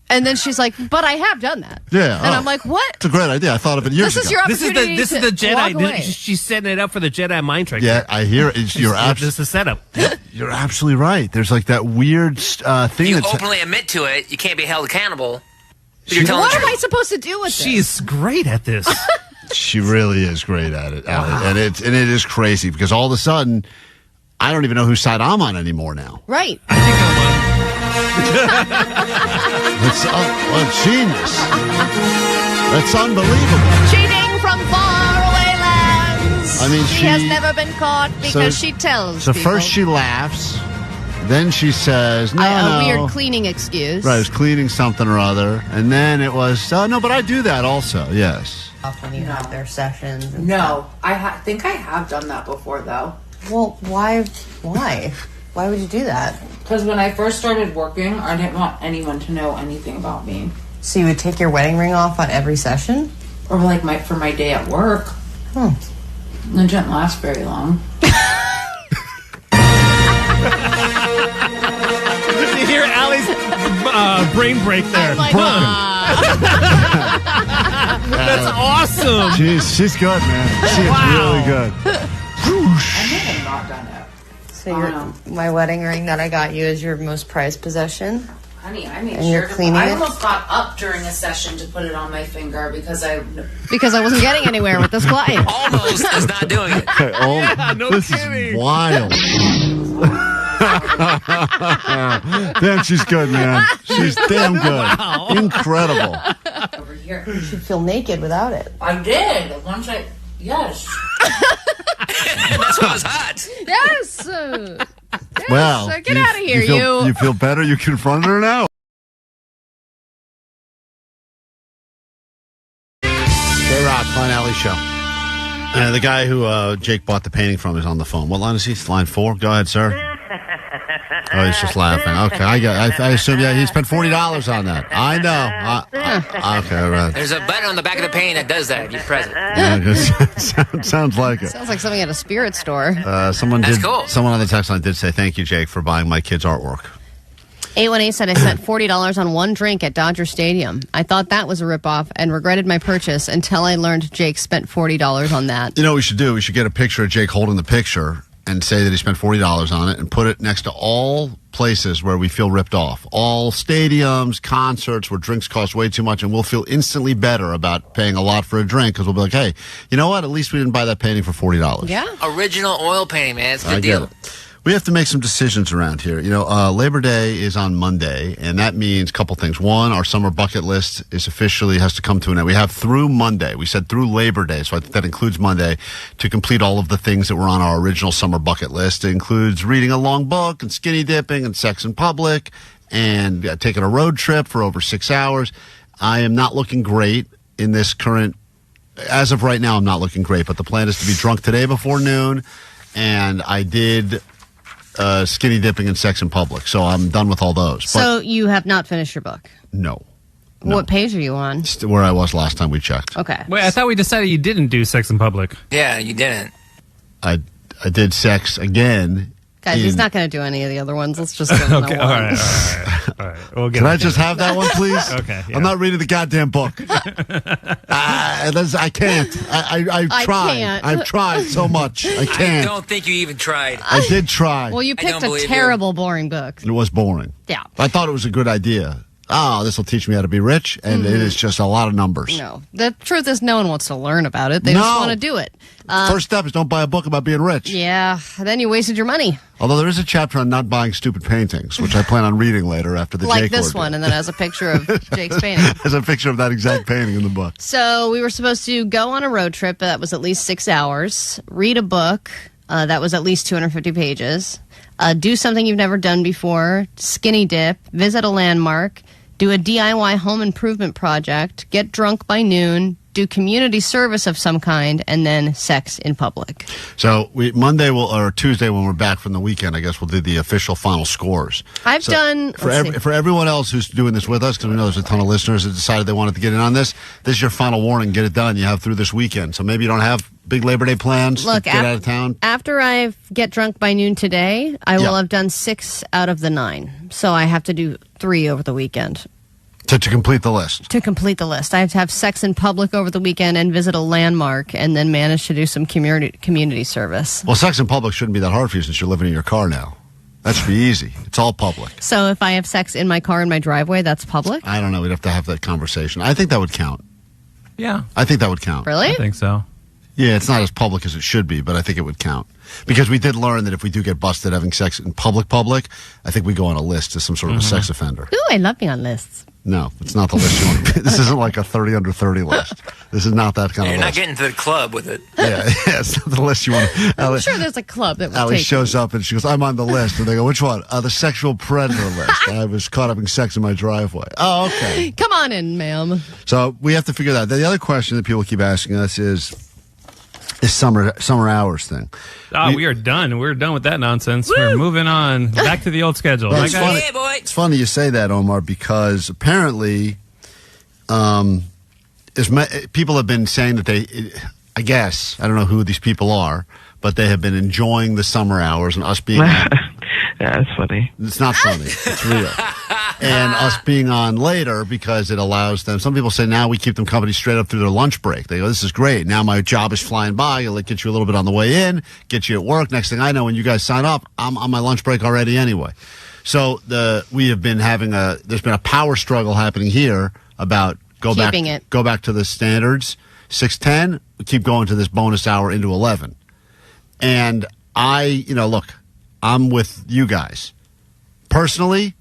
And then she's like, but I have done that. Yeah. And I'm like, what? It's a great idea. I thought of it years This is ago. your This is opportunity the to walk away. Jedi. She's setting it up for the Jedi mind trick. Yeah, I hear it. You're This is the setup. You're absolutely right. There's like that weird thing You that's openly admit to it, you can't be held accountable. But you're telling What the am truth. I supposed to do with this? She's great at this. She really is great at it, Allie. And it is crazy because all of a sudden, I don't even know whose side I'm on anymore now. Right. It's genius. That's unbelievable. Cheating from faraway lands. I mean, she has never been caught because she tells So people. first she laughs, then she says, no, a no. weird cleaning excuse. Right, it was cleaning something or other. And then it was, no, but I do that also, yes. Stuff when you have their sessions. And No. I think I have done that before, though. Well, why? Why would you do that? Because when I first started working, I didn't want anyone to know anything about me. So you would take your wedding ring off on every session? Or like for my day at work. Hmm. It didn't last very long. You hear Allie's brain break there. Like, That's awesome. She's good, man. She's really good. I may have not done it. So my wedding ring that I got you is your most prized possession? Honey, I made And sure you're to cleaning I it? almost got up during a session to put it on my finger because I wasn't getting anywhere with this client. Almost is not doing it. This is wild. Damn, she's good, man. She's damn good. Wow. Incredible. over here. You should feel naked without it. I did. Yes. That's why it was hot. Yes. Well, get out of here, you feel better? You confronted her now? KROQ, Klein Alli Show. The guy who Jake bought the painting from is on the phone. What line is he? Line 4? Go ahead, sir. Oh, he's just laughing. Okay, I assume, he spent $40 on that. I know. Okay, all right. There's a button on the back of the painting that does that if you press it. Yeah, sounds like it. Sounds like something at a spirit store. Someone That's cool. Someone on the text line did say, thank you, Jake, for buying my kid's artwork. 818 said, I spent $40 on one drink at Dodger Stadium. I thought that was a ripoff and regretted my purchase until I learned Jake spent $40 on that. You know what we should do? We should get a picture of Jake holding the picture and say that he spent $40 on it and put it next to all places where we feel ripped off. All stadiums, concerts where drinks cost way too much, and we'll feel instantly better about paying a lot for a drink because we'll be like, hey, you know what? At least we didn't buy that painting for $40. Yeah. Original oil painting, man. It's a I good get deal. it. We have to make some decisions around here. Labor Day is on Monday, and that means a couple things. One, our summer bucket list has to come to an end. We have through Monday. We said through Labor Day, so I think that includes Monday, to complete all of the things that were on our original summer bucket list. It includes reading a long book and skinny dipping and sex in public and taking a road trip for over 6 hours. I am not looking great in this current... As of right now, I'm not looking great, but the plan is to be drunk today before noon, and I did... skinny dipping and sex in public. So I'm done with all those. So you have not finished your book? No. What page are you on? Where I was last time we checked. Okay. Wait, I thought we decided you didn't do sex in public. Yeah, you didn't. I did sex again. Guys, he's not going to do any of the other ones. Let's just go Okay, all right. We'll get Can I just have that one, please? Okay. Yeah. I'm not reading the goddamn book. I can't. I've tried. can't. I've tried so much. I can't. I don't think you even tried. I did try. Well, you I picked don't a believe terrible, boring book. It was boring. Yeah. I thought it was a good idea. This will teach me how to be rich, and it is just a lot of numbers. No. The truth is no one wants to learn about it. They No. just want to do it. First step is don't buy a book about being rich. Yeah. Then you wasted your money. Although there is a chapter on not buying stupid paintings, which I plan on reading later after the Like Jake this ordeal. one, and then has a picture of Jake's painting. There's a picture of that exact painting in the book. So we were supposed to go on a road trip that was at least 6 hours, read a book that was at least 250 pages, do something you've never done before, skinny dip, visit a landmark, do a DIY home improvement project, get drunk by noon, do community service of some kind, and then sex in public. So Monday or Tuesday when we're back from the weekend, I guess we'll do the official final scores. I've done... For everyone else who's doing this with us, because we know there's a ton of listeners that decided they wanted to get in on this, this is your final warning. Get it done. You have through this weekend. So maybe you don't have big Labor Day plans Look, to get out of town. After I get drunk by noon today, I will have done 6 out of the 9. So I have to do 3 over the weekend. To complete the list. To complete the list. I have to have sex in public over the weekend and visit a landmark and then manage to do some community service. Well, sex in public shouldn't be that hard for you since you're living in your car now. That should be easy. It's all public. So if I have sex in my car in my driveway, that's public? I don't know. We'd have to have that conversation. I think that would count. Yeah. I think that would count. Really? I think so. Yeah, it's not as public as it should be, but I think it would count. Because we did learn that if we do get busted having sex in public, I think we go on a list as some sort of a sex offender. Ooh, I love being on lists. No, it's not the list you want to be. This isn't like a 30 under 30 list. This is not that kind You're of not list. getting to the club with it. Yeah, it's not the list you want to... I'm sure there's a club that will Alli take shows up and she goes, I'm on the list. And they go, which one? The sexual predator list. I was caught having sex in my driveway. Oh, okay. Come on in, ma'am. So we have to figure that out. The other question that people keep asking us is summer hours thing. We are done. We're done with that nonsense. We're moving on back to the old schedule. Well, Right, it's, guys? funny, it's funny you say that, Omar, because apparently people have been saying that I guess, I don't know who these people are, but they have been enjoying the summer hours and us being on. Yeah, it's funny. It's not funny. It's real. And us being on later because it allows them. Some people say now we keep them company straight up through their lunch break. They go, this is great. Now my job is flying by. It'll get you a little bit on the way in, get you at work. Next thing I know, when you guys sign up, I'm on my lunch break already anyway. So we have been there's been a power struggle happening here about go back to the standards. 6:10, we keep going to this bonus hour into 11. And look, I'm with you guys. Personally,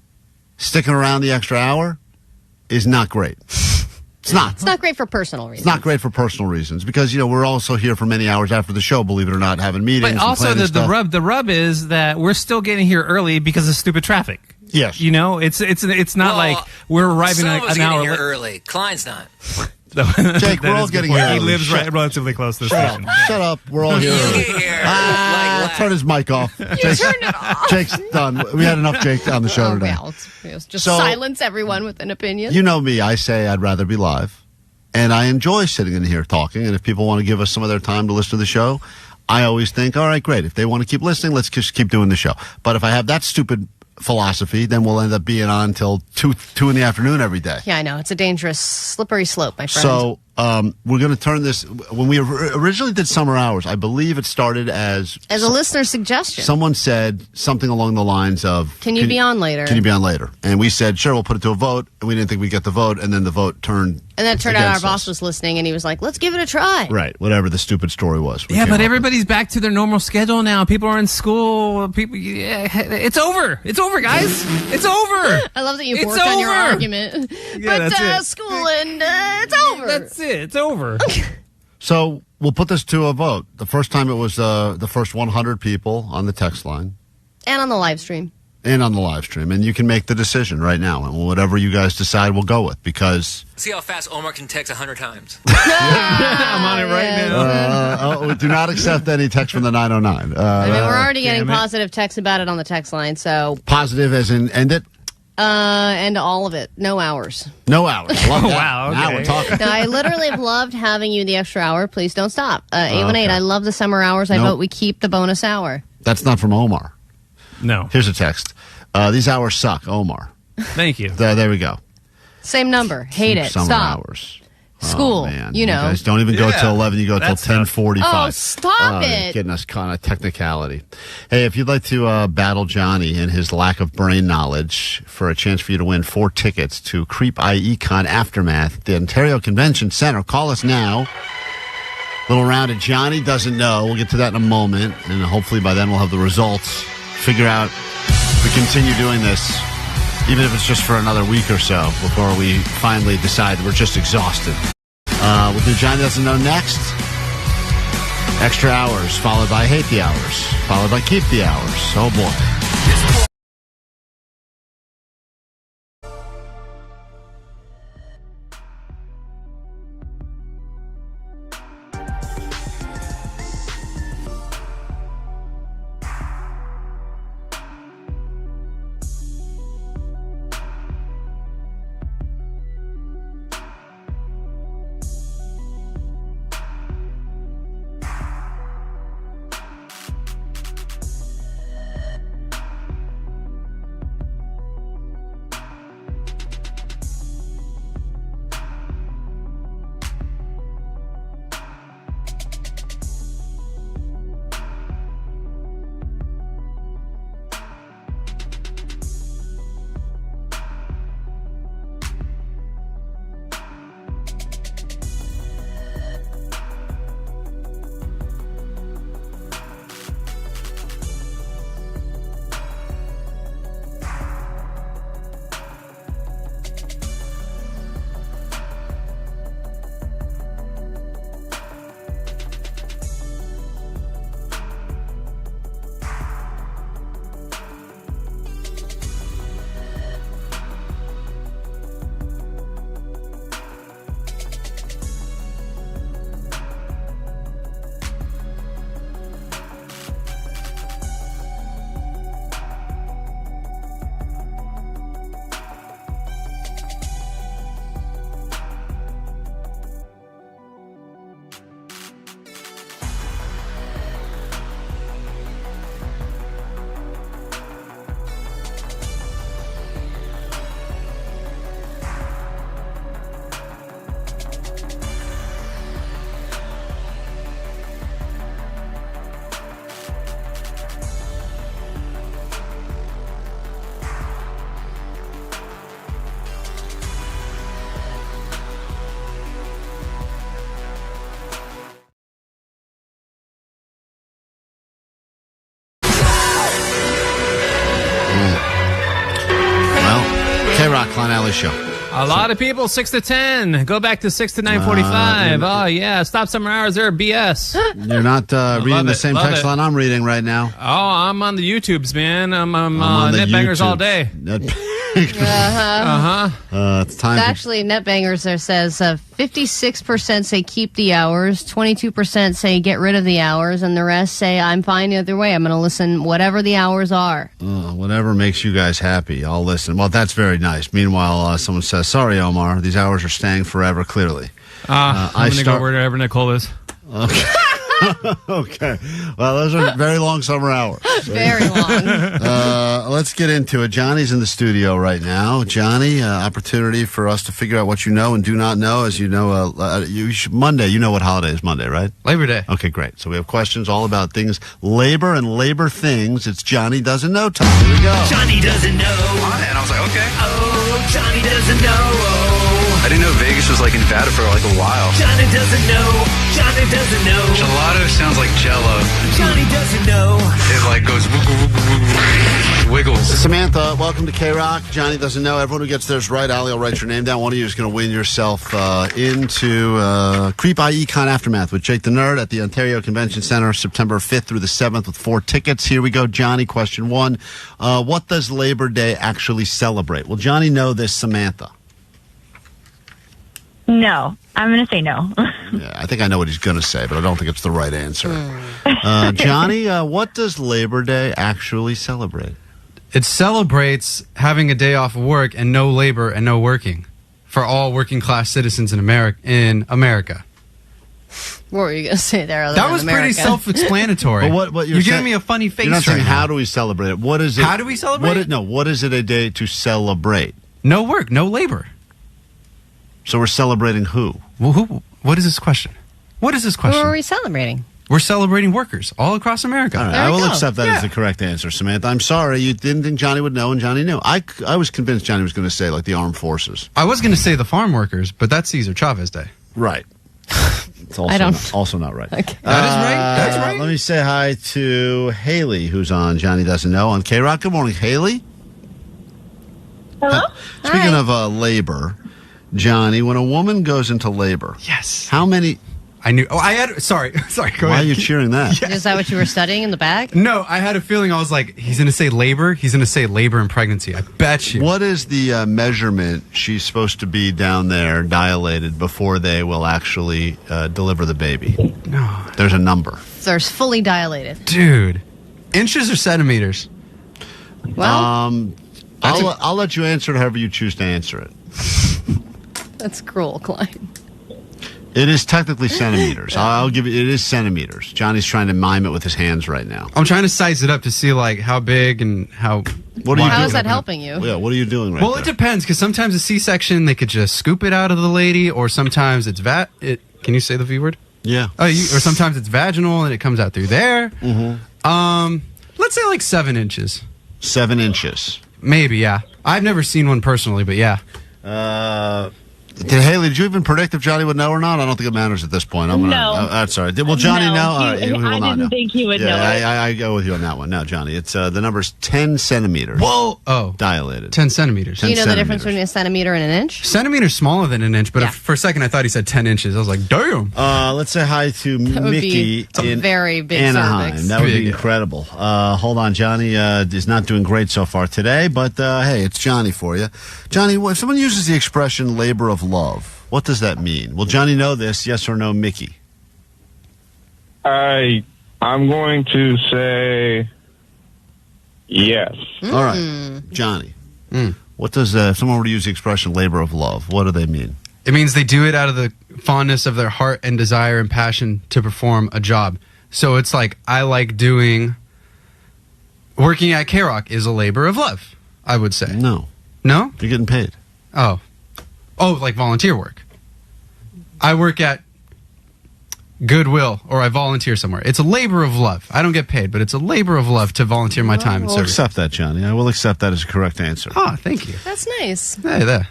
sticking around the extra hour is not great. It's not. It's not great for personal reasons. It's not great for personal reasons because, we're also here for many hours after the show, believe it or not, having meetings. But also the rub is that we're still getting here early because of stupid traffic. Yes. It's not like we're arriving an hour here early. Klein's not. Jake, we're all getting here. He lives relatively close to the station. Shut up. We're all here. Let's turn his mic off. Jake's done. We had enough Jake on the show today. Well, it's just silence everyone with an opinion. You know me. I say I'd rather be live. And I enjoy sitting in here talking. And if people want to give us some of their time to listen to the show, I always think, all right, great. If they want to keep listening, let's just keep doing the show. But if I have that stupid philosophy, then we'll end up being on till 2 in the afternoon every day. Yeah, I know. It's a dangerous, slippery slope, my friend. So we're going to turn this. When we originally did summer hours, I believe it started as a listener suggestion. Someone said something along the lines of, Can you be on later? Can you be on later? And we said, sure, we'll put it to a vote. And we didn't think we'd get the vote. And then the vote turned. And then it turned out our against boss us. was listening, and he was like, let's give it a try. Right, whatever the stupid story was. Yeah, but everybody's back to their normal schedule now. People are in school. It's over. It's over, guys. It's over. I love that you've It's worked on your over. argument. Yeah, but that's it. school and it's over. That's it. It's over. So we'll put this to a vote. The first time it was the first 100 people on the text line. And on the live stream. And on the live stream. And you can make the decision right now. And whatever you guys decide, we'll go with. Because See how fast Omar can text 100 times. I'm on it right now. we do not accept any text from the 909. I mean, we're already getting positive texts about it on the text line, so... Positive as in end it? And all of it. No hours. No hours. I love that. Wow, okay. Now we're talking. No, I literally have loved having you the extra hour. Please don't stop. 818, I love the summer hours. I Nope. vote we keep the bonus hour. That's not from Omar. No. Here's a text. These hours suck, Omar. Thank you. There we go. Same number. Hate it. Summer Stop. hours. School. Oh, man. You know. guys don't even go till 11. You go till That's 10:45. Oh, stop it. Getting us kind of technicality. Hey, if you'd like to battle Johnny and his lack of brain knowledge for a chance for you to win 4 tickets to Creep I.E Con Aftermath at the Ontario Convention Center, call us now. Little round of Johnny doesn't know. We'll get to that in a moment. And hopefully by then we'll have the results. Figure out if we continue doing this, even if it's just for another week or so, before we finally decide we're just exhausted. We'll do Johnny Doesn't Know next. Extra hours, followed by Hate the Hours, followed by Keep the Hours. Oh, boy. KROQ, Klein Alli Show. A lot of people, 6 to 10. Go back to 6 to 9:45. Oh, yeah. Stop summer hours. They're BS. You're not reading the same text line I'm reading right now. Oh, I'm on the YouTubes, man. I'm on the Netbangers all day. It's time. Actually, NetBangers there says 56% say keep the hours, 22% say get rid of the hours, and the rest say I'm fine either way. I'm going to listen whatever the hours are. Whatever makes you guys happy, I'll listen. Well, that's very nice. Meanwhile, someone says, sorry, Omar, these hours are staying forever, clearly. I'm going to go wherever Nicole is. Okay. Okay. Well, those are very long summer hours. Very long. Let's get into it. Johnny's in the studio right now. Johnny, opportunity for us to figure out what you know and do not know. As you know, Monday, you know what holiday is Monday, right? Labor Day. Okay, great. So we have questions all about things, labor and labor things. It's Johnny Doesn't Know time. Here we go. Johnny doesn't know. And I was like, okay. Oh, Johnny doesn't know. I didn't know Vegas was like in Nevada for like a while. Johnny doesn't know. Johnny doesn't know. Gelato sounds like Jello. Johnny doesn't know. It like goes wiggles. Samantha, welcome to KROQ. Johnny Doesn't Know. Everyone who gets theirs right, Alli will write your name down. One of you is going to win yourself into Creep I.E. Con Aftermath with Jake the Nerd at the Ontario Convention Center, September 5th through the 7th with 4 tickets. Here we go, Johnny. Question 1. What does Labor Day actually celebrate? Will Johnny know this, Samantha? No. I'm going to say no. Yeah, I think I know what he's going to say, but I don't think it's the right answer. Johnny, what does Labor Day actually celebrate? It celebrates having a day off of work and no labor and no working for all working class citizens in America. What were you going to say there? That was pretty self-explanatory. But what you're giving me a funny face. You're not saying right how now. do we celebrate it? What is it? How do we celebrate it? What is it a day to celebrate? No work, no labor. So we're celebrating who? Well, what is this question? What is this question? Who are we celebrating? We're celebrating workers all across America. All right, I will accept that as the correct answer, Samantha. I'm sorry you didn't think Johnny would know, and Johnny knew. I was convinced Johnny was going to say like the armed forces. I was going to say the farm workers, but that's Cesar Chavez Day. Right. It's also not right. Okay. That is right. That's right. Let me say hi to Haley, who's on Johnny Doesn't Know on KROQ. Good morning, Haley. Hello? Speaking of labor, Johnny, when a woman goes into labor, yes. How many? I knew. Oh, I had. Sorry. Go Why ahead. are you cheering that? Is that what you were studying in the back? No, I had a feeling. I was like, he's going to say labor. He's going to say labor and pregnancy. I bet you. What is the measurement she's supposed to be down there dilated before they will actually deliver the baby? No. There's a number. There's fully dilated. Dude, inches or centimeters? Well, I'll let you answer it however you choose to answer it. that's cruel, Klein. It is technically centimeters. I'll give it. It is centimeters. Johnny's trying to mime it with his hands right now. I'm trying to size it up to see like how big and how. What are you How doing? is that helping you? Yeah, what are you doing right Well, it depends because sometimes a C-section they could just scoop it out of the lady, or sometimes it's Can you say the V word? Yeah. Or sometimes it's vaginal and it comes out through there. Mm-hmm. Let's say like 7 inches. 7 inches. Maybe, yeah. I've never seen one personally, but yeah. Haley, did you even predict if Johnny would know or not? I don't think it matters at this point. I'm gonna. No. That's sorry. Will Johnny No, know? All right, he- he will I not didn't know. think he would know it. I go with you on that one. No, Johnny. It's the number's 10 centimeters. Whoa! Oh, dilated. 10 centimeters. Do you know the difference between a centimeter and an inch? Centimeter's smaller than an inch, but for a second I thought he said 10 inches. I was like, damn. Let's say hi to That would Mickey be a in very big Anaheim. cervix. That would be Big. incredible. Hold on, Johnny is not doing great so far today, but hey, it's Johnny for you. Johnny, if someone uses the expression labor of love, what does that mean? Will Johnny know this, yes or no, Mickey? I'm going to say yes. All right, Johnny. What does, if someone were to use the expression labor of love, what do they mean? It means they do it out of the fondness of their heart and desire and passion to perform a job. So it's like, I like working at KROQ is a labor of love, I would say. No. No? You're getting paid. Oh, like volunteer work. I work at Goodwill or I volunteer somewhere. It's a labor of love. I don't get paid, but it's a labor of love to volunteer my time and I'll service. accept that, Johnny. I will accept that as a correct answer. Oh, thank you. That's nice. Hey, there.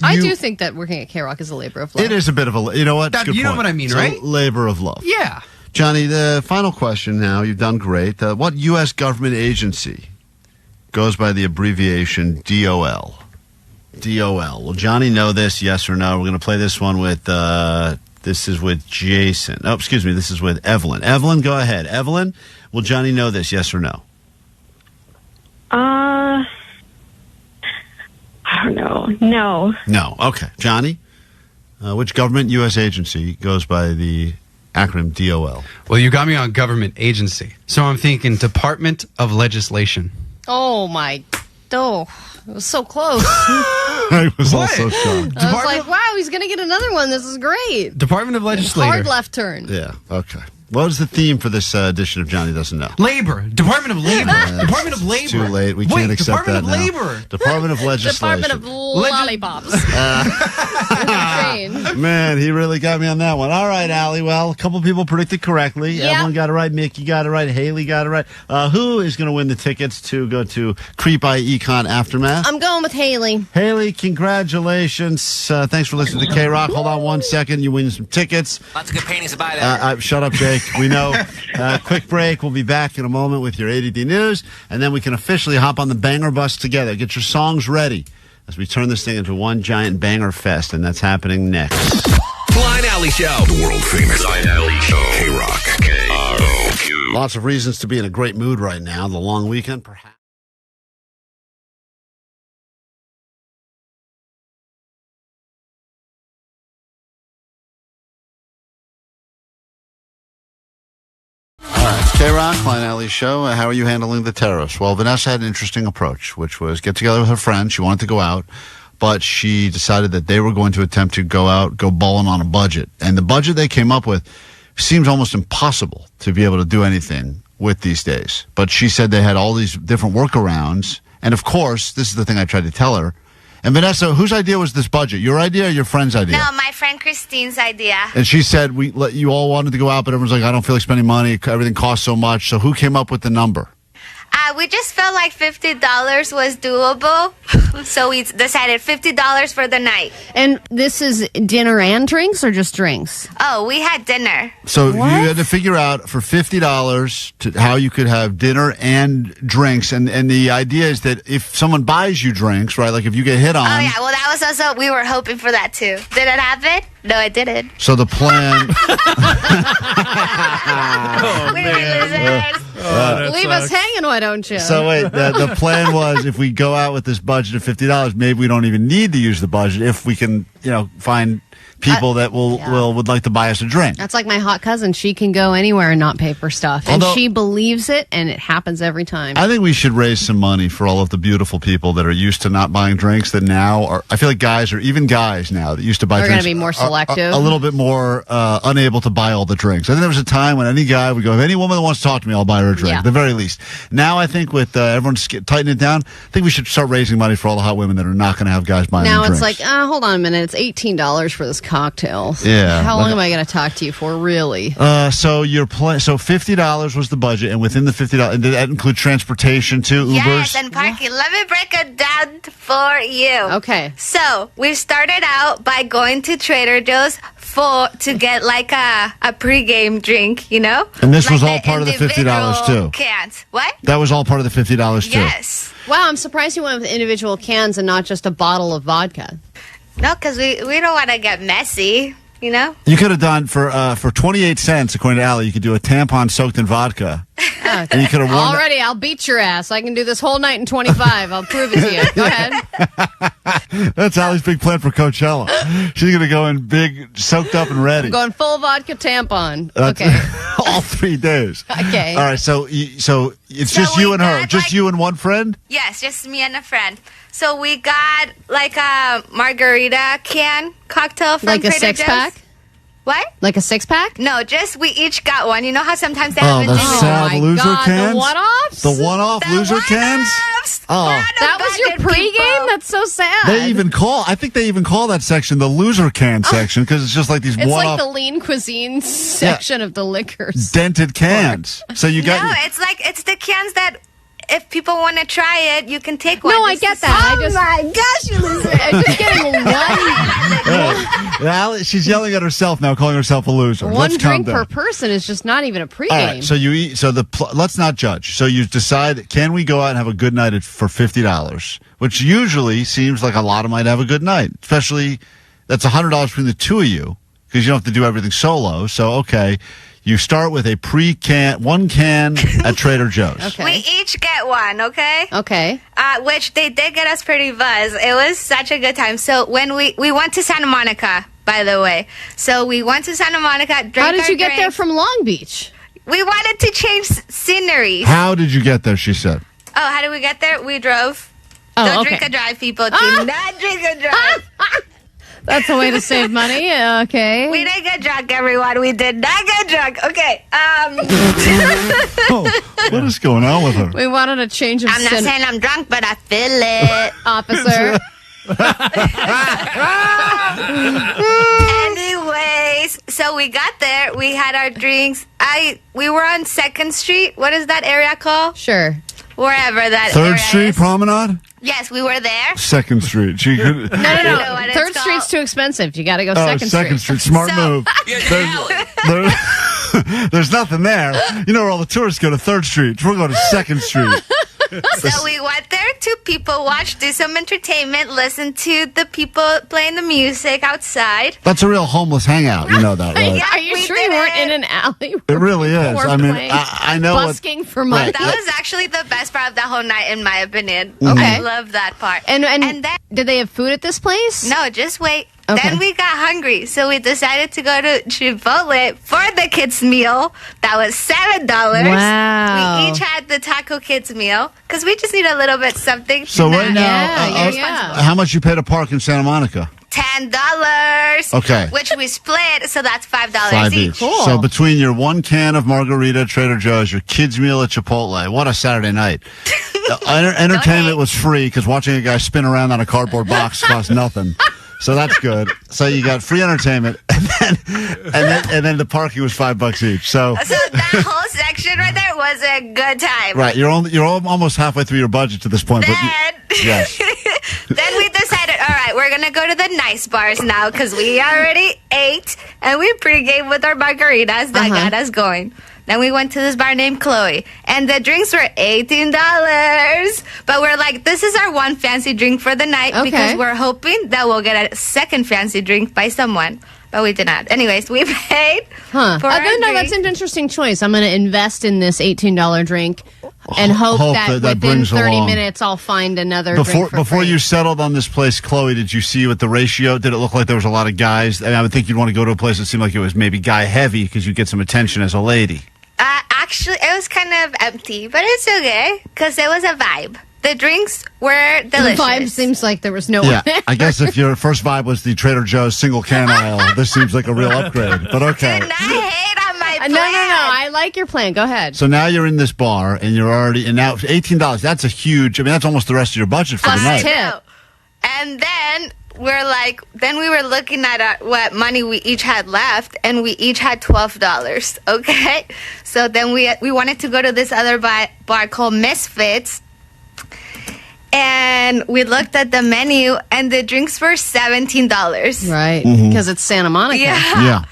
I do think that working at KROQ is a labor of love. It is a bit of a, you know what? That- Good you know point. what I mean, It's a right? labor of love. Yeah. Johnny, the final question now. You've done great. What U.S. government agency goes by the abbreviation DOL? DOL. Will Johnny know this, yes or no? We're going to play this one with, this is with Jason. Oh, excuse me, this is with Evelyn. Evelyn, go ahead. Evelyn, will Johnny know this, yes or no? I don't know. No. No. Okay. Johnny, which government U.S. agency goes by the acronym DOL? Well, you got me on government agency. So I'm thinking Department of Legislation. Oh my, it was so close. I was also shocked. I was like, wow, he's going to get another one. This is great. Department of Legislation. Hard left turn. Yeah, okay. What was the theme for this edition of Johnny Doesn't Know? Labor. Department of Labor. Department of Labor. Too late. We can't accept that Department now. of Labor. Department of Legislation. Department of Lollipops. Man, he really got me on that one. All right, Allie. Well, a couple people predicted correctly. Yep. Everyone got it right. Mickey got it right. Haley got it right. Who is going to win the tickets to go to Creep I.E Con Aftermath? I'm going with Haley. Haley, congratulations. Thanks for listening to KROQ. Hold on 1 second. You win some tickets. Lots of good paintings to buy there. Shut up, Jake. We know. Quick break. We'll be back in a moment with your ADD news, and then we can officially hop on the banger bus together. Get your songs ready as we turn this thing into one giant banger fest, and that's happening next. Klein Alley Show. The world famous Klein Alley Show. KROQ. KROQ. Lots of reasons to be in a great mood right now. The long weekend, perhaps. KROQ, Klein Alley Show. How are you handling the terrorists? Well, Vanessa had an interesting approach, which was get together with her friends. She wanted to go out, but she decided that they were going to attempt to go bowling on a budget. And the budget they came up with seems almost impossible to be able to do anything with these days. But she said they had all these different workarounds. And of course, this is the thing I tried to tell her. And Vanessa, whose idea was this budget? Your idea or your friend's idea? No, my friend Christine's idea. And she said you all wanted to go out, but everyone's like, I don't feel like spending money. Everything costs so much. So who came up with the number? We just felt like $50 was doable, so we decided $50 for the night. And this is dinner and drinks or just drinks? Oh, we had dinner. So you had to figure out for $50 how you could have dinner and drinks. And the idea is that if someone buys you drinks, right, like if you get hit on. Oh, yeah, well, that was also, we were hoping for that too. Did it happen? No, it didn't. So the plan. Leave us hanging, why don't you? So wait, the plan was if we go out with this budget of $50, maybe we don't even need to use the budget if we can, find people that would like to buy us a drink. That's like my hot cousin. She can go anywhere and not pay for stuff. And she believes it, and it happens every time. I think we should raise some money for all of the beautiful people that are used to not buying drinks that now are, I feel like guys now that used to buy drinks. They're going to be more selective. A little bit more unable to buy all the drinks. I think there was a time when any guy would go, if any woman that wants to talk to me, I'll buy her a drink, at the very least. Now I think with everyone tightening it down, I think we should start raising money for all the hot women that are not going to have guys buying them drinks. Now it's like, hold on a minute, it's $18 for this cocktails. Yeah. How long am I going to talk to you for, really? So your so $50 was the budget, and within the $50, and did that include transportation too? Ubers? Yes, and parking. Let me break it down for you. Okay. So we started out by going to Trader Joe's to get like a pregame drink, And this was all part of the $50 too. Cans. What? That was all part of the $50 too. Yes. Wow, I'm surprised you went with individual cans and not just a bottle of vodka. No, because we don't want to get messy, You could have done for 28 cents, according to Allie, you could do a tampon soaked in vodka. And you could have won. Already, I'll beat your ass. I can do this whole night in 25. I'll prove it to you. Go ahead. That's Allie's big plan for Coachella. She's going to go in big, soaked up and ready. I'm going full vodka tampon. That's Okay. all 3 days. Okay. All right, so it's just you and her. Just you and one friend? Yes, just me and a friend. So we got like a margarita can cocktail from Like a Trader Joe's. 6-pack? What? Like a 6-pack? No, just we each got one. You know how sometimes they have the sad loser God, cans? the one-offs? The one-off loser cans? Oh. That was your pregame? That's so sad. I think they even call that section the loser can section because it's just like these It's one-off like the lean cuisine section of the liquors. dented cans. So you got... No, it's the cans that... If people want to try it, you can take one. No, I get that. My gosh, you loser. I'm just getting one She's yelling at herself now, calling herself a loser. Let's calm drink down. per person is just not even a pregame. All right, so you eat. So let's not judge. So you decide, can we go out and have a good night for $50? Which usually seems like a lot of might have a good night. Especially that's $100 between the two of you because you don't have to do everything solo. So okay. You start with a one can at Trader Joe's. Okay. We each get one, okay? Okay. Which they did get us pretty buzzed. It was such a good time. So when we went to Santa Monica, by the way. So we went to Santa Monica. How did you get there from Long Beach? We wanted to change scenery. How did you get there, she said? Oh, how did we get there? We drove. Oh, Don't okay. drink and drive, people. Do not drink and drive. That's a way to save money. Okay. We didn't get drunk, everyone. We did not get drunk. Okay. Oh, what is going on with her? We wanted a change of I'm not saying I'm drunk, but I feel it. Officer. Anyways, so we got there. We had our drinks. We were on 2nd Street. What is that area called? Sure. Wherever that 3rd area Street is. There? Yes, we were there. 2nd Street. She could, No. You know what it's 3rd called? Street's too expensive. You got to go Oh, 2nd Street. Smart So- move. There's nothing there. You know where all the tourists go to 3rd Street. We're going to 2nd Street. So we went there to people watch, do some entertainment, listen to the people playing the music outside. That's a real homeless hangout. You know that, right? Are you sure you weren't in an alley? It really is. We're I mean, playing I know busking for money. Right. That was actually the best part of the whole night, in my opinion. Mhm. Okay. I love that part. And then, did they have food at this place? no, just wait. Okay. Then we got hungry, so we decided to go to Chipotle for the kids' meal. That was $7. Wow. We each had the Taco Kids meal because we just need a little bit something. So right now, how much you pay to park in Santa Monica? $10. Okay. Which we split, so that's $5 $5 each. So between your 1 can of margarita at Trader Joe's, your kids' meal at Chipotle, what a Saturday night. Entertainment was free because watching a guy spin around on a cardboard box cost nothing. So that's good. So you got free entertainment, and then the parking was $5 each. So that whole section right there was a good time. right, you're almost halfway through your budget to this point. Yes. Then we decided, all right, we're going to go to the nice bars now because we already ate and we pregame with our margaritas. That got us going. Then we went to this bar named Chloe, and the drinks were $18. But we're like, this is our one fancy drink for the night because we're hoping that we'll get a second fancy drink by someone. But we did not. Anyways, we paid for our No, drink. that's an interesting choice. I'm going to invest in this $18 drink and hope that within brings 30 along. minutes I'll find another drink for Before free. you settled on this place, Chloe, did you see what the ratio? Did it look like there was a lot of guys? I would think you'd want to go to a place that seemed like it was maybe guy heavy because you get some attention as a lady. Actually, it was kind of empty, but it's okay because it was a vibe. The drinks were delicious. The vibe seems like there was no one there. I guess if your first vibe was the Trader Joe's single can aisle, this seems like a real upgrade. But okay. I hate on my plan. No. I like your plan. Go ahead. So now you're in this bar and you're already, and now $18, that's a huge, that's almost the rest of your budget for the night. Tip. And then we were looking at what money we each had left, and we each had $12. Okay, so then we wanted to go to this other bar called Misfits, and we looked at the menu, and the drinks were $17. Right, because it's Santa Monica. Yeah.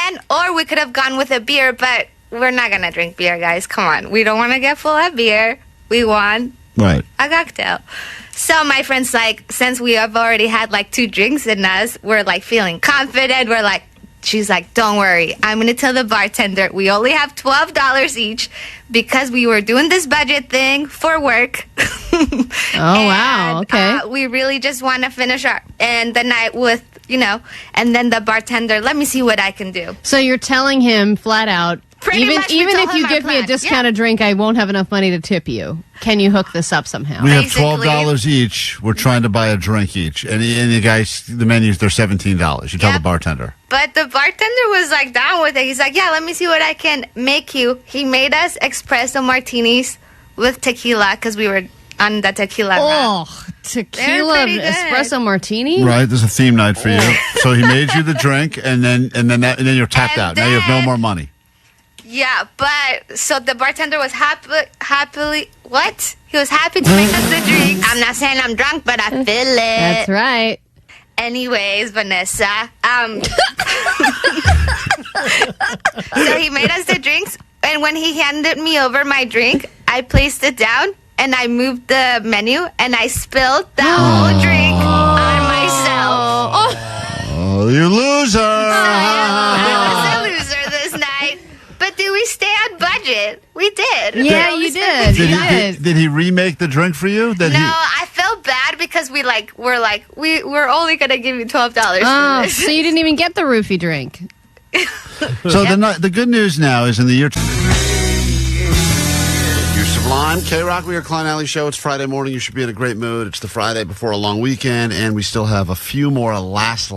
And or we could have gone with a beer, but we're not gonna drink beer, guys. Come on, we don't want to get full of beer. We want Right. a cocktail. So my friend's like, since we have already had like 2 drinks in us, we're like feeling confident. She's like, don't worry. I'm going to tell the bartender we only have $12 each because we were doing this budget thing for work. Wow. Okay. We really just want to finish the night with, and then the bartender, let me see what I can do. So you're telling him flat out, even much we if told him you our give me a plan. discounted drink, I won't have enough money to tip you. Can you hook this up somehow? We have $12 each. We're trying to buy a drink each. And the guys, the menus, they're $17. You tell the bartender. But the bartender was like down with it. He's like, yeah, let me see what I can make you. He made us espresso martinis with tequila because we were on the tequila run. Oh, tequila espresso martini? Right, there's a theme night for you. So he made you the drink, and then you're tapped out. Now you have no more money. Yeah, but so the bartender was happily what? He was happy to make us the drink. I'm not saying I'm drunk, but I feel it. That's right. Anyways, Vanessa, so he made us the drinks, and when he handed me over my drink, I placed it down, and I moved the menu, and I spilled the whole drink on myself. Oh, you loser! I was a loser this night. But did we stay on budget? We did. Yeah, you did. Did he remake the drink for you? I felt bad because we're only gonna give you $12 Oh, for this. so you didn't even get the roofie drink. So the good news now is in the year... You're of lime. KROQ, we are Klein Alli Show. It's Friday morning. You should be in a great mood. It's the Friday before a long weekend, and we still have a few more last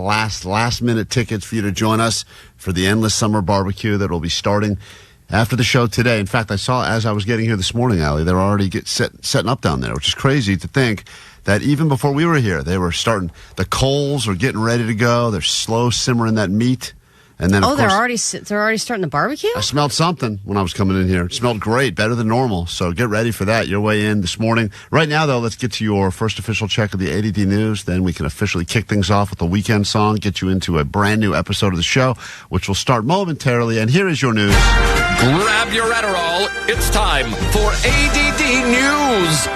minute tickets for you to join us for the Endless Summer BBQ that will be starting after the show today. In fact, I saw as I was getting here this morning, Allie, they're already setting up down there, which is crazy to think that even before we were here, they were starting. The coals are getting ready to go. They're slow simmering that meat. And then, of they're course, already starting the barbecue? I smelled something when I was coming in here. It smelled great, better than normal. So get ready for that. Your way in this morning. Right now, though, let's get to your first official check of the ADD News. Then we can officially kick things off with a weekend song, get you into a brand new episode of the show, which will start momentarily. And here is your news. Grab your Adderall. It's time for ADD News.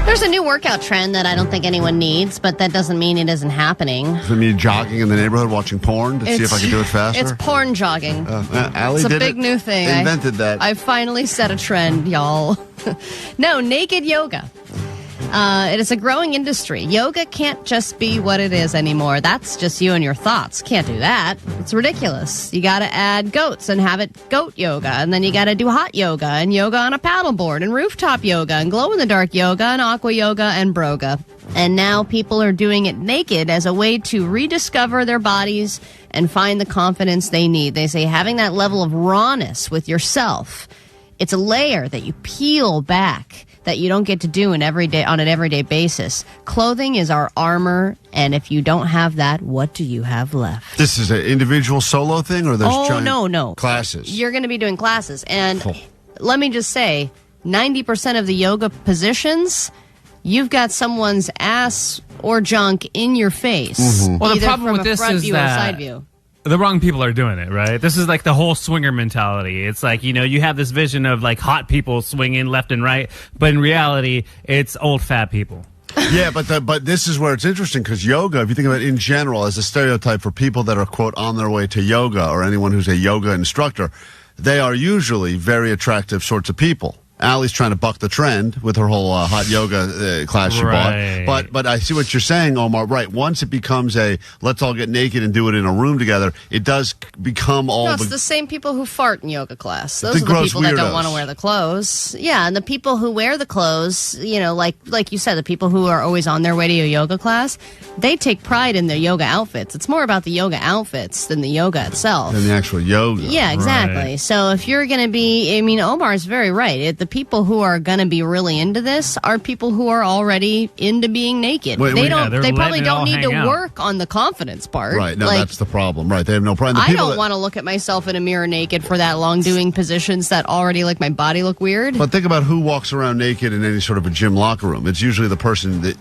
There's a new workout trend that I don't think anyone needs, but that doesn't mean it isn't happening. Does it mean jogging in the neighborhood, watching porn to see if I can do it faster? It's porn jogging. Allie it's a did big new thing. Invented that. I finally set a trend, y'all. No, naked yoga. It is a growing industry. Yoga can't just be what it is anymore. That's just you and your thoughts. Can't do that. It's ridiculous. You got to add goats and have it goat yoga. And then you got to do hot yoga and yoga on a paddleboard and rooftop yoga and glow-in-the-dark yoga and aqua yoga and broga. And now people are doing it naked as a way to rediscover their bodies and find the confidence they need. They say having that level of rawness with yourself, it's a layer that you peel back that you don't get to do on an everyday basis. Clothing is our armor, and if you don't have that, what do you have left? This is an individual solo thing, or there's no classes? You're going to be doing classes, and let me just say, 90% of the yoga positions, you've got someone's ass or junk in your face. Mm-hmm. Well, the either problem from with a this front is view or that side view. the wrong people are doing it, right? This is like the whole swinger mentality. It's like, you know, you have this vision of like hot people swinging left and right, but in reality, it's old fat people. Yeah, but this is where it's interesting because yoga, if you think about it in general as a stereotype for people that are, quote, on their way to yoga or anyone who's a yoga instructor, they are usually very attractive sorts of people. Allie's trying to buck the trend with her whole hot yoga class she bought. But I see what you're saying, Omar. Right. Once it becomes a let's all get naked and do it in a room together, it does become all No, it's the same people who fart in yoga class. Those are the gross people that don't weirdos. want to wear the clothes. Yeah, and the people who wear the clothes, you know, like you said, the people who are always on their way to a yoga class, they take pride in their yoga outfits. It's more about the yoga outfits than the yoga itself. And the actual yoga. Yeah, exactly. Right. So if you're going to be, I mean, Omar's very right. The people who are going to be really into this are people who are already into being naked. They probably don't need to work on the confidence part. Right. No, that's the problem. Right. They have no problem. I don't want to look at myself in a mirror naked for that long doing positions that already make my body look weird. But think about who walks around naked in any sort of a gym locker room. It's usually the person that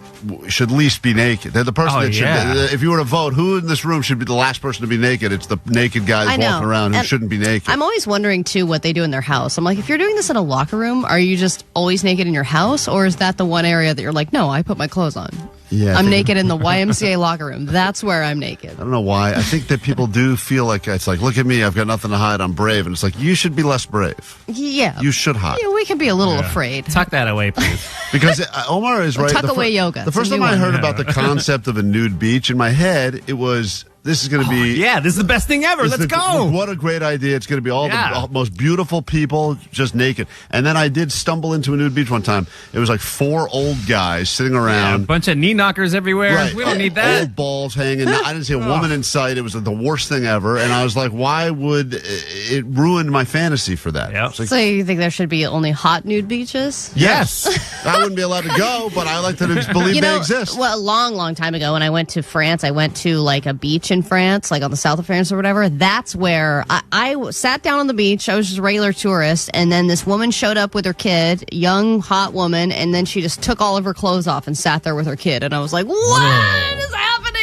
should least be naked. They're the person that should, if you were to vote, who in this room should be the last person to be naked? It's the naked guy who's walking around who shouldn't be naked. I'm always wondering, too, what they do in their house. I'm like, if you're doing this in a locker room, are you just always naked in your house, or is that the one area that you're like, no, I put my clothes on? Yeah, I'm naked in the YMCA locker room. That's where I'm naked. I don't know why. I think that people do feel like it's like, look at me, I've got nothing to hide, I'm brave. And it's like, you should be less brave. Yeah. You should hide. Yeah, we can be a little afraid. Tuck that away, please. Because Omar is right. Tuck away yoga. The first time I heard about the concept of a nude beach, in my head, it was, this is going to be... this is the best thing ever. Let's go. What a great idea. It's going to be all the most beautiful people just naked. And then I did stumble into a nude beach one time. It was like 4 old guys sitting around. A bunch of knee knockers everywhere. Right. We don't need that. Old balls hanging. I didn't see a woman in sight. It was the worst thing ever. And I was like, why would it ruin my fantasy for that? Yep. Like, so you think there should be only hot nude beaches? Yes. I wouldn't be allowed to go, but I like to believe they exist. Well, a long time ago when I went to France, I went to like a beach in France, like on the south of France or whatever. That's where I sat down on the beach. I was just a regular tourist, and then this woman showed up with her kid, young, hot woman, and then she just took all of her clothes off and sat there with her kid. And I was like, what is happening?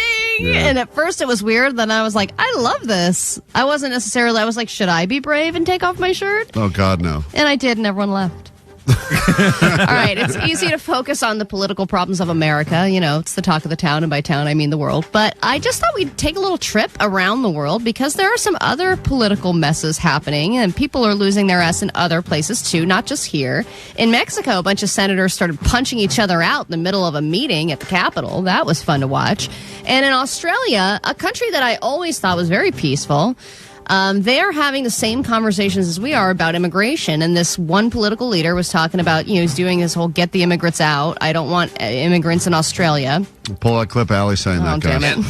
Yeah. And at first it was weird. Then I was like, I love this. I wasn't necessarily, I was like, should I be brave and take off my shirt? Oh, God, no. And I did, and everyone left. All right, it's easy to focus on the political problems of America. You know, it's the talk of the town, and by town, I mean the world. But I just thought we'd take a little trip around the world because there are some other political messes happening, and people are losing their ass in other places, too, not just here. In Mexico, a bunch of senators started punching each other out in the middle of a meeting at the Capitol. That was fun to watch. And in Australia, a country that I always thought was very peaceful, They are having the same conversations as we are about immigration. And this one political leader was talking about, he's doing this whole get the immigrants out. I don't want immigrants in Australia. Pull that clip, Alli saying that, guys. Damn it.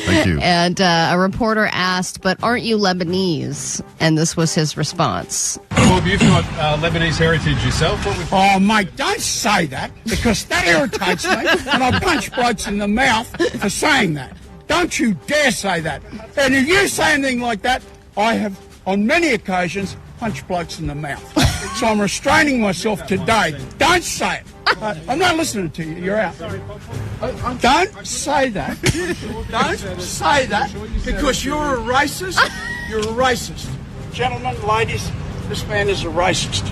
Thank you. And a reporter asked, but aren't you Lebanese? And this was his response. Bob, you've got Lebanese heritage yourself. Oh, mate, don't say that, because that irritates me, and I punch blokes in the mouth for saying that. Don't you dare say that. And if you say anything like that, I have, on many occasions, punched blokes in the mouth. So I'm restraining myself today. Don't say it. I'm not listening to you. You're out. Don't say that. Don't say that, because you're a racist. You're a racist. Gentlemen, ladies, this man is a racist.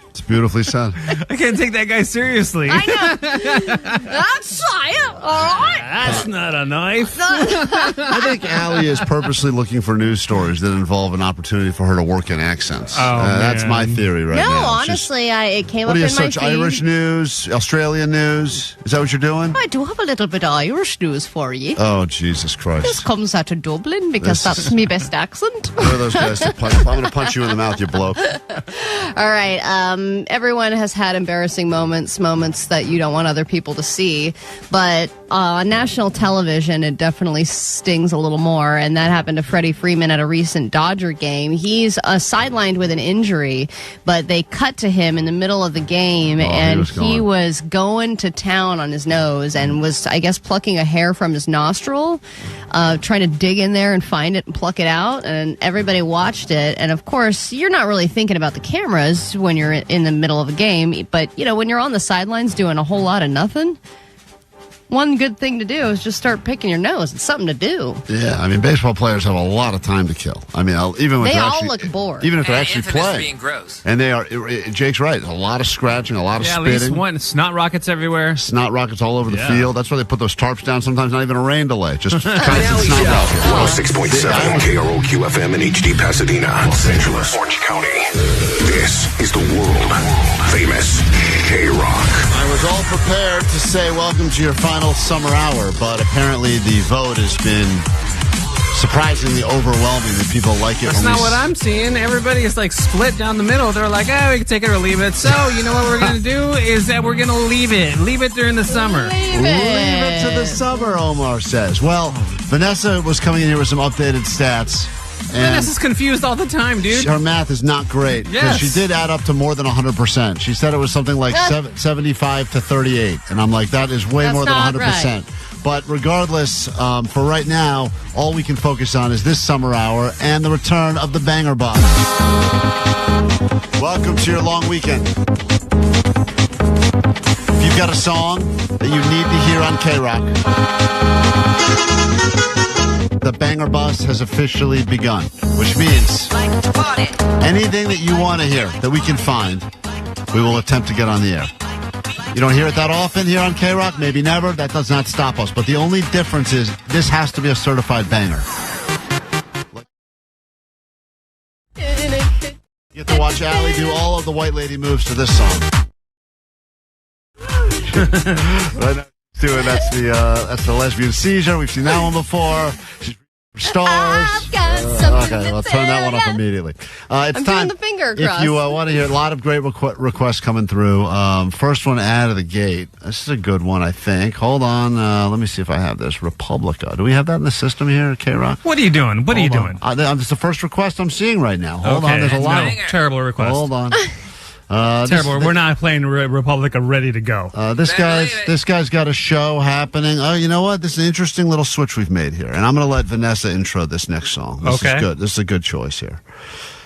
It's beautifully said. I can't take that guy seriously. I know. That's it. All right. That's not a knife. I think Alli is purposely looking for news stories that involve an opportunity for her to work in accents. That's my theory right now. No, honestly, it came up What do in you my search? feed. Irish news, Australian news? Is that what you're doing? I do have a little bit of Irish news for you. Oh, Jesus Christ. This comes out of Dublin because that's my best accent. What are those guys to punch? I'm going to punch you in the mouth, you bloke. All right. Everyone has had embarrassing moments that you don't want other people to see. But on national television, it definitely stings a little more. And that happened to Freddie Freeman at a recent Dodger game. He's sidelined with an injury, but they cut to him in the middle of the game, and he was going to town on his nose and was, I guess, plucking a hair from his nostril, trying to dig in there and find it and pluck it out. And everybody watched it. And of course, you're not really thinking about the cameras when you're in the middle of a game, but when you're on the sidelines doing a whole lot of nothing, one good thing to do is just start picking your nose. It's something to do. Yeah, I mean, baseball players have a lot of time to kill. I mean, even when they they're all actually, look bored, even if they're actually playing, being gross. And they are. Jake's right. A lot of scratching, a lot of At spitting. least one. Snot rockets everywhere. Snot rockets all over the field. That's why they put those tarps down. Sometimes not even a rain delay. Just constant snot rockets. 106.7 KROQ FM in HD Pasadena, Los Angeles, Orange County. This is the world famous KROQ. I was all prepared to say welcome to your final summer hour, but apparently the vote has been surprisingly overwhelming that people like it. That's not what I'm seeing. Everybody is like split down the middle. They're like, we can take it or leave it. So, you know what we're going to do is that we're going to leave it. Leave it during the summer. Leave it to the summer, Omar says. Well, Vanessa was coming in here with some updated stats. Vanessa's confused all the time, dude. Her math is not great. Because Yes. she did add up to more than 100%. She said it was something like 75 to 38. And I'm like, that is way That's more than not 100%. But regardless, for right now, all we can focus on is this summer hour and the return of the Banger Box. Welcome to your long weekend. If you've got a song that you need to hear on KROQ, the Banger Bus has officially begun, which means anything that you want to hear that we can find, we will attempt to get on the air. You don't hear it that often here on KROQ, maybe never. That does not stop us. But the only difference is this has to be a certified banger. You get to watch Alli do all of the white lady moves to this song. Right now, that's the lesbian seizure. We've seen that one before. She's stars. Okay, I'll turn that one off immediately. It's I'm time. doing the finger cross. If you want to hear a lot of great requests coming through, first one out of the gate. This is a good one, I think. Hold on. Let me see if I have this. Republica. Do we have that in the system here at KROQ? What are you doing? What are you doing? It's the first request I'm seeing right now. Hold on. There's a lot. Terrible request. Hold on. Terrible. We're not playing Republica ready to go. This guy's got a show happening. Oh, you know what? This is an interesting little switch we've made here, and I'm going to let Vanessa intro this next song. This is good. This is a good choice here.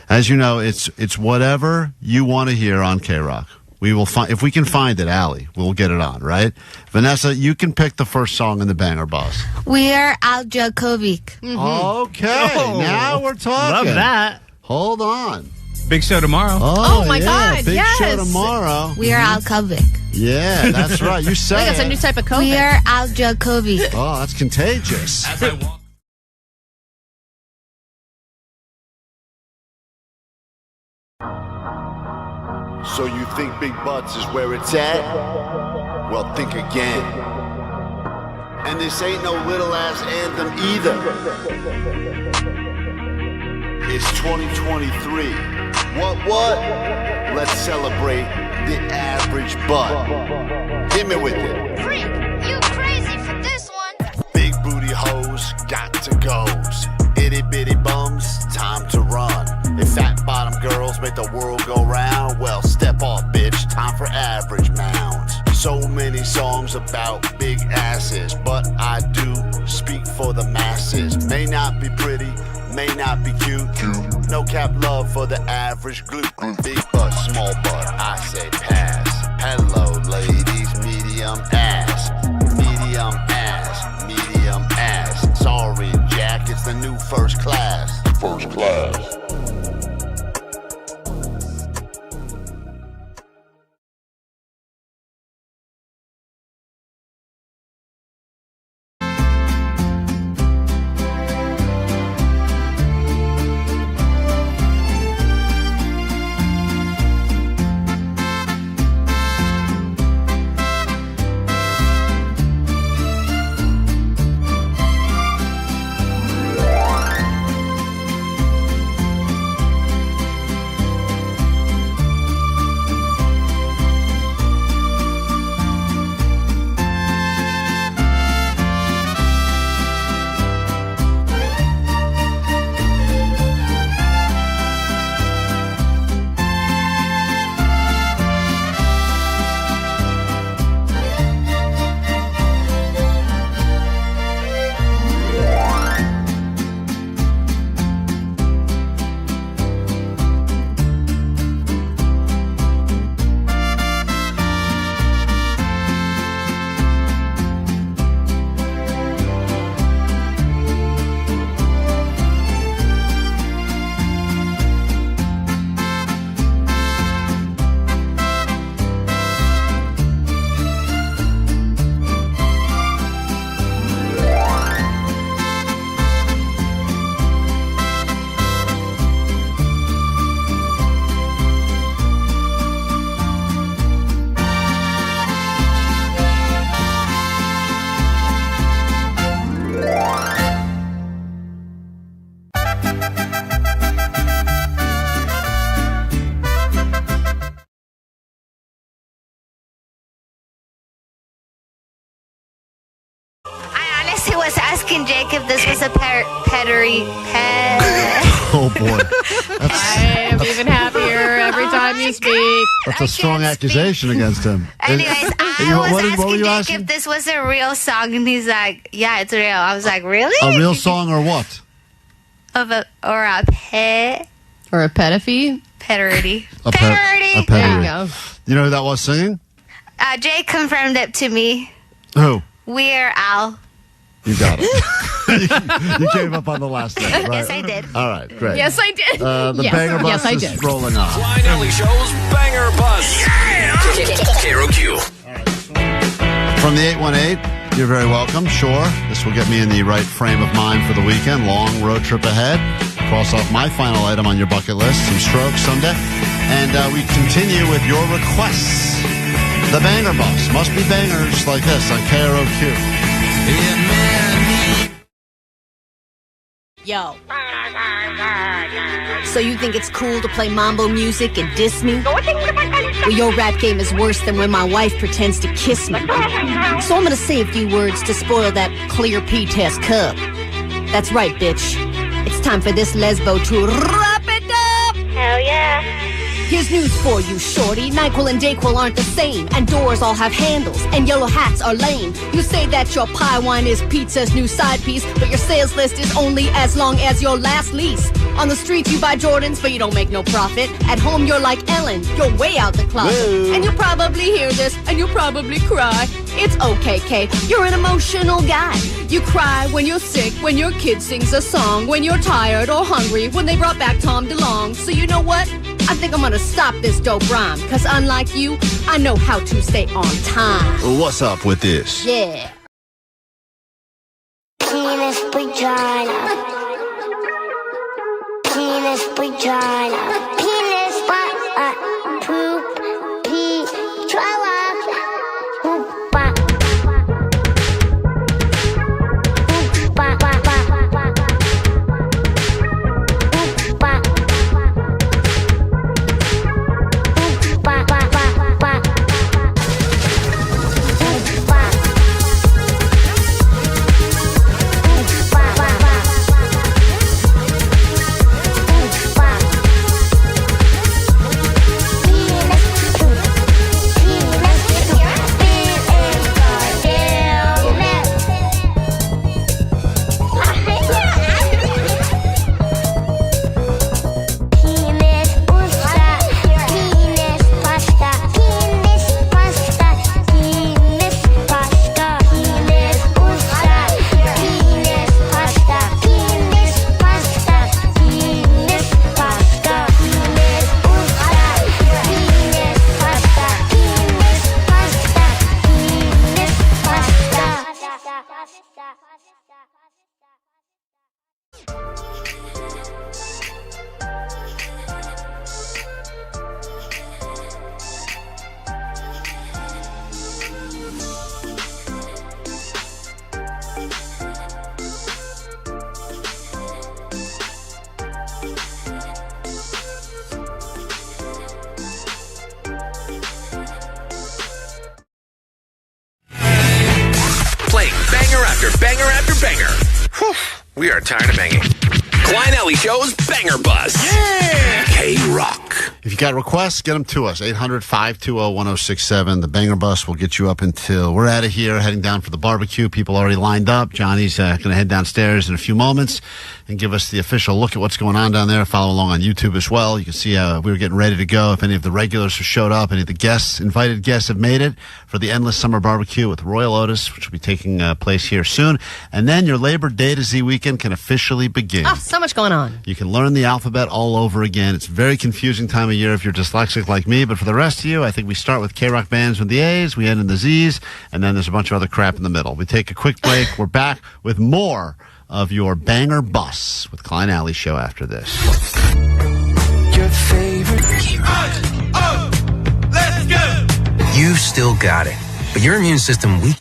As you know, it's whatever you want to hear on KROQ. We will find if we can find it, Alli. We'll get it on, right? Vanessa, you can pick the first song in the Banger Boss. We are Al Djokovic. Okay, now we're talking. Love that. Hold on. Big show tomorrow. Oh my God, Big yes. show tomorrow. We are Al Kovic. Yeah, that's right. You I say think it's a new it. type of COVID. We are Al Djokovic. Oh, that's contagious. So you think big butts is where it's at? Well, think again. And this ain't no little ass anthem either. It's 2023. What? Let's celebrate the average butt. Hit me with it. Freak, you crazy for this one. Big booty hoes, got to goes. Itty bitty bums, time to run. If fat bottom girls make the world go round, well, step off, bitch, time for average mounds. So many songs about big asses, but I do speak for the masses. May not be pretty, may not be cute. No cap love for the average glute. Big butt, small butt, I say pass. Hello, ladies, medium ass. Medium ass, medium ass. Sorry, Jack, it's the new first class. First class. Was asking Jake if this was a pettery pet. Oh boy. I am even happier every time you speak. That's a strong accusation against him. Anyways, I was what were you asking Jake asking? if this was a real song, and he's like, "Yeah, it's real." I was like, "Really? A real song or what? Or a pet or a petafee? Petterity. A petterity. There you go. You know who that was singing? Jake confirmed it to me. Who? We're Al. You got it. you gave up on the last name, right? Yes, I did. All right, great. Yes, I did. The Yes. banger bus Yes, I is did. rolling on. Klein Alli Show's Banger Bus. KROQ. From the 818, you're very welcome. Sure, this will get me in the right frame of mind for the weekend. Long road trip ahead. Cross off my final item on your bucket list, some strokes someday. And we continue with your requests. The Banger Bus must be bangers like this on KROQ. Yo. So you think it's cool to play mambo music and diss me? Well, your rap game is worse than when my wife pretends to kiss me. So I'm gonna say a few words to spoil that clear P-test cup. That's right, bitch. It's time for this lesbo to wrap it up! Hell yeah. Here's news for you, shorty. NyQuil and Dayquil aren't the same, and doors all have handles, and yellow hats are lame. You say that your pie wine is pizza's new side piece, but your sales list is only as long as your last lease. On the streets you buy Jordans, but you don't make no profit. At home you're like Ellen, you're way out the closet. Whoa. And you'll probably hear this, and you'll probably cry. It's okay, Kay, you're an emotional guy. You cry when you're sick, when your kid sings a song, when you're tired or hungry, when they brought back Tom DeLonge. So you know what? I think I'm gonna stop this dope rhyme, cause unlike you, I know how to stay on time. What's up with this? Yeah. Penis vagina. Penis vagina. Penis poop pee trailer. Playing banger after banger after banger. Whew, we are tired of banging. Klein Alley Show's Banger Bus. Yeah! KROQ. If you got requests, get them to us. 800-520-1067. The Banger Bus will get you up until we're out of here, heading down for the barbecue. People already lined up. Johnny's going to head downstairs in a few moments and give us the official look at what's going on down there. Follow along on YouTube as well. You can see we were getting ready to go. If any of the regulars have showed up, any of the guests, invited guests have made it for the Endless Summer BBQ with Royel Otis, which will be taking place here soon. And then your Labor Day to Z weekend can officially begin. Oh, so much going on. You can learn the alphabet all over again. It's a very confusing time of year if you're dyslexic like me, but for the rest of you, I think we start with KROQ bands with the A's, we end in the Z's, and then there's a bunch of other crap in the middle. We take a quick break. We're back with more of your Banger Bus with Klein Alley Show after this. Your favorite KROQ. Oh, let's go. You've still got it, but your immune system weak.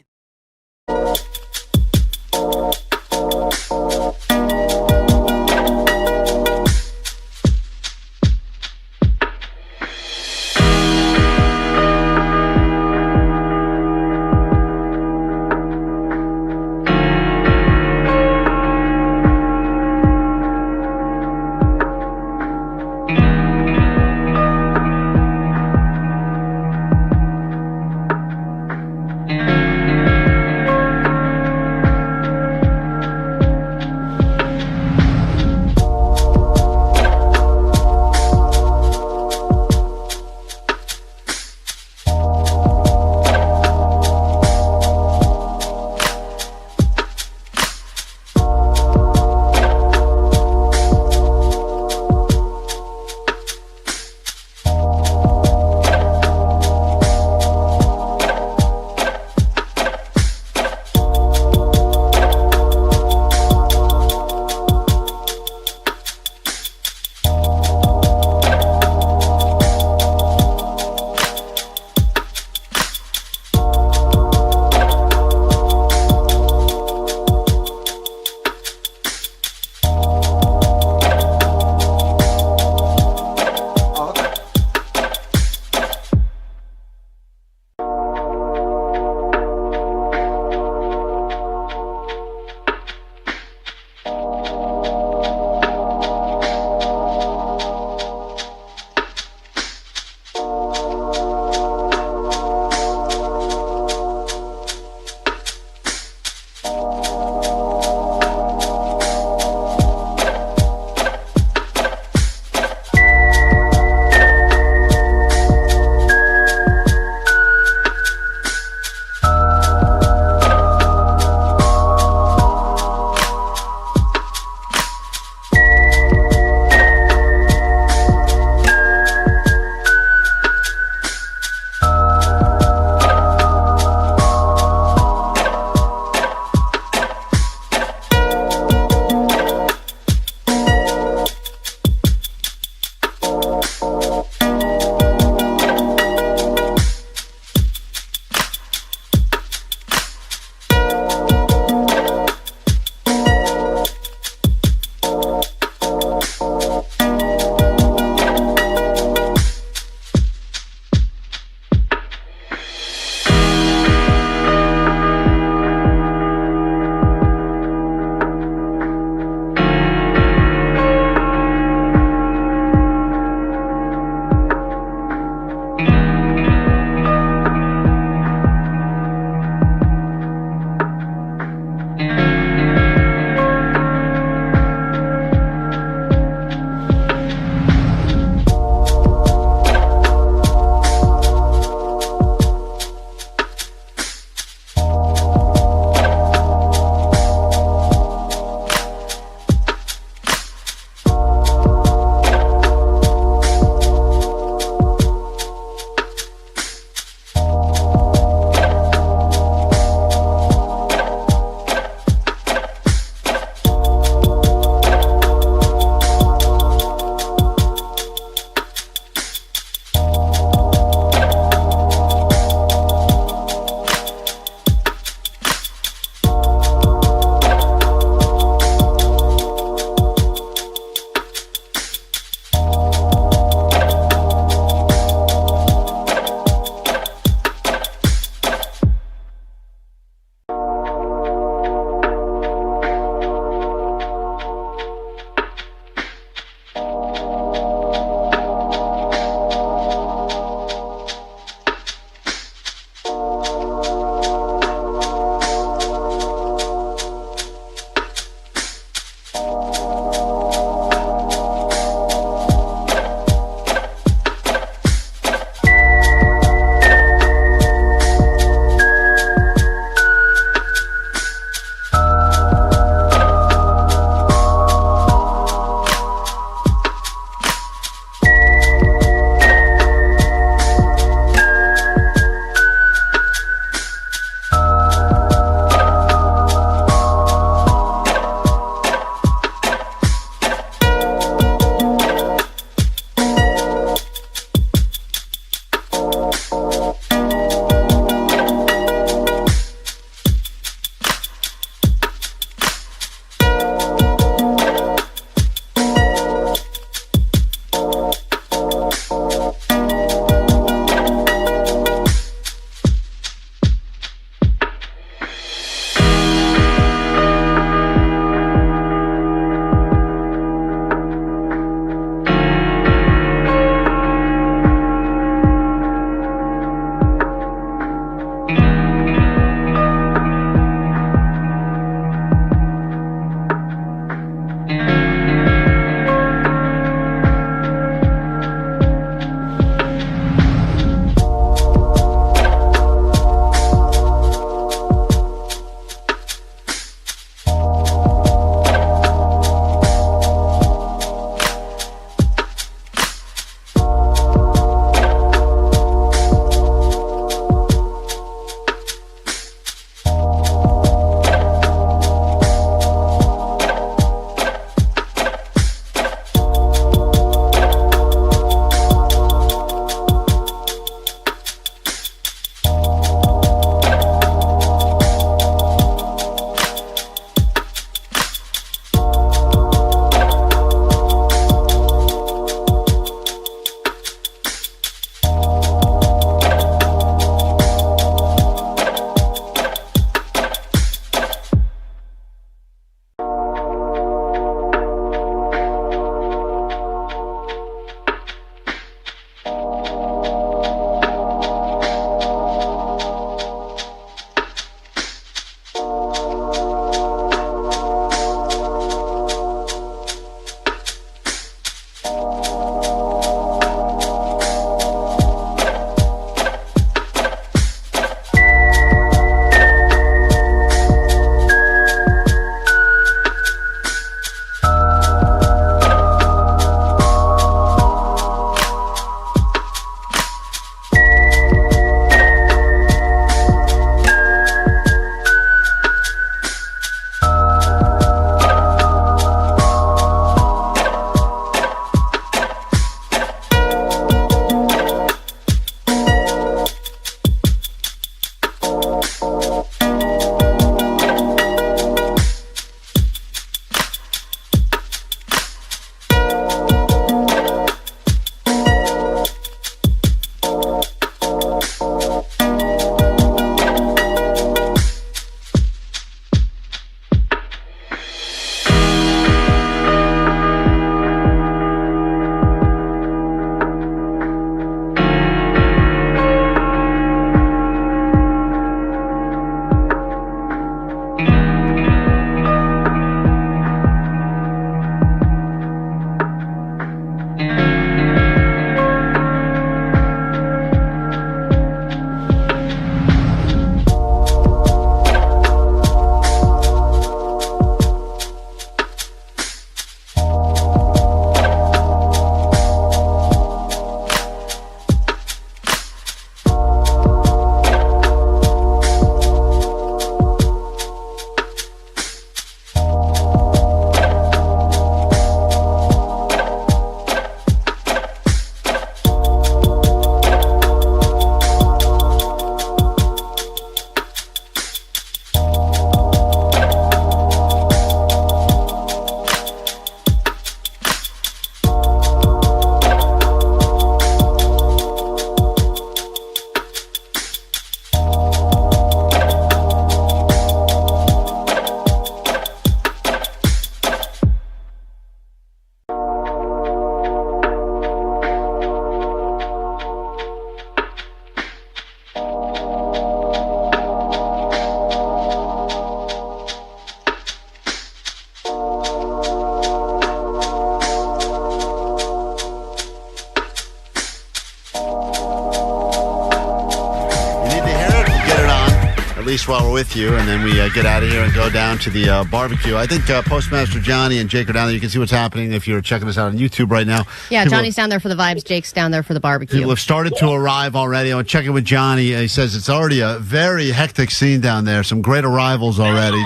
piece while we're with you, and then we get out of here and go down to the barbecue. I think Postmaster Johnny and Jake are down there. You can see what's happening if you're checking us out on YouTube right now. Yeah, Johnny's down there for the vibes. Jake's down there for the barbecue. People have started to arrive already. I'm checking with Johnny. He says it's already a very hectic scene down there. Some great arrivals already.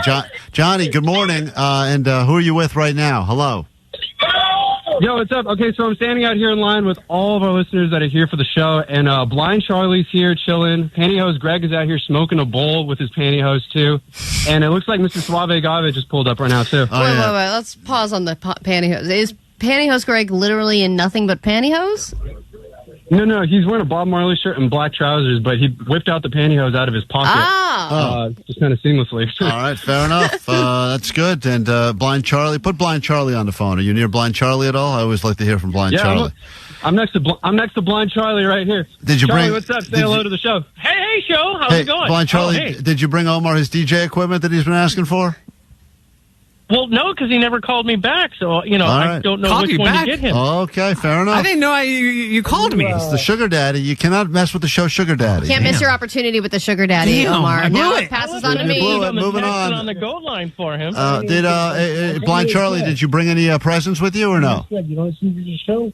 Johnny, good morning. And who are you with right now? Hello. Yo, what's up? Okay, so I'm standing out here in line with all of our listeners that are here for the show, and Blind Charlie's here chilling. Pantyhose Greg is out here smoking a bowl with his pantyhose, too. And it looks like Mr. Suave Agave just pulled up right now, too. Wait. Let's pause on the pantyhose. Is Pantyhose Greg literally in nothing but pantyhose? No, he's wearing a Bob Marley shirt and black trousers, but he whipped out the pantyhose out of his pocket. Just kind of seamlessly. All right, fair enough. That's good. And Blind Charlie, put Blind Charlie on the phone. Are you near Blind Charlie at all? I always like to hear from Blind Charlie. I'm next to Blind Charlie right here. Did you Charlie, bring? what's up? Say hello to the show. Hey, show. How's it going? Blind Charlie, hey. Did you bring Omar his DJ equipment that he's been asking for? Well, no, because he never called me back, so, I don't know which one to get him. Okay, fair enough. I didn't know you called me. It's the Sugar Daddy. You cannot mess with the show Sugar Daddy. Can't miss your opportunity with the Sugar Daddy, Omar. Now it passes on to me. Moving on. The goal line for him. Blind Charlie, did you bring any presents with you or no? You don't see the show?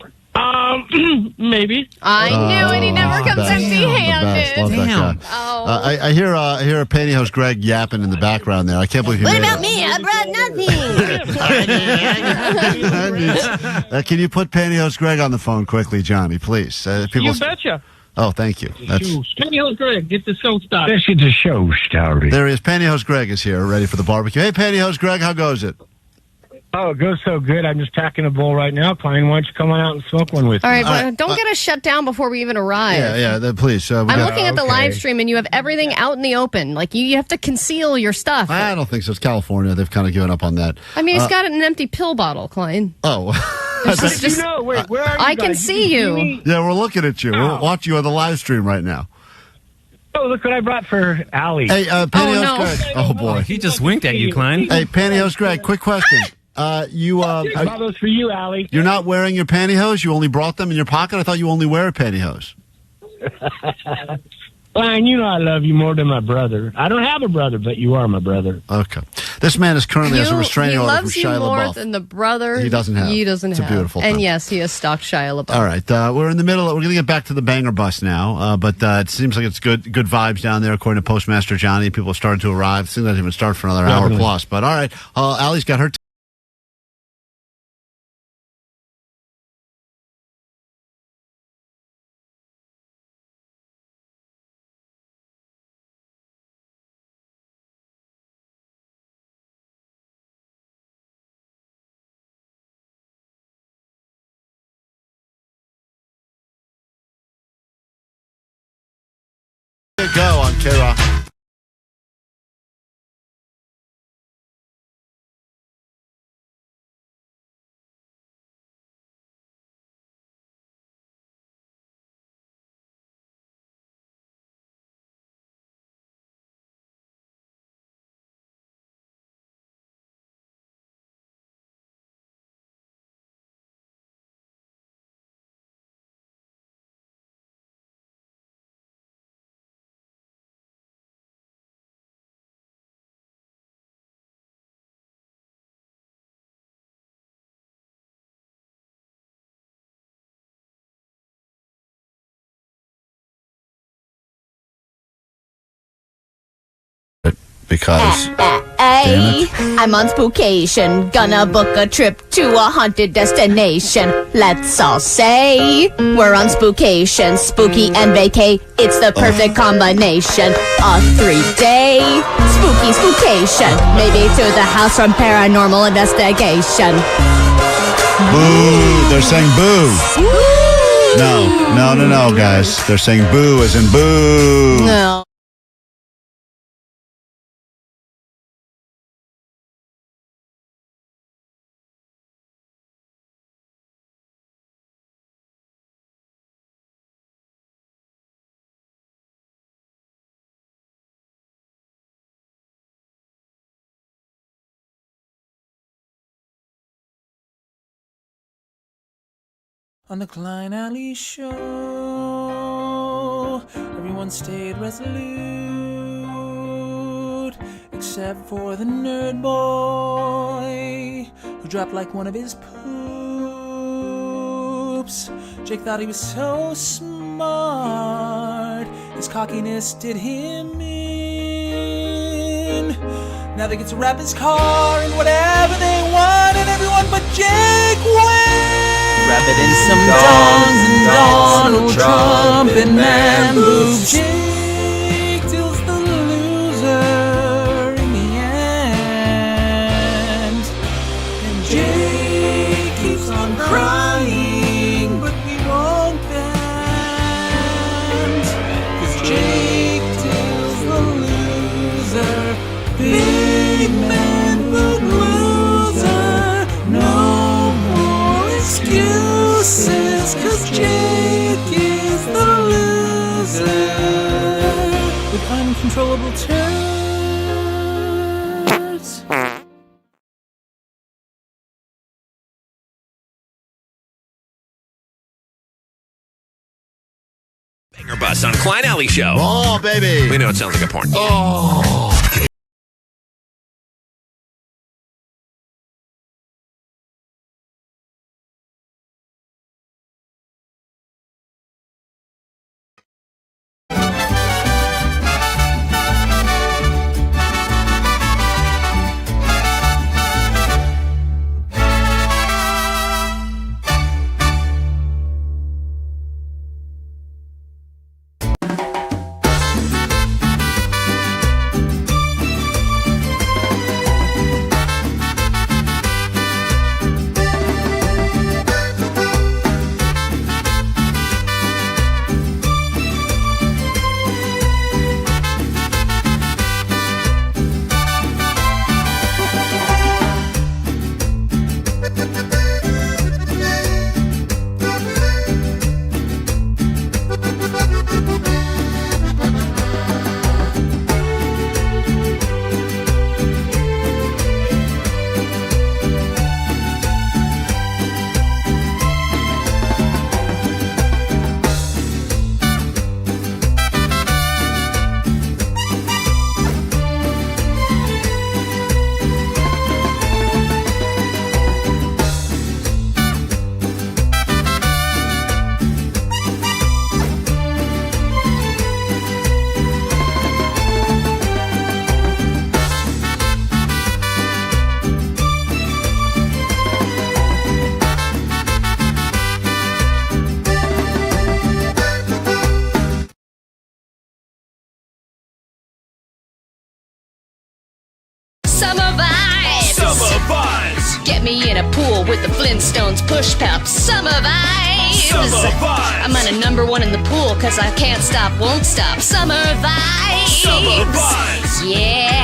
Maybe. I knew it. He never comes empty-handed. Love that guy. I hear a Pantyhose Greg yapping in the background there. I can't believe you made it. me? I brought nothing. Can you put Pantyhose Greg on the phone quickly, Johnny, please? You betcha. Oh, thank you. Pantyhose Greg, get the show started. This is the show started. There he is. Pantyhose Greg is here, ready for the barbecue. Hey, Pantyhose Greg, how goes it? Oh, it goes so good. I'm just packing a bowl right now. Klein, why don't you come on out and smoke one with me? All right, but don't get us shut down before we even arrive. Please. I'm looking at the live stream, and you have everything out in the open. Like, you have to conceal your stuff. I don't think so. It's California. They've kind of given up on that. I mean, he's got an empty pill bottle, Klein. Oh. Wait, where are you I guys? can see you. Yeah, we're looking at you. We're watching you on the live stream right now. Oh, look what I brought for Alli. Hey, Pantyhose Greg. Oh, boy. He just winked at you, Klein. Hey, Pantyhose Greg, quick question. I brought those for you, Alli. You're not wearing your pantyhose? You only brought them in your pocket? I thought you only wear a pantyhose. Klein, you know I love you more than my brother. I don't have a brother, but you are my brother. Okay. This man is currently has a restraining order from Shia LaBeouf. He loves you more than the brother he doesn't have. It's a beautiful thing. And yes, he has stalked Shia LaBeouf. All right. We're in the middle. We're going to get back to the banger bus now, but it seems like it's good vibes down there, according to Postmaster Johnny. People are starting to arrive. It seems like they even start for another hour plus. But all right. Allie's got her go on KROQ. Because I'm on spookation, gonna book a trip to a haunted destination. Let's all say we're on spookation, spooky and vacay. It's the perfect combination. A 3-day spooky spookation, maybe to the house from Paranormal Investigation. Boo! They're saying boo. No, guys. They're saying boo as in boo. No. On the Klein Alli Show, everyone stayed resolute. except for the nerd boy who dropped like one of his poops. Jake thought he was so smart, his cockiness did him in. Now they get to wrap his car in whatever they want, and everyone but Jake wins. Wrap it in some dongs and Donald Trump and man boobs. Jake deals the loser in the end, and Jake keeps on crying, but we won't bend, 'cause Jake deals the loser. Big man boob loser. No more excuses, 'cause Jake is the loser with uncontrollable turds. Banger Bus on Klein Alley Show. Oh, baby. We know it sounds like a porn. Oh. Summer vibes. Summer vibes. Get me in a pool with the Flintstones push pop. Summer vibes. Summer vibes. I'm on a #1 in the pool cause I can't stop, won't stop. Summer vibes. Summer vibes. Yeah.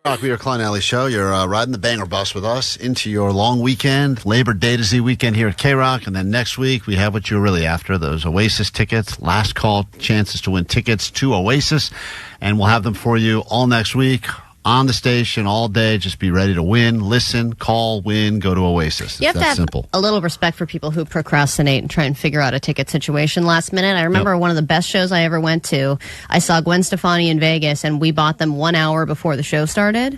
Rock, we are Klein Alley Show. You're riding the banger bus with us into your long weekend, Labor Day to Z weekend here at KROQ. And then next week, we have what you're really after, those Oasis tickets. Last call chances to win tickets to Oasis. And we'll have them for you all next week on the station all day. Just be ready to win, listen, call, win, go to Oasis. You have It's to that have simple. a little respect for people who procrastinate and try and figure out a ticket situation last minute. I remember one of the best shows I ever went to. I saw Gwen Stefani in Vegas, and we bought them 1 hour before the show started.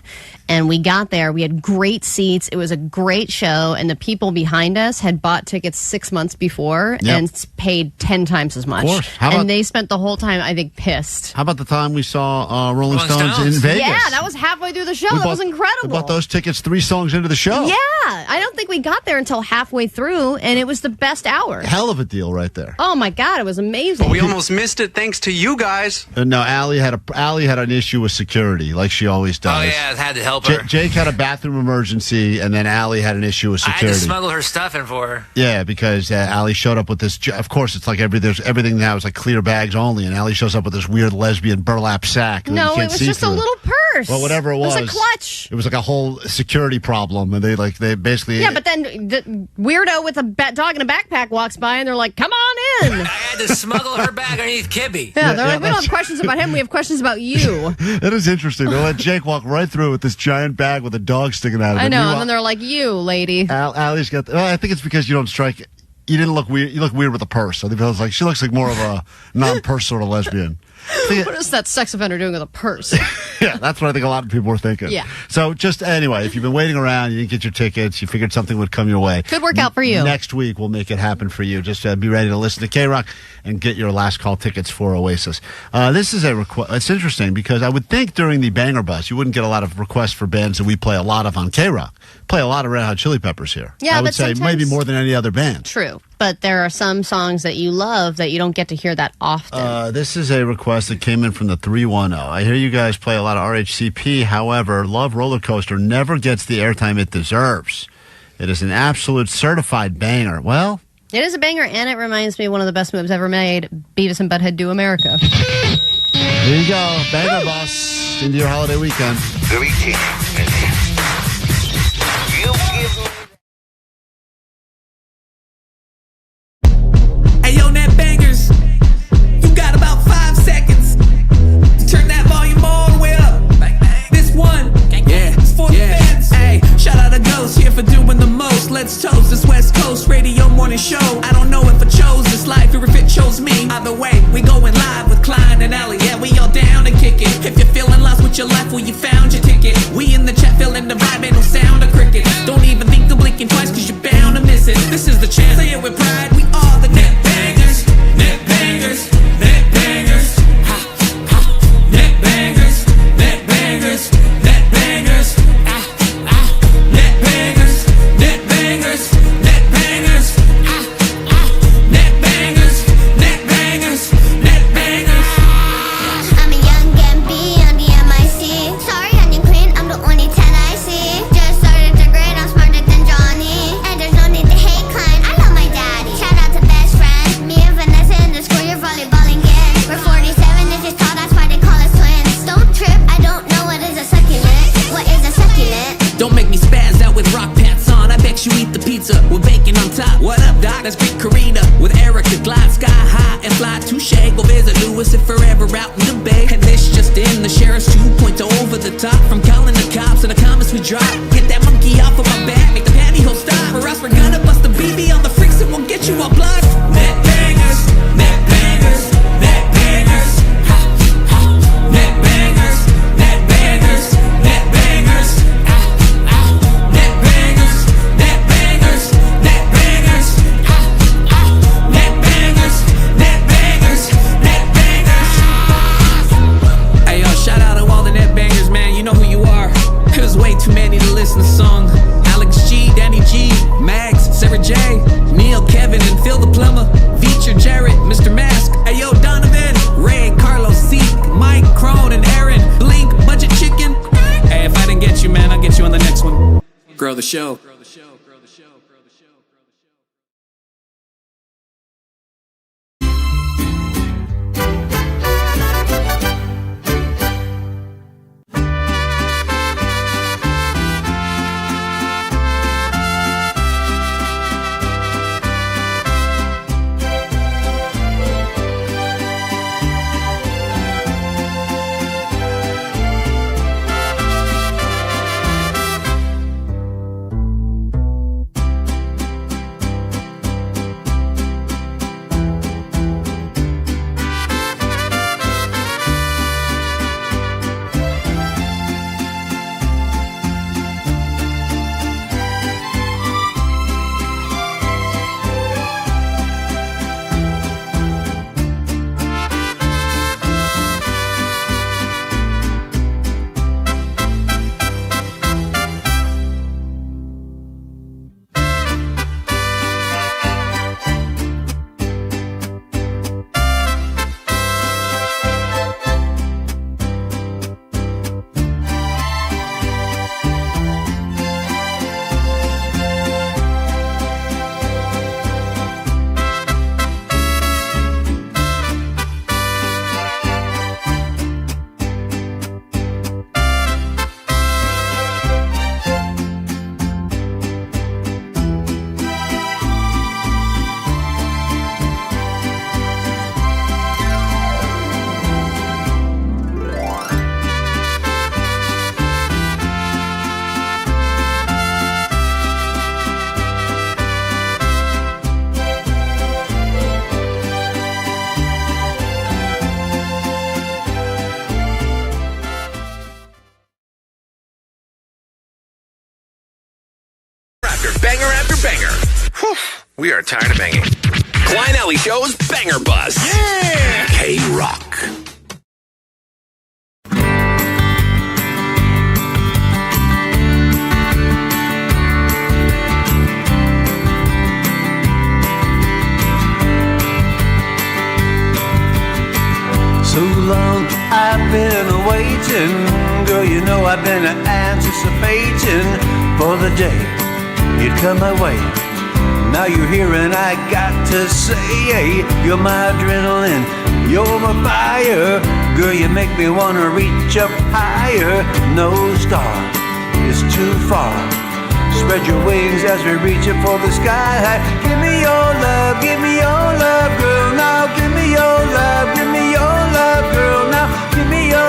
And we got there. We had great seats. It was a great show, and the people behind us had bought tickets 6 months before and paid 10 times as much. Of course. How about- and they spent the whole time, I think, pissed. How about the time we saw Rolling Stones in Vegas? Yeah, that was halfway through the show. That was incredible. We bought those tickets 3 songs into the show. Yeah, I don't think we got there until halfway through, and it was the best hour. Hell of a deal right there. Oh my God, it was amazing. But we almost missed it thanks to you guys. No, Alli had an issue with security, like she always does. Oh, yeah, I had to help her. Jake had a bathroom emergency, and then Alli had an issue with I had security. to smuggle her stuff in for her. Yeah, because Alli showed up with this. Of course, it's like everything now is like clear bags only, and Alli shows up with this weird lesbian burlap sack. that you No, can't it was see just a through. little purse. Well, whatever it was, a clutch. It was like a whole security problem, and they basically. Yeah, but then the weirdo with a dog in a backpack walks by, and they're like, "Come on in." I had to smuggle her bag underneath Kibby. Yeah, they're like, "We don't have questions about him. We have questions about you." That is interesting. They let Jake walk right through with this giant bag with a dog sticking out of it. I know, Meanwhile, and then they're like, "You, lady." Allie's got. Well, I think it's because you don't strike. You didn't look weird. You look weird with a purse. I think I was like, she looks like more of a non-purse sort of lesbian. What is that sex offender doing with a purse? Yeah, that's what I think a lot of people were thinking. Yeah. So just anyway, if you've been waiting around, you didn't get your tickets, you figured something would come your way. Could work out for you. Next week, we'll make it happen for you. Just be ready to listen to KROQ and get your last call tickets for Oasis. This is a request. It's interesting because I would think during the Banger Bus, you wouldn't get a lot of requests for bands that we play a lot of on KROQ. Play a lot of Red Hot Chili Peppers here. Yeah, I would but say sometimes- maybe more than any other band. True, but there are some songs that you love that you don't get to hear that often. This is a request that came in from the 310. I hear you guys play a lot of RHCP. However, Love Roller Coaster never gets the airtime it deserves. It is an absolute certified banger. Well, It is a banger, and it reminds me of one of the best moves ever made, Beavis and Butthead Do America. there you go. Banger Bus into your holiday weekend. Hey, yo, net bangers. You got about 5 seconds to turn that volume all the way up. This one, it's for the fans. Hey, shout out to Ghost here for doing the most. Let's toast this West Coast radio morning show. I don't know if I chose this life or if it chose me. Either way, we going live with Klein and Alli. Yeah, we all down to kick it. If you're feeling lost with your life, well, you found your ticket. We in the chat feeling the vibe, ain't no sound of cricket. Don't even think of blinking twice, cause you're bound to miss it. This is the chance, say it with pride. We are the net bangers, net bangers, net bangers. Ha, ha. Net bangers, net bangers, net bangers. Ah, ah. Net bangers, net bangers, net bangers. Ah, ah. Net bangers, net bangers, net bangers. I'm a young MB on the MIC. Sorry, onion queen, I'm the only 10 I see. Just started to grade, I'm smarter than Johnny. And there's no need to hate Klein, I love my daddy. Shout out to best friend, me and Vanessa in the school, you're volleyballing again. We're 47 inches tall, that's why they call us twins. Don't trip, I don't know what is a succulent. What is a succulent? Don't make me spaz out with rock pants on. I bet you eat the pizza with bacon on top. What up, Doc? That's Big Karina with Erica. Glide sky high and fly touche. Go visit Lewis if forever out in the bay. And this just in, the sheriff's 2.0 over the top. From calling the cops and the comments we drop. Get that monkey off of my back, make the pantyhose stop. Or else we're gonna bust the BB on the freaks and we'll get you all blocked. Net bangers, net bangers, net bangers. Ha, ha. Net bangers, net bangers, net bangers. Ah, ah. Net bangers, net bangers, net bangers. Ah, ah. Net bangers, net bangers, net bangers. Hey yo, shout out to all the net bangers, man. You know who you are. There's way too many to listen to song. Alex G, Danny G, Max, Sarah J, Neil, Kevin, and Phil the Plumber. Feature Jarrett, Mr. Mask. Hey yo, Donovan, Ray, Carlos, Zeke, Mike, Crone, and Aaron. Blink, Budget Chicken. Hey, if I didn't get you, man, I'll get you on the next one. Grow the show. We are tired of banging. Klein Alley Show's Banger Bus. Yeah! KROQ. So long I've been waiting, girl, you know I've been anticipating for the day you'd come my way. Now you're here and I got to say, hey, you're my adrenaline, you're my fire. Girl, you make me wanna reach up higher. No star is too far. Spread your wings as we reach up for the sky. Give me your love, girl. Now give me your love, girl. Now give me your love, girl. Now give me your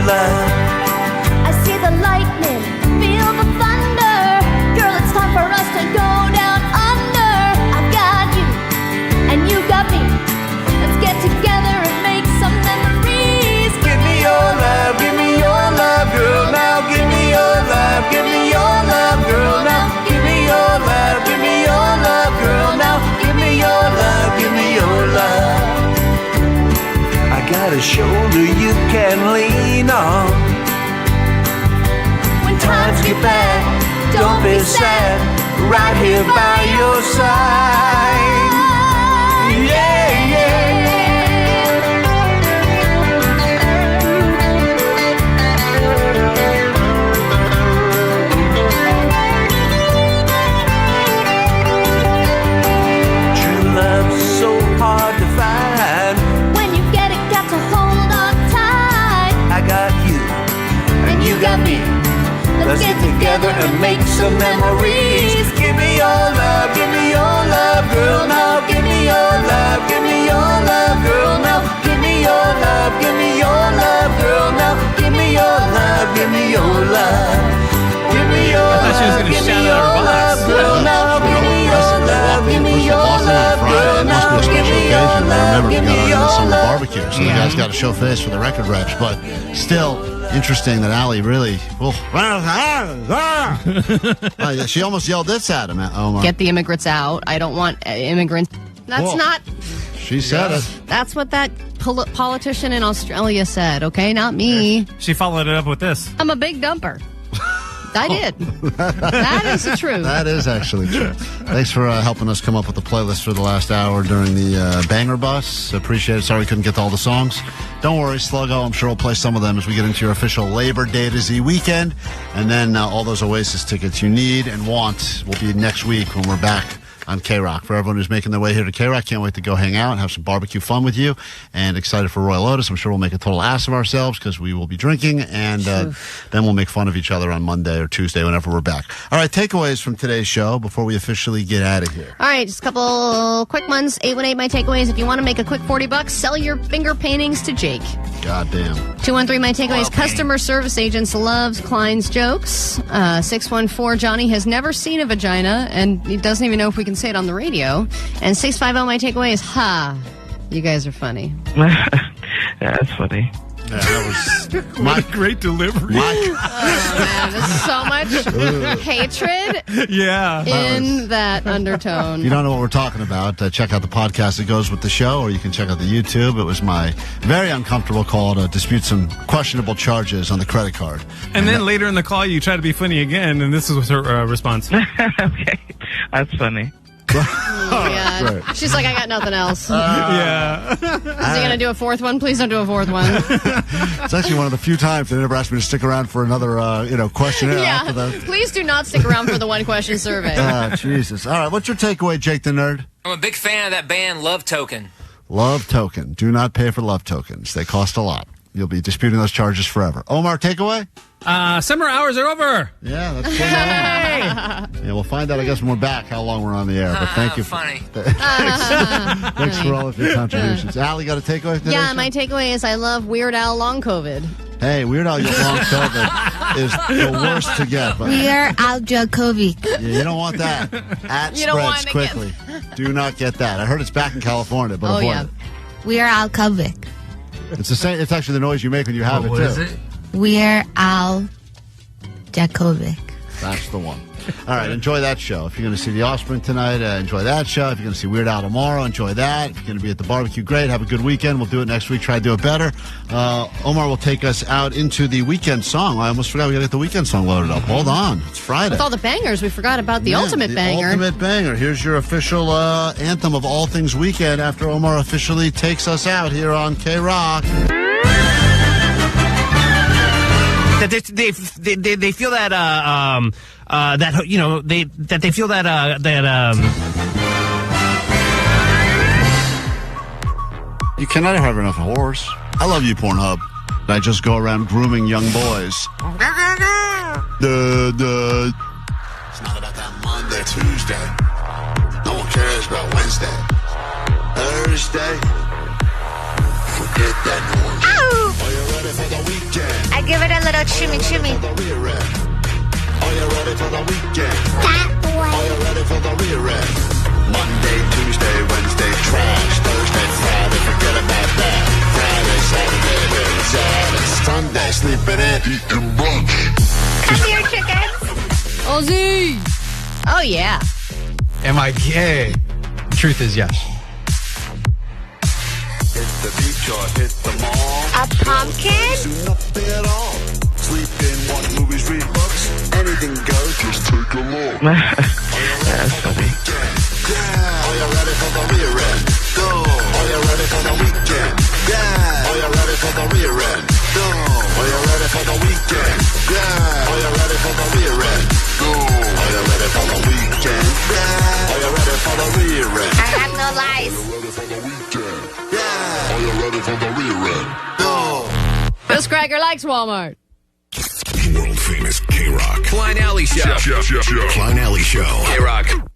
love. I see the lightning, feel the thunder. Girl, it's time for us to go down under. I've got you, and you got me. Let's get together and make some memories. Give me your love, girl. Now give me your love, girl. Now give me your love, girl. Now give me your love. I got a shoulder you can lean on. When Times get bad, don't be sad. Right here by your side. Yeah, yeah. So hard to find. When you get it, got to hold on tight. I got you, and you got me. Let's get together and make some memories. Give me your love, girl. Now give me your love, girl. Now give me your love, girl. Now give me your love, Give me your love, I thought she was going to shout out her boss. girl. Now give me your love, girl. Now give me your love, Remember, we got our Endless Summer BBQ, so you guys got to show face for the record reps. But still, interesting that Alli really. She almost yelled this at him, Omar. Get the immigrants out. I don't want immigrants. That's Whoa. not. She said it. That's what that politician in Australia said, okay? Not me. She followed it up with this. I'm a big dumper. I did. That is the truth. That is actually true. Thanks for helping us come up with the playlist for the last hour during the Banger Bus. Appreciate it. Sorry we couldn't get to all the songs. Don't worry, Sluggo. I'm sure we'll play some of them as we get into your official Labor Day to Z weekend. And then all those Oasis tickets you need and want will be next week when we're back on KROQ. For everyone who's making their way here to KROQ, can't wait to go hang out and have some barbecue fun with you. And excited for Royel Otis. I'm sure we'll make a total ass of ourselves because we will be drinking. And then we'll make fun of each other on Monday or Tuesday whenever we're back. All right, takeaways from today's show before we officially get out of here. All right, just a couple quick ones. 818 My Takeaways. If you want to make a quick $40, sell your finger paintings to Jake. Goddamn. 213 My Takeaways. Customer service agents loves Klein's jokes. 614 Johnny has never seen a vagina and he doesn't even know if we can say it on the radio. And 650 My Takeaways. Ha. You guys are funny. That's funny. Yeah, that was my great delivery. Man, there's so much hatred in that undertone. If you don't know what we're talking about, check out the podcast that goes with the show, or you can check out the YouTube. It was my very uncomfortable call to dispute some questionable charges on the credit card. And then later in the call, you try to be funny again, and this was her response. Okay, that's funny. Yeah. Right. She's like, I got nothing else. Yeah. Is he going to do a fourth one? Please don't do a fourth one. It's actually one of the few times they never asked me to stick around for another, questionnaire after that. Please do not stick around for the one question survey. Jesus. All right, what's your takeaway, Jake the Nerd? I'm a big fan of that band Love Token. Love Token. Do not pay for Love Tokens. They cost a lot. You'll be disputing those charges forever. Omar, takeaway? Summer hours are over. Yeah, that's good. Yeah, we'll find out, I guess, when we're back how long we're on the air. But thank you. Funny. Thanks for all of your contributions. Alli, got a takeaway? Yeah, my takeaway is I love Weird Al long COVID. Hey, Weird Al long COVID is the worst to get. But Weird Al Djokovic. yeah, you don't want that. You don't want Spreads to quickly. Do not get that. I heard it's back in California, but avoid it. Weird Al Kovic. It's the same. It's actually the noise you make when you have it, too. Weird Al Djokovic. That's the one. All right, enjoy that show. If you're going to see The Offspring tonight, enjoy that show. If you're going to see Weird Al tomorrow, enjoy that. If you're going to be at the barbecue, great. Have a good weekend. We'll do it next week. Try to do it better. Omar will take us out into the weekend song. I almost forgot we got to get the weekend song loaded up. Hold on. It's Friday. With all the bangers, we forgot about the ultimate banger. Ultimate banger. Here's your official anthem of all things weekend after Omar officially takes us out here on KROQ. That they feel that that you know they feel that You cannot have enough whores. I love you, Pornhub. I just go around grooming young boys. It's not about that Monday, Tuesday. No one cares about Wednesday. Thursday. Forget that noise. Ow! Are you ready for the weekend? I give it a little chimmy chimmy. Are you ready for the weekend? Are you ready for the rear end? Monday, Tuesday, Wednesday, trash. Thursday, Friday, forget about that. Friday, Saturday, Sunday, sleeping in, eating brunch. Come here, chickens. Ozzy. Oh, yeah. Am I gay? Truth is yes. Hit the beach or hit the mall. A pumpkin? Soon up at all. Sleep in, watch movies, read books. Anything goes, just take a look. That's funny. Yeah. Are you ready for the rear end? Go. Are you ready for the weekend? Yeah. Are you ready for the rear end? Go. Are you ready for the weekend? Yeah. Are you ready for the rear end? Go. Are you ready for the weekend? Yeah. Are you ready for the rear end? I have no lies. Are you ready for the weekend? Yeah. Are you ready for the rear end? Go. This cracker likes Walmart. World Famous KROQ. Klein Alley Show. Klein Alley Show. KROQ.